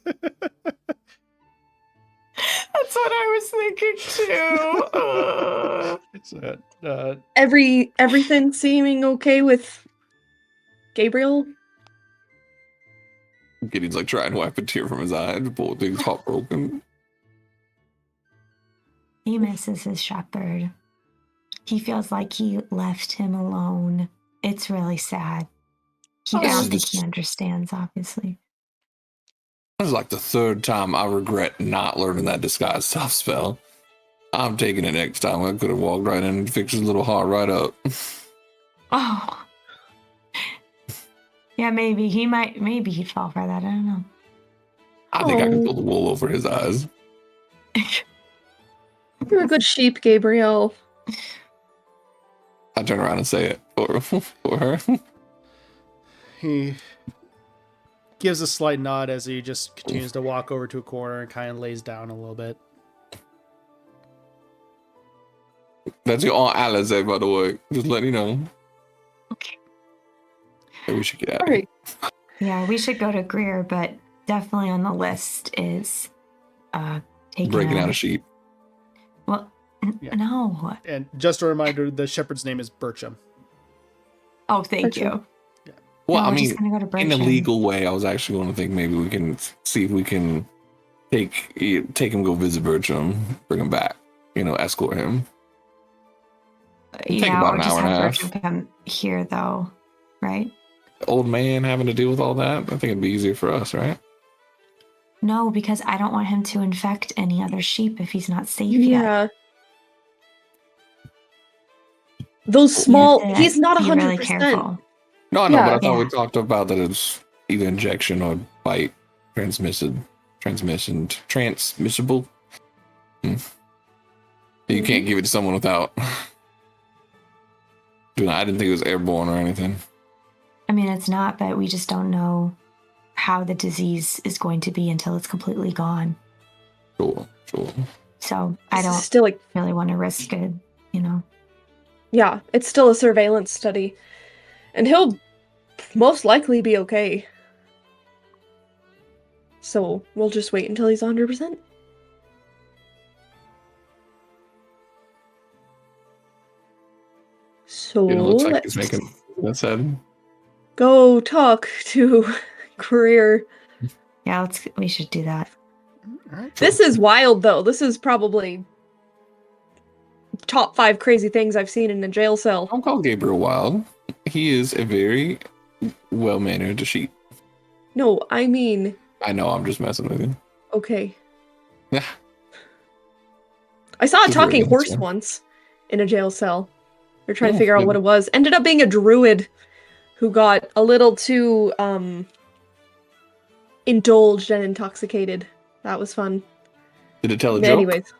That's what I was thinking too. Everything seeming okay with Gabriel? Gideon's like trying to wipe a tear from his eye. The poor thing's heartbroken. He misses his shepherd. He feels like he left him alone. It's really sad. I don't think he understands, obviously. This is like the 3rd time I regret not learning that disguise soft spell. I'm taking it next time. I could have walked right in and fixed his little heart right up. Oh. Yeah, maybe he might. Maybe he'd fall for that. I don't know. I think I can Oh. pull the wool over his eyes. You're a good sheep, Gabriel. I turn around and say it for her. He gives a slight nod as he just continues to walk over to a corner and kind of lays down a little bit. That's your Aunt Alize, by the way. Just letting you know. Okay. Maybe we should get out All of here. right. Yeah, we should go to Greer, but definitely on the list is taking Breaking out a sheep. Well, Yeah. no. And just a reminder, the shepherd's name is Bircham. Oh, thank Bircham. you. Well, No, I we're mean, just gonna go to in a Bircham. legal way, I was actually going to think maybe we can see if we can take him, go visit Bertram, bring him back, escort him. take Yeah, about or an just hour and a have half. Bertram come here, though, right? Old man having to deal with all that. I think it'd be easier for us, right? No, because I don't want him to infect any other sheep if he's not safe yet. Yeah. Those small. You have to He's not be 100%. really careful. No, I know, Yeah. but I thought we Yeah. talked about that it's either injection or bite transmissible. You can't give it to someone without. Dude, I didn't think it was airborne or anything. I mean, it's not, but we just don't know how the disease is going to be until it's completely gone. Sure. So I This is don't still like, really want to risk it, yeah, it's still a surveillance study. And he'll most likely be okay. So we'll just wait until he's 100%. So It looks like he's let's making that said. go talk to Career. Yeah, we should do that. All right. This is wild, though. This is probably top 5 crazy things I've seen in a jail cell. Don't call Gabriel wild. He is a very well-mannered sheep. No, I mean, I know, I'm just messing with you. okay. Yeah. I saw a He's very talking horse handsome. once in a jail cell. They're trying to Oh, figure out good. what it was. Ended up being a druid who got a little too indulged and intoxicated. That was fun. Did it tell a joke? Anyways,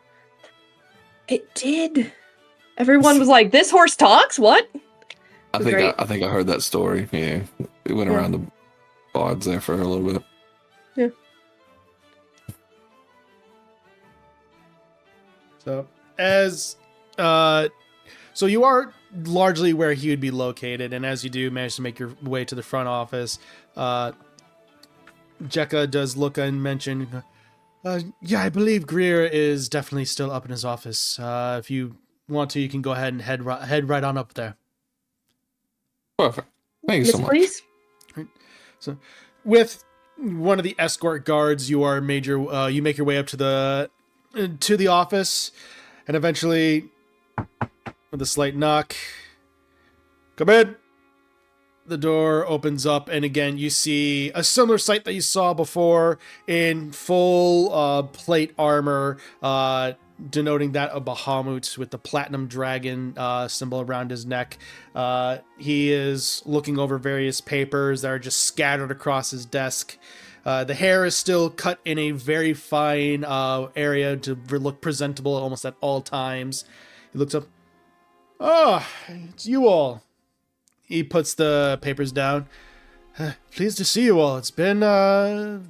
it did. Everyone was like, "This horse talks? What?" I was think great. I think I heard that story. Yeah, it went Yeah. around the bards there for a little bit. Yeah. So so you are largely where he would be located, and as you do manage to make your way to the front office, Jekka does look and mention, yeah, I believe Greer is definitely still up in his office. If you want to, you can go ahead and head right on up there. Perfect. Thank you Miss, so much. please. So, with one of the escort guards, you make your way up to the office, and eventually, with a slight knock, come in. The door opens up, and again, you see a similar sight that you saw before in full plate armor, denoting that of Bahamut with the platinum dragon symbol around his neck. He is looking over various papers that are just scattered across his desk. The hair is still cut in a very fine area to look presentable almost at all times. He looks up. Ah, it's you all. He puts the papers down. Pleased to see you all. It's been a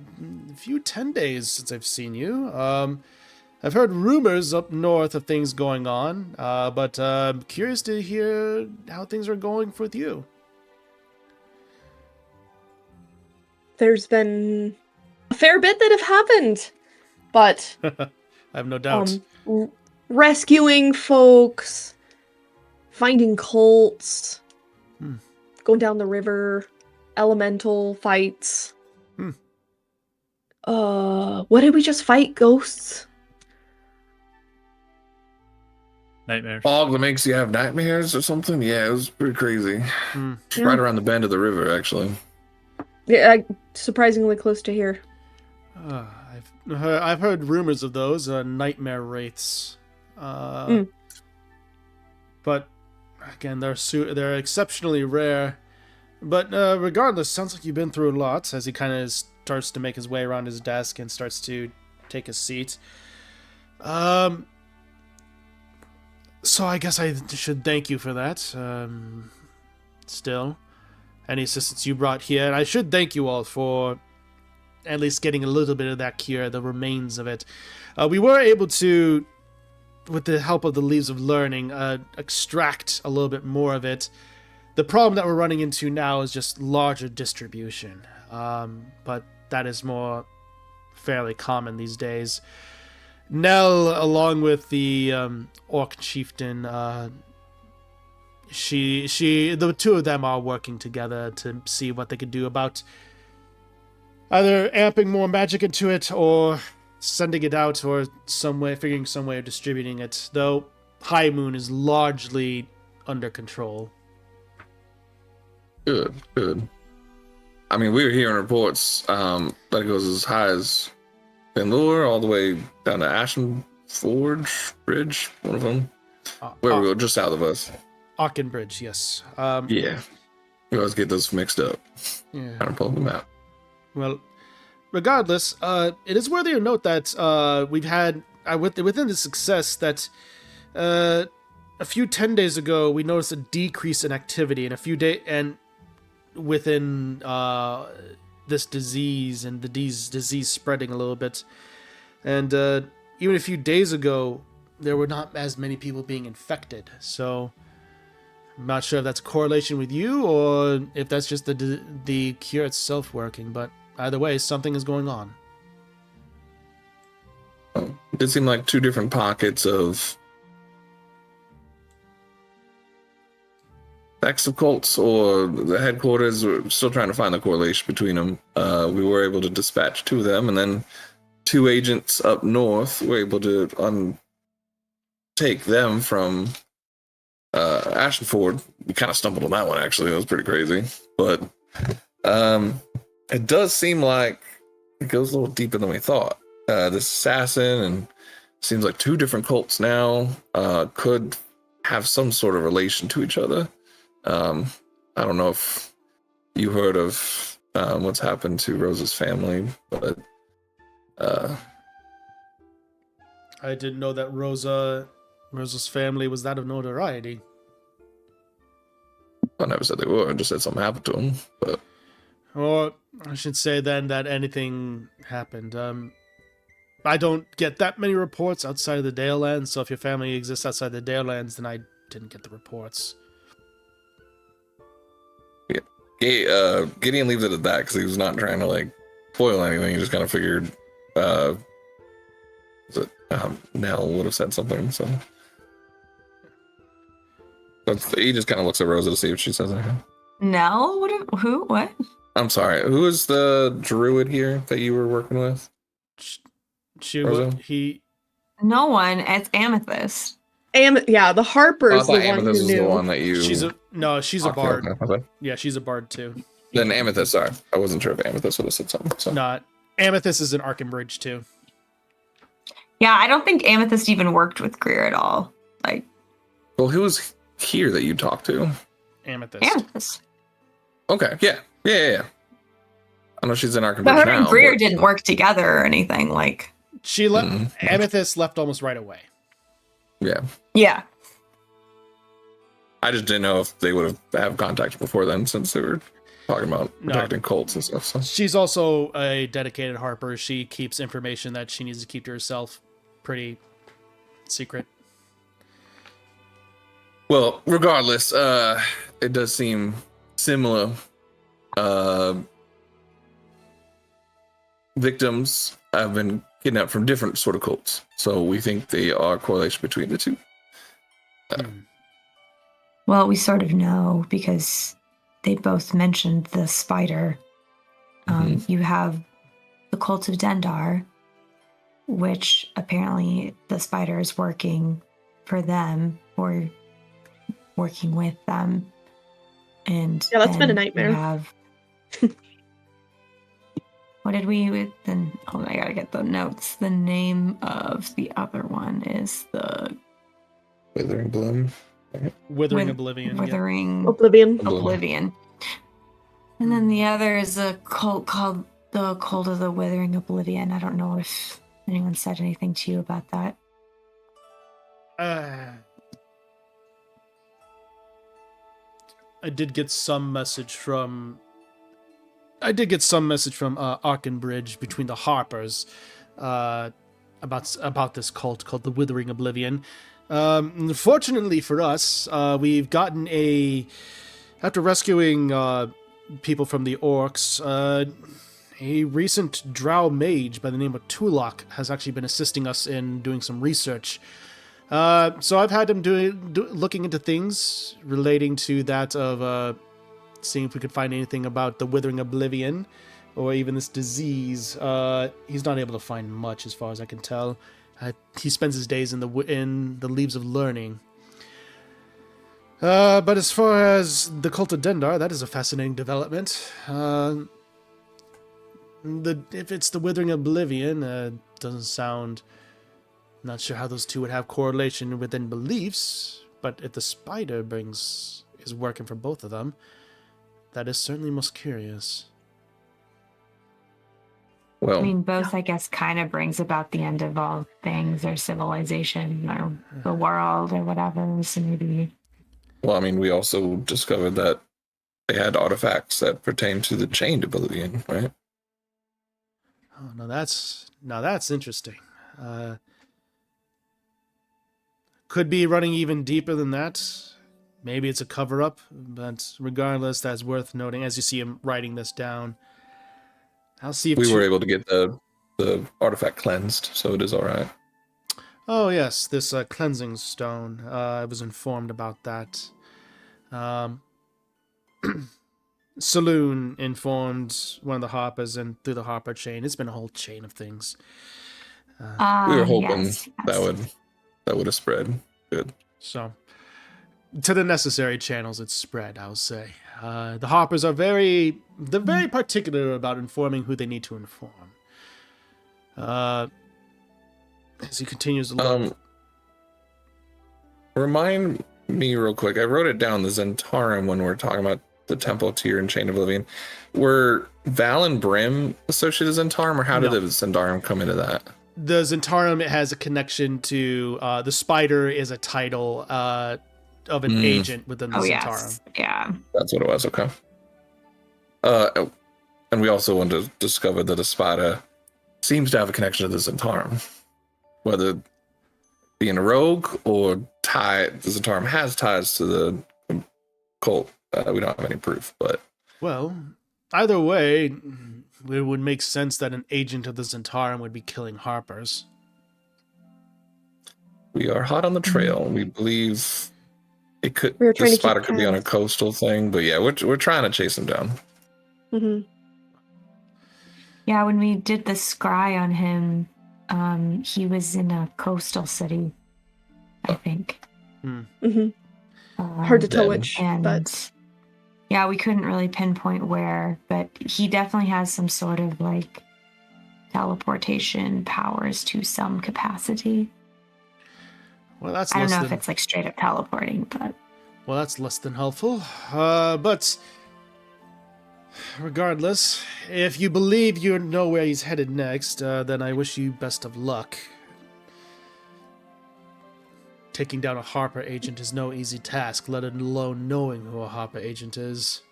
few 10 days since I've seen you. I've heard rumors up north of things going on, but I'm curious to hear how things are going with you. There's been a fair bit that have happened, but I have no doubt. rescuing folks, finding cults, going down the river, elemental fights. What did we just fight? Ghosts? Nightmares. Fog that makes you have nightmares or something? Yeah, it was pretty crazy. It's Yeah. right around the bend of the river, actually. Yeah, surprisingly close to here. I've heard rumors of those nightmare wraiths, but again, they're exceptionally rare. But regardless, sounds like you've been through a lot. As he kind of starts to make his way around his desk and starts to take a seat. So I guess I should thank you for that. Still, any assistance you brought here, and I should thank you all for at least getting a little bit of that cure, the remains of it. We were able to, with the help of the Leaves of Learning, extract a little bit more of it. The problem that we're running into now is just larger distribution, but that is more fairly common these days. Nell, along with the Orc Chieftain, the two of them are working together to see what they could do about either amping more magic into it or sending it out, or figuring some way of distributing it. Though High Moon is largely under control. Good, good. I mean, we were hearing reports that it goes as high as Benlure, all the way down to Ashen Forge Bridge, one of them. Where we go, just south of us. Aukenbridge, yes. Yeah. We always get those mixed up. Yeah. Trying to pull them out. Well, regardless, it is worthy of note that we've had, within the success, that a few 10 days ago, we noticed a decrease in activity in a few days, and within this disease, and the disease spreading a little bit. And even a few days ago, there were not as many people being infected. So I'm not sure if that's a correlation with you, or if that's just the cure itself working, but either way, something is going on. It did seem like two different pockets of sects of cults, or the headquarters. We're still trying to find the correlation between them. We were able to dispatch two of them, and then two agents up north were able to take them from Ashenford. We kind of stumbled on that one, actually. That was pretty crazy. But it does seem like it goes a little deeper than we thought. This assassin, and seems like two different cults now could have some sort of relation to each other. I don't know if you heard of what's happened to Rosa's family, but I didn't know that Rosa's family was that of notoriety. I never said they were. I just said something happened to them. But Or I should say then that anything happened. I don't get that many reports outside of the Dalelands, so if your family exists outside the Dalelands, then I didn't get the reports. Gideon leaves it at that because he was not trying to foil anything. He just kind of figured Nell would have said something. So he just kind of looks at Rosa to see if she says anything. Nell? Who? What? I'm sorry. Who is the druid here that you were working with? No one. It's Amethyst. The Harper's the one Amethyst who is knew. the one that you. She's a bard. Okay. Yeah, she's a bard too. Then Amethyst. Sorry, I wasn't sure if Amethyst would have said something. So. Not Amethyst is in Arkenbridge too. Yeah, I don't think Amethyst even worked with Greer at all. Well, who was here that you talked to? Amethyst. Okay. Yeah. I know she's in Arkenbridge But her now. and Greer didn't work together or anything. She left. Amethyst left almost right away. Yeah. Yeah. I just didn't know if they would have contact before then, since they were talking about protecting cults and stuff. So. She's also a dedicated Harper. She keeps information that she needs to keep to herself pretty secret. Well, regardless, it does seem similar. Victims have been kidnapped from different sort of cults, so we think they are correlation between the two. Well, we sort of know because they both mentioned the spider. You have the cult of Dendar, which apparently the spider is working for them or working with them. And yeah, that's been a nightmare. What did we then? Hold on, I gotta get the notes. The name of the other one is the Withering Bloom. Withering Oblivion. Withering Oblivion. Oblivion. And then the other is a cult called the Cult of the Withering Oblivion. I don't know if anyone said anything to you about that. I did get some message from Arkenbridge between the Harpers about this cult called the Withering Oblivion. Fortunately for us, we've gotten after rescuing people from the orcs, a recent drow mage by the name of Tulok has actually been assisting us in doing some research. So I've had him looking into things relating to that of seeing if we could find anything about the Withering Oblivion or even this disease. He's not able to find much as far as I can tell. He spends his days in the Leaves of Learning. But as far as the Cult of Dendar, that is a fascinating development. If it's the Withering Oblivion, doesn't sound... Not sure how those two would have correlation within beliefs, but if the spider is working for both of them, that is certainly most curious. Well, I mean, both, I guess, kind of brings about the end of all things, or civilization, or the world, or whatever. So maybe... well, I mean, we also discovered that they had artifacts that pertain to the Chained Oblivion, right? Oh, now that's interesting. Could be running even deeper than that. Maybe it's a cover-up, but regardless, that's worth noting. As you see him writing this down, I'll see if We were able to get the artifact cleansed, so it is all right. Oh yes, this cleansing stone. I was informed about that. Saloon informed one of the Harpers, and through the Harper chain, it's been a whole chain of things. We were hoping yes. that would have spread. Good. So, to the necessary channels, it's spread, I would say. The Harpers are very particular about informing who they need to inform. As he continues to look. Remind me real quick. I wrote it down, the Zentarum, when we're talking about the Temple of Tyr and Chain of Oblivion. Were Val and Brim associated with Zentarum, or how did the Zentarum come into that? The Zentarum has a connection to the spider is a title of an agent within the Zentarum. Yes. Yeah. That's what it was. Okay. And we also want to discover that Espada seems to have a connection to the Zentarum, whether being a rogue or the Zentarum has ties to the cult. We don't have any proof, but well, either way. It would make sense that an agent of the Zentarum would be killing Harpers. We are hot on the trail. We believe it could. We were The trying to spider keep could be on a tabs. coastal thing, but yeah, we're trying to chase him down. Mm-hmm. Yeah, when we did the scry on him, he was in a coastal city, I think. Mm-hmm. Hard to tell Then- which, And but yeah, we couldn't really pinpoint where, but he definitely has some sort of like teleportation powers to some capacity. Well, that's I don't less know than if it's like straight up teleporting, but that's less than helpful. But regardless, if you believe you know where he's headed next, then I wish you best of luck. Taking down a Harper agent is no easy task, let alone knowing who a Harper agent is.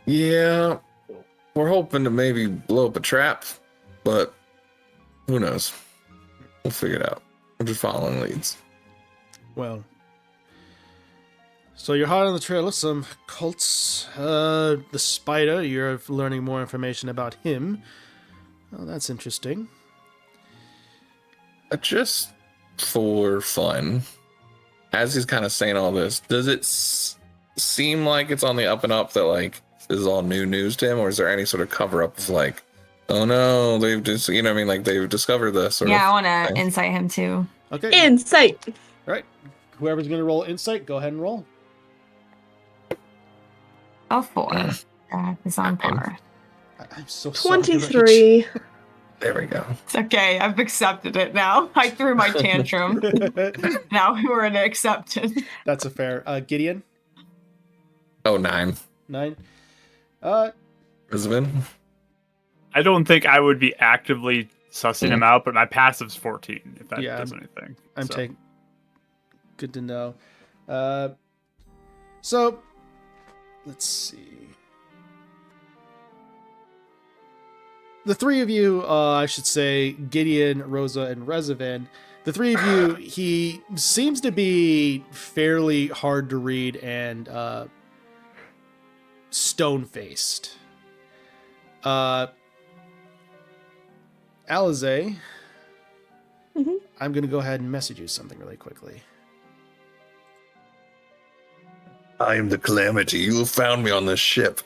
Yeah, we're hoping to maybe blow up a trap, but who knows? We'll figure it out. We're just following leads. Well, so you're hot on the trail of some cults. The spider, you're learning more information about him. Oh, that's interesting. Just for fun, as he's kind of saying all this, does it seem like it's on the up and up that like this is all new news to him, or is there any sort of cover up of like, oh no, they've just, you know what I mean, like they've discovered this? yeah, I want to insight him too. Okay. insight. All right. Whoever's going to roll insight, go ahead and roll. Oh, 4. That is on par. I'm so sorry. 23. There we go. It's okay. I've accepted it now. I threw my tantrum. Now we're in acceptance. That's a fair. Gideon? Oh, 9. 9. Rizvin? I don't think I would be actively sussing him out, but my passive's 14, if that Yeah, does anything. I'm So. taking. Good to know. So, let's see. The three of you, I should say, Gideon, Rosa, and Rezavan, the three of you, he seems to be fairly hard to read and stone-faced. Alize, Mhm. I'm going to go ahead and message you something really quickly. I am the Calamity. You have found me on this ship.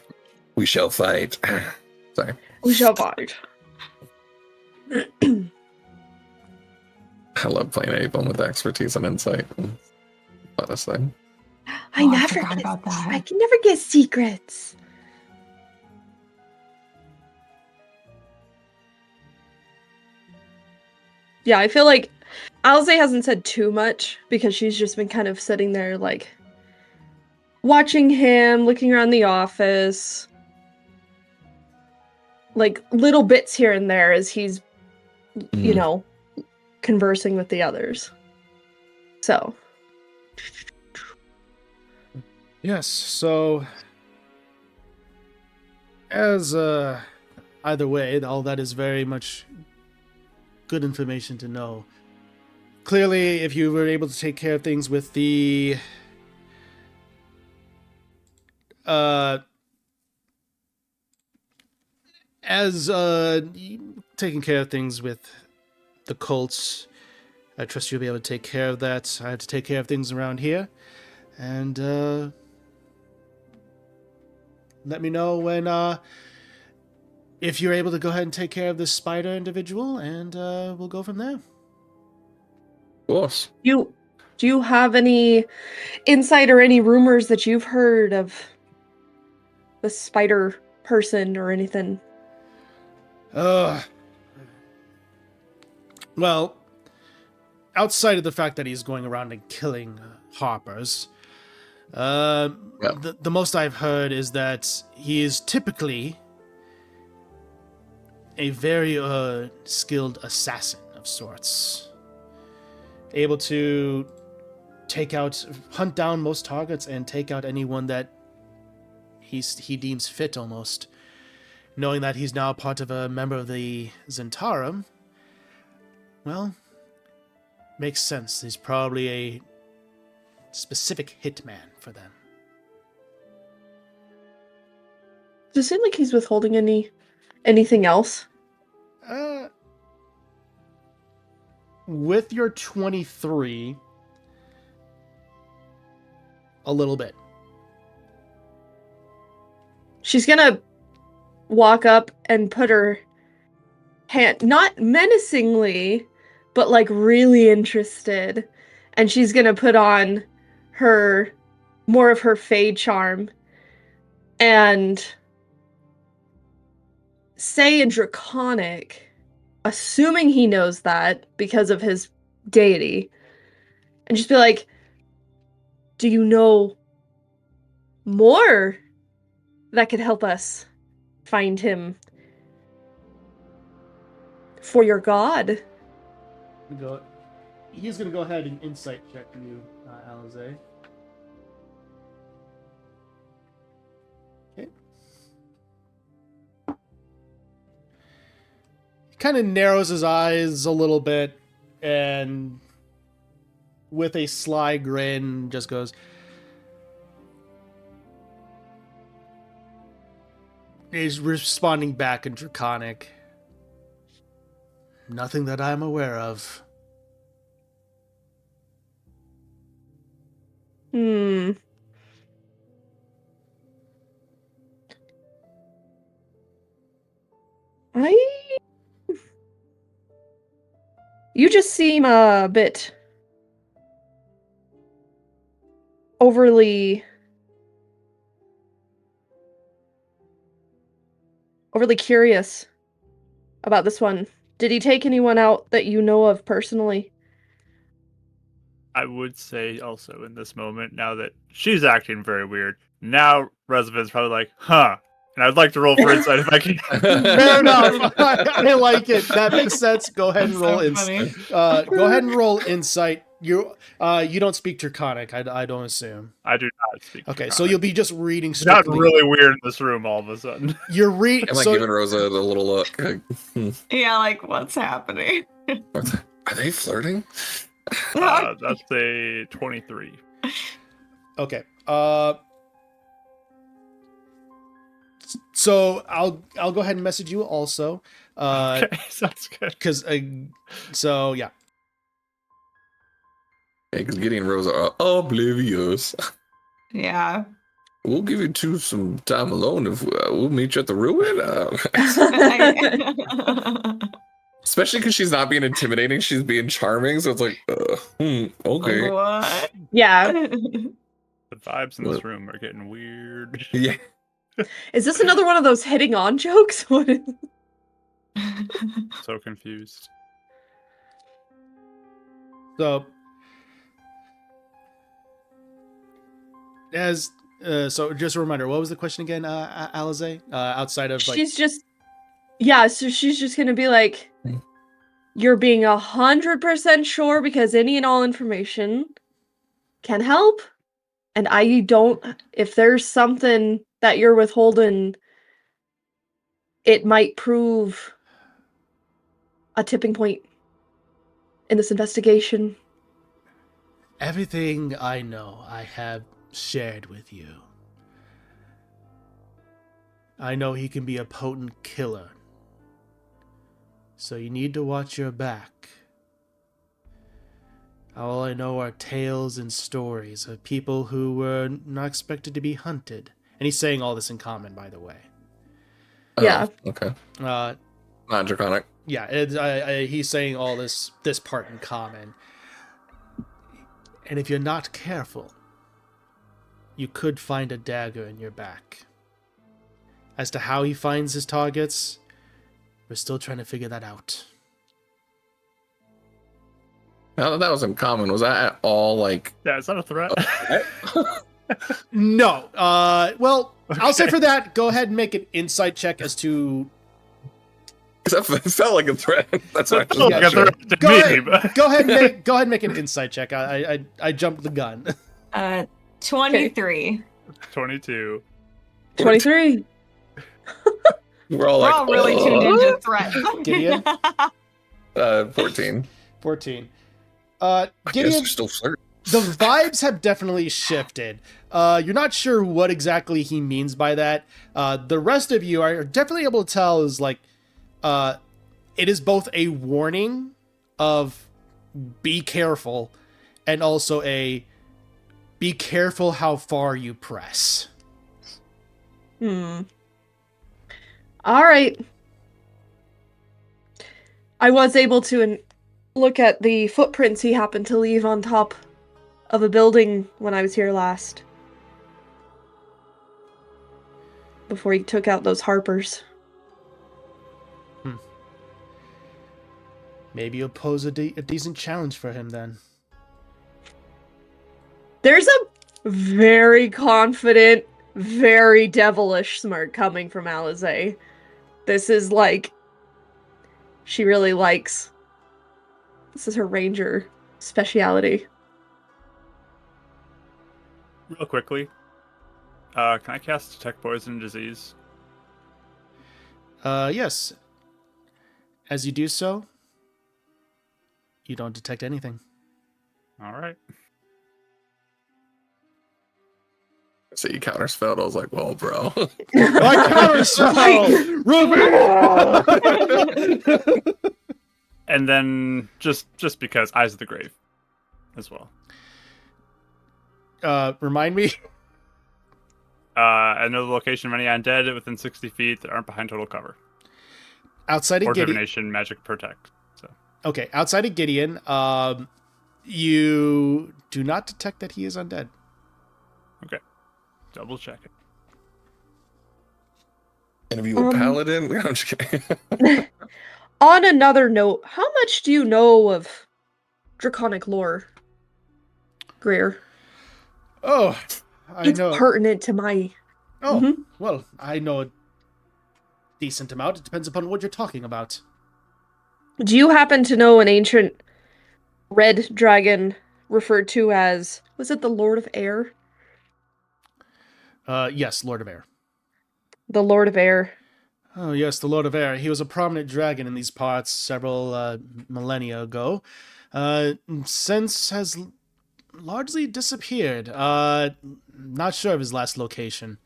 We shall fight. Sorry. We shall fight. I love playing anyone with expertise and insight. Honestly. I forgot about that. I can never get secrets. Yeah, I feel like Alize hasn't said too much because she's just been kind of sitting there, like, watching him, looking around the office. Like, little bits here and there as he's, you know, conversing with the others. So. Yes, so as either way, all that is very much good information to know. Clearly, if you were able to take care of things with the taking care of things with the cults, I trust you'll be able to take care of that. I have to take care of things around here, and let me know when if you're able to go ahead and take care of this spider individual, and we'll go from there. Of course. Do you have any insight or any rumors that you've heard of the spider person or anything? Well, outside of the fact that he's going around and killing Harpers, the most I've heard is that he is typically a very skilled assassin of sorts, able to hunt down most targets and take out anyone that he deems fit, almost. Knowing that he's now part of a member of the Zentarum, well, makes sense. He's probably a specific hitman for them. Does it seem like he's withholding anything else? With your 23, a little bit. She's gonna walk up and put her hand, not menacingly, but like really interested, and she's gonna put on her more of her Fey charm and say in Draconic, assuming he knows that because of his deity, and just be like, do you know more that could help us find him for your god? He's going to go ahead and insight check you, Alize. Okay. He kind of narrows his eyes a little bit and with a sly grin just goes, he's responding back in Draconic. Nothing that I'm aware of. You just seem a bit overly curious about this one. Did he take anyone out that you know of personally? I would say also in this moment, now that she's acting very weird, now Resonant's probably like, huh. And I'd like to roll for insight if I can. Fair enough. I like it. That makes sense. Go ahead and roll funny. go ahead and roll insight. You don't speak Draconic, I don't assume. I do not speak. Okay, so Draconic. you'll be just reading It's got strictly. really weird in this room all of a sudden. You're reading. I'm like giving Rosa a little look. Like, Yeah, like what's happening? are they flirting? That's a 23. Okay. So I'll go ahead and message you also. Okay, sounds good. Because so yeah. Yeah, because Gideon and Rosa are oblivious. Yeah. We'll give you two some time alone if we'll meet you at the ruin. Especially because she's not being intimidating, she's being charming. So it's like, okay. What? Yeah. The vibes in What? this room are getting weird. Yeah. Is this another one of those hitting on jokes? What is... So confused. So so just a reminder, what was the question again, Alize? Outside of like She's just... Yeah, so she's just gonna be like, Hmm. you're being 100% sure because any and all information can help. And I don't... If there's something that you're withholding, it might prove a tipping point in this investigation. everything I know, I have shared with you. I know he can be a potent killer. So you need to watch your back. All I know are tales and stories of people who were not expected to be hunted. And he's saying all this in common, by the way. Yeah. Oh, okay. Uh, Not draconic. yeah, he's saying all this part in common. And if you're not careful, you could find a dagger in your back. As to how he finds his targets, we're still trying to figure that out. Now that was in common, was that at all like? Yeah, is that a threat? No. Well, I'll say Okay. for that, go ahead and make an insight check as to... That felt like a threat. That's why I was Felt not like a sure. threat to Go me, ahead, but- go ahead and make an insight check. I jumped the gun. 23. 22. 23. We're all We're like, all really tuned into threat. Gideon? 14. 14. I guess Gideon, you're still flirting. the vibes have definitely shifted. You're not sure what exactly he means by that. The rest of you are definitely able to tell is like, it is both a warning of be careful and also a be careful how far you press. All right. I was able to look at the footprints he happened to leave on top of a building when I was here last. Before he took out those Harpers. Maybe you'll pose a decent challenge for him then. There's a very confident, very devilish smirk coming from Alize. This is like... She really likes... This is her ranger speciality. Real quickly, can I cast Detect Poison Disease? Yes. As you do so, you don't detect anything. All right. So you counterspelled. I was like, well, bro. I counterspell! Ruben! And then just because Eyes of the Grave as well. Remind me. I know the location of any undead within 60 feet that aren't behind total cover. Outside of Or Gideon. divination, magic, protect. So Okay, outside of Gideon, you do not detect that he is undead. double check it. Interview a paladin? No, I'm just kidding. On another note, how much do you know of draconic lore? Greer. Oh, I It's know. pertinent to my. Oh, Mhm. well, I know a decent amount. It depends upon what you're talking about. Do you happen to know an ancient red dragon referred to as, was it the Lord of Air? Yes, Lord of Air. The Lord of Air. Oh, yes, the Lord of Air. He was a prominent dragon in these parts several millennia ago. Since has largely disappeared. Not sure of his last location.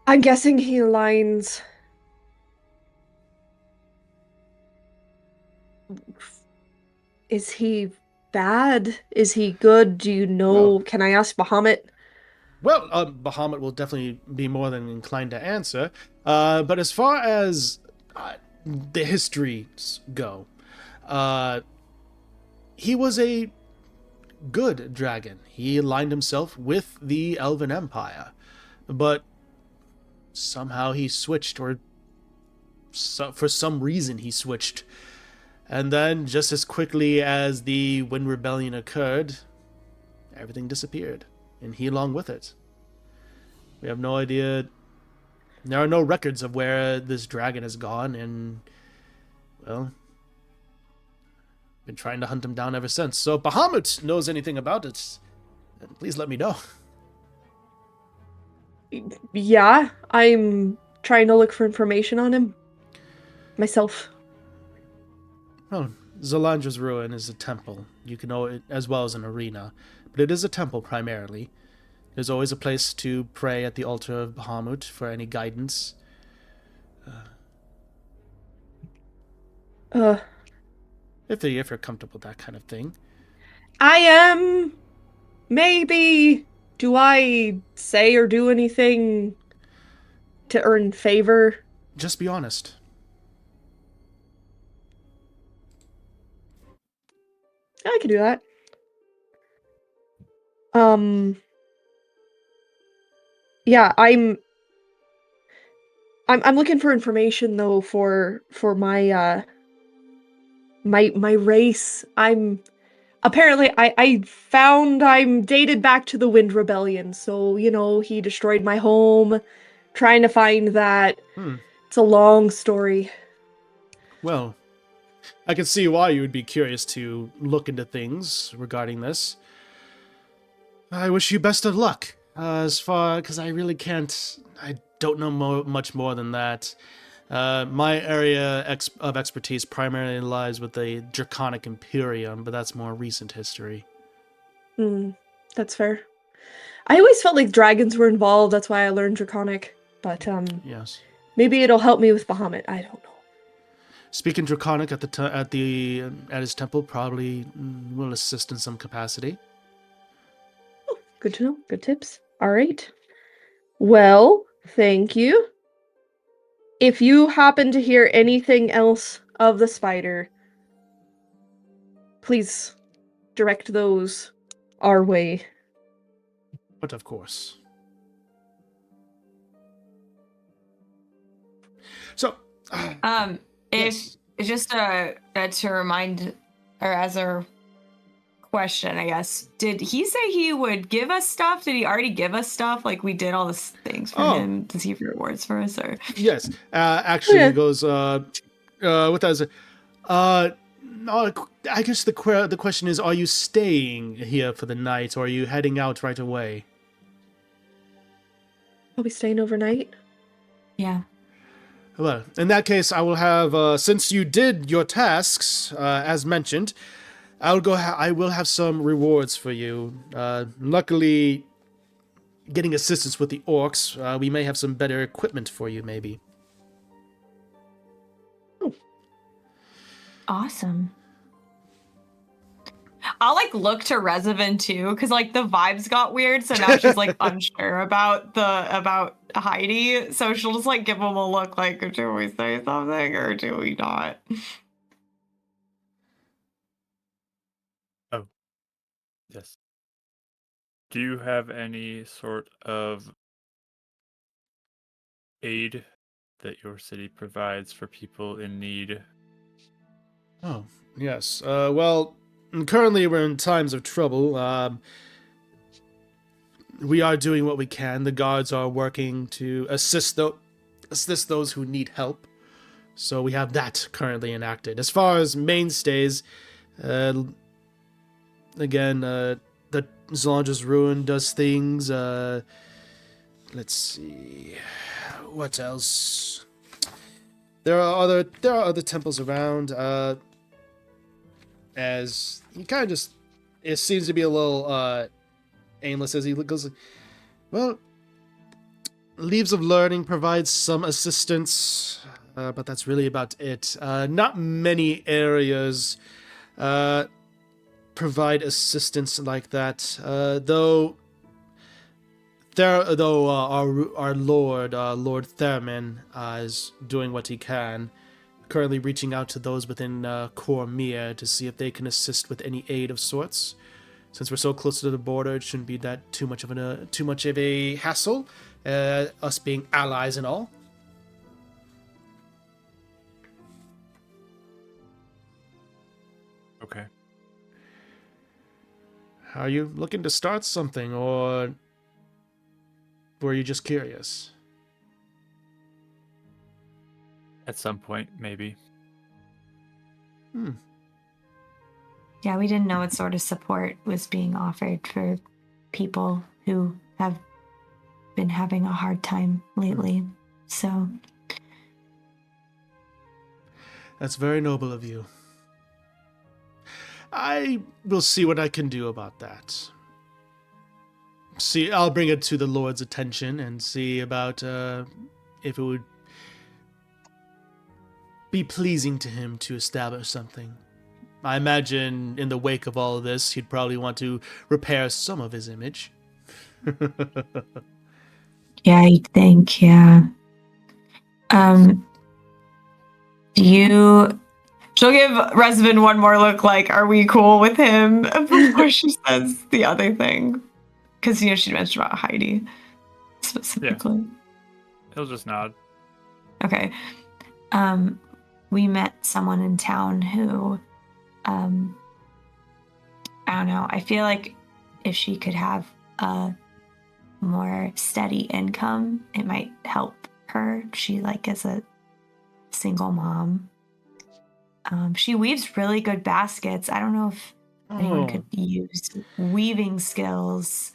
I'm guessing he aligns. Is he bad? Is he good? Do you know? Well, Can I ask Bahamut? well, Bahamut will definitely be more than inclined to answer. But as far as the histories go, uh, he was a good dragon. He aligned himself with the Elven Empire, but somehow he switched, or for some reason he switched. And then, just as quickly as the Wind Rebellion occurred, everything disappeared, and he along with it. We have no idea. There are no records of where this dragon has gone, and, well, been trying to hunt him down ever since. So, if Bahamut knows anything about it, please let me know. Yeah, I'm trying to look for information on him myself. Well, Zalandra's ruin is a temple. You can know it as well as an arena, but it is a temple primarily. There's always a place to pray at the altar of Bahamut for any guidance. Uh, If you're comfortable with that kind of thing. I am. Maybe. Do I say or do anything to earn favor? Just be honest. I could do that. Um. Yeah, I'm looking for information though for my race. I'm apparently I found I'm dated back to the Wind Rebellion, so he destroyed my home, trying to find that. Hmm. It's a long story. Well, I can see why you would be curious to look into things regarding this. I wish you best of luck. As far, because I really can't. I don't know much more than that. My area of expertise primarily lies with the Draconic Imperium, but that's more recent history. Hmm, that's fair. I always felt like dragons were involved. That's why I learned Draconic. But Yes. maybe it'll help me with Bahamut. I don't know. Speaking Draconic at his temple probably will assist in some capacity. Good to know. Good tips. All right. Well, thank you. If you happen to hear anything else of the spider, please direct those our way. But of course. So, If yes. just to remind, or as a question, I guess, did he say he would give us stuff? Did he already give us stuff? Like we did all these things for Oh, him? Does he have rewards for us, or? yes. Actually, Okay. he goes, what that is, no, I guess the question is, are you staying here for the night, or are you heading out right away? I'll be staying overnight. Yeah. Well, in that case, I will have, since you did your tasks, as mentioned, I will have some rewards for you. Luckily, getting assistance with the orcs, we may have some better equipment for you, maybe. Awesome. I'll look to Rezavan too, because the vibes got weird, so now she's unsure about Heidi. So she'll just give him a look do we say something or do we not? Oh, yes. Do you have any sort of aid that your city provides for people in need? Oh, yes. Well, currently we're in times of trouble. We are doing what we can. The guards are working to assist those who need help. So we have that currently enacted. As far as mainstays, again, the Zoologist Ruin does things. Let's see, what else? There are other temples around. As he kind of just, it seems to be a little aimless as he goes. Well, Leaves of Learning provides some assistance, but that's really about it. Not many areas provide assistance like that, though. Our Lord Thurman is doing what he can, currently reaching out to those within Cormia to see if they can assist with any aid of sorts. Since we're so close to the border, it shouldn't be that too much of a hassle. Us being allies and all. Okay. Are you looking to start something, or were you just curious? At some point, maybe. Yeah, we didn't know what sort of support was being offered for people who have been having a hard time lately. So That's very noble of you. I will see what I can do about that. I'll bring it to the Lord's attention and see about if it would be pleasing to him to establish something. I imagine in the wake of all of this, he'd probably want to repair some of his image. yeah, you'd think, yeah. She'll give Resvin one more look like, are we cool with him? Before she says the other thing. Because, she mentioned about Heidi specifically. Yeah. He'll just nod. Okay. We met someone in town who, I don't know, I feel like if she could have a more steady income, it might help her. She, is a single mom. She weaves really good baskets. I don't know if anyone could use weaving skills,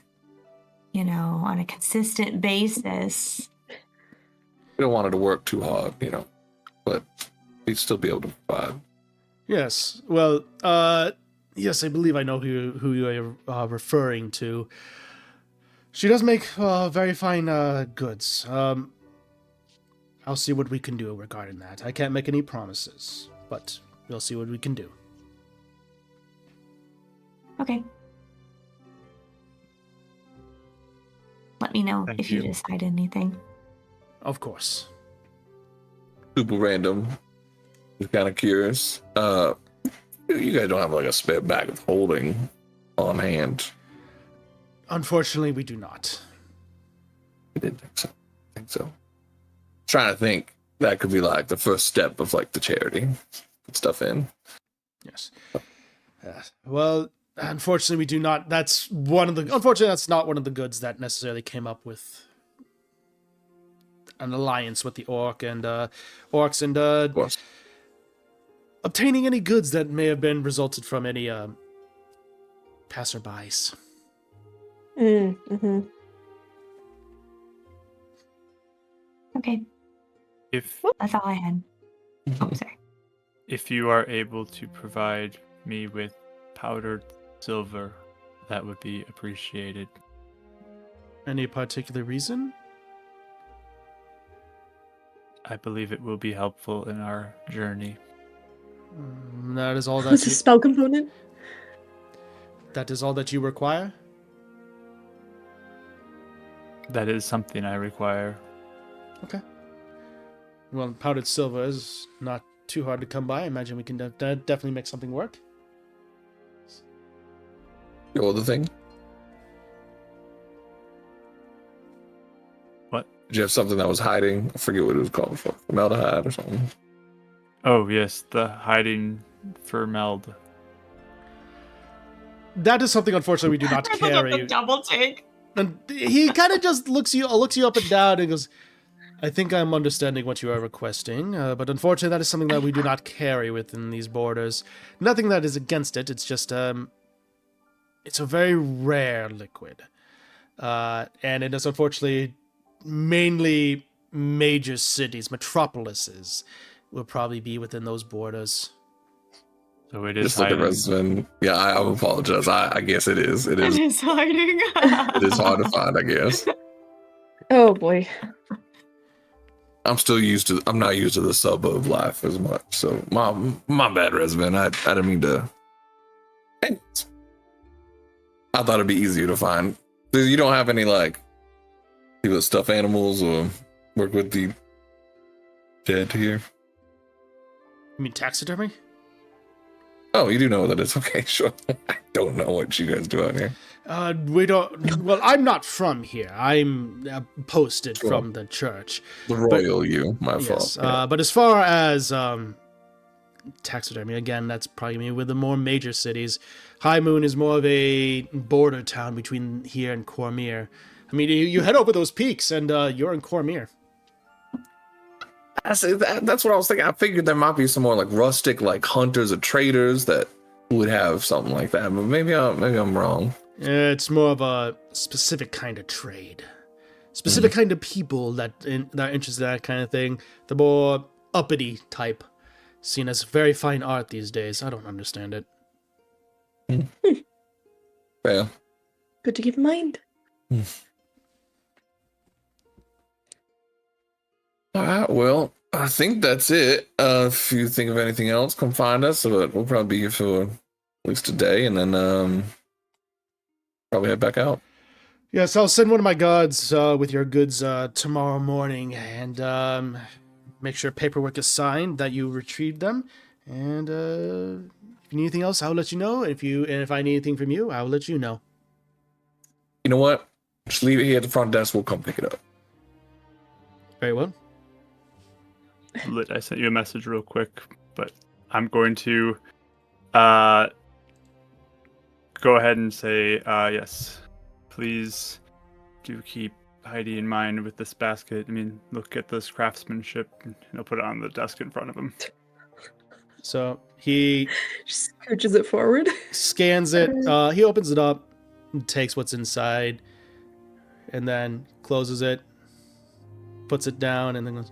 on a consistent basis. We don't want her to work too hard, but we'd still be able to provide. Yes. Well, yes, I believe I know who you are referring to. She does make very fine goods. I'll see what we can do regarding that. I can't make any promises, but we'll see what we can do. Okay. Let me know Thank if you you. decide anything. Of course. Super random. Just kind of curious. You guys don't have a spare bag of holding on hand. Unfortunately, we do not. I didn't think so. Trying to think that could be the first step of the charity. Put stuff in. Yes. Well, unfortunately, we do not. Unfortunately, that's not one of the goods that necessarily came up with an alliance with the orcs and Of course. obtaining any goods that may have been resulted from any passerbys. Mm-hmm. Okay, If that's all I had. Oh, sorry. if you are able to provide me with powdered silver, that would be appreciated. Any particular reason? I believe it will be helpful in our journey. That is all What's the spell component? That is all that you require? That is something I require. Okay. Well, powdered silver is not too hard to come by. I imagine we can definitely make something work. The other thing? What? Did you have something that was hiding? I forget what it was called for. Formaldehyde or something. Oh, yes, the hiding for Meld? That is something, unfortunately, we do not carry. Double take. And he kind of just looks you up and down and goes, I think I'm understanding what you are requesting, but unfortunately that is something that we do not carry within these borders. Nothing that is against it, it's just, it's a very rare liquid. And it is unfortunately mainly major cities, metropolises, will probably be within those borders. So it is Just like the resident. Yeah, I apologize. I guess it is. It is. It is hiding. It is hard to find, I guess. Oh boy. I'm not used to the suburb life as much. So my bad, Resvin. I didn't mean to. Anyways, I thought it'd be easier to find. You don't have any like people that stuff animals or work with the dead here? You mean taxidermy? Oh, you do know that it's okay, sure. I don't know what you guys do out here. We don't. Well, I'm not from here. I'm posted from the church. The royal my Yes, fault. Yeah. but as far as taxidermy, again, that's probably me with the more major cities. High Moon is more of a border town between here and Cormyr. I mean, you head over those peaks and you're in Cormyr. That's what I was thinking. I figured there might be some more like rustic, like hunters or traders that would have something like that. But maybe I'm wrong. It's more of a specific kind of trade, specific kind of people that are interested in that kind of thing. The more uppity type, seen as very fine art these days. I don't understand it. Yeah. Good to keep in mind. All right, well, I think that's it. If you think of anything else, come find us. But we'll probably be here for at least a day, and then probably head back out. Yes, I'll send one of my guards with your goods tomorrow morning, and make sure paperwork is signed that you retrieved them. And if you need anything else, I'll let you know. If I need anything from you, I'll let you know. You know what? Just leave it here at the front desk. We'll come pick it up. Very well. I sent you a message real quick, but I'm going to go ahead and say yes. Please do keep Heidi in mind with this basket. I mean, look at this craftsmanship, and I'll put it on the desk in front of him. So he Just scooches it forward. scans it. He opens it up, and takes what's inside, and then closes it, puts it down, and then goes,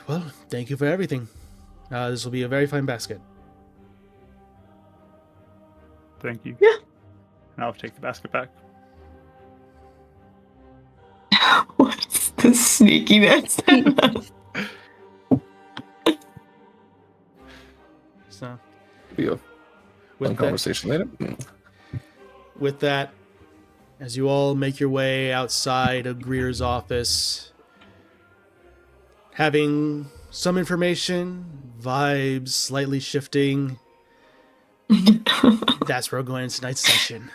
well, thank you for everything. This will be a very fine basket. Thank you. Yeah. And I'll take the basket back. What's the sneakiness? So, Be a fun with conversation later. that, as you all make your way outside of Greer's office, having some information, vibes slightly shifting, that's where we're going into tonight's session.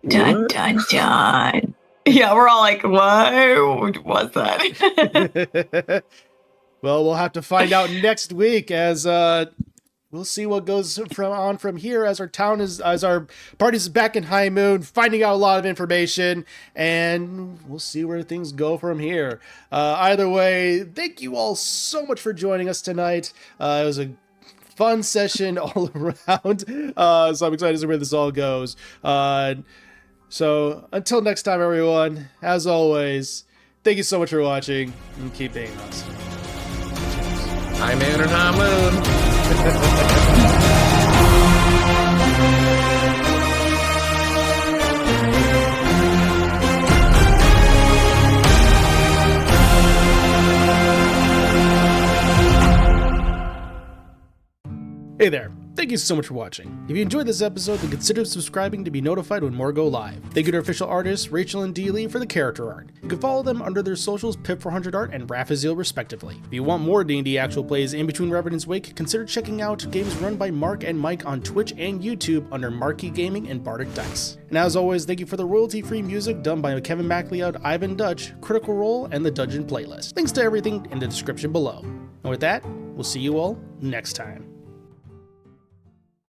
Dun dun dun. Yeah, we're all like, what was that? Well, we'll have to find out next week as we'll see what goes from here as our party's back in High Moon, finding out a lot of information, and we'll see where things go from here. Either way, thank you all so much for joining us tonight. It was a fun session all around, so I'm excited to see where this all goes. So until next time, everyone, as always, thank you so much for watching, and keep being awesome. High Moon and High Moon. Hey there. Thank you so much for watching. If you enjoyed this episode, then consider subscribing to be notified when more go live. Thank you to official artists Rachel and Dee Lee for the character art. You can follow them under their socials Pip400art and Raphaziel respectively. If you want more D&D actual plays in between Revenants Wake, consider checking out games run by Mark and Mike on Twitch and YouTube under Marquee Gaming and Bardic Dice. And as always, thank you for the royalty-free music done by Kevin MacLeod, Ivan Dutch, Critical Role, and the Dungeon Playlist. Links to everything in the description below. And with that, we'll see you all next time.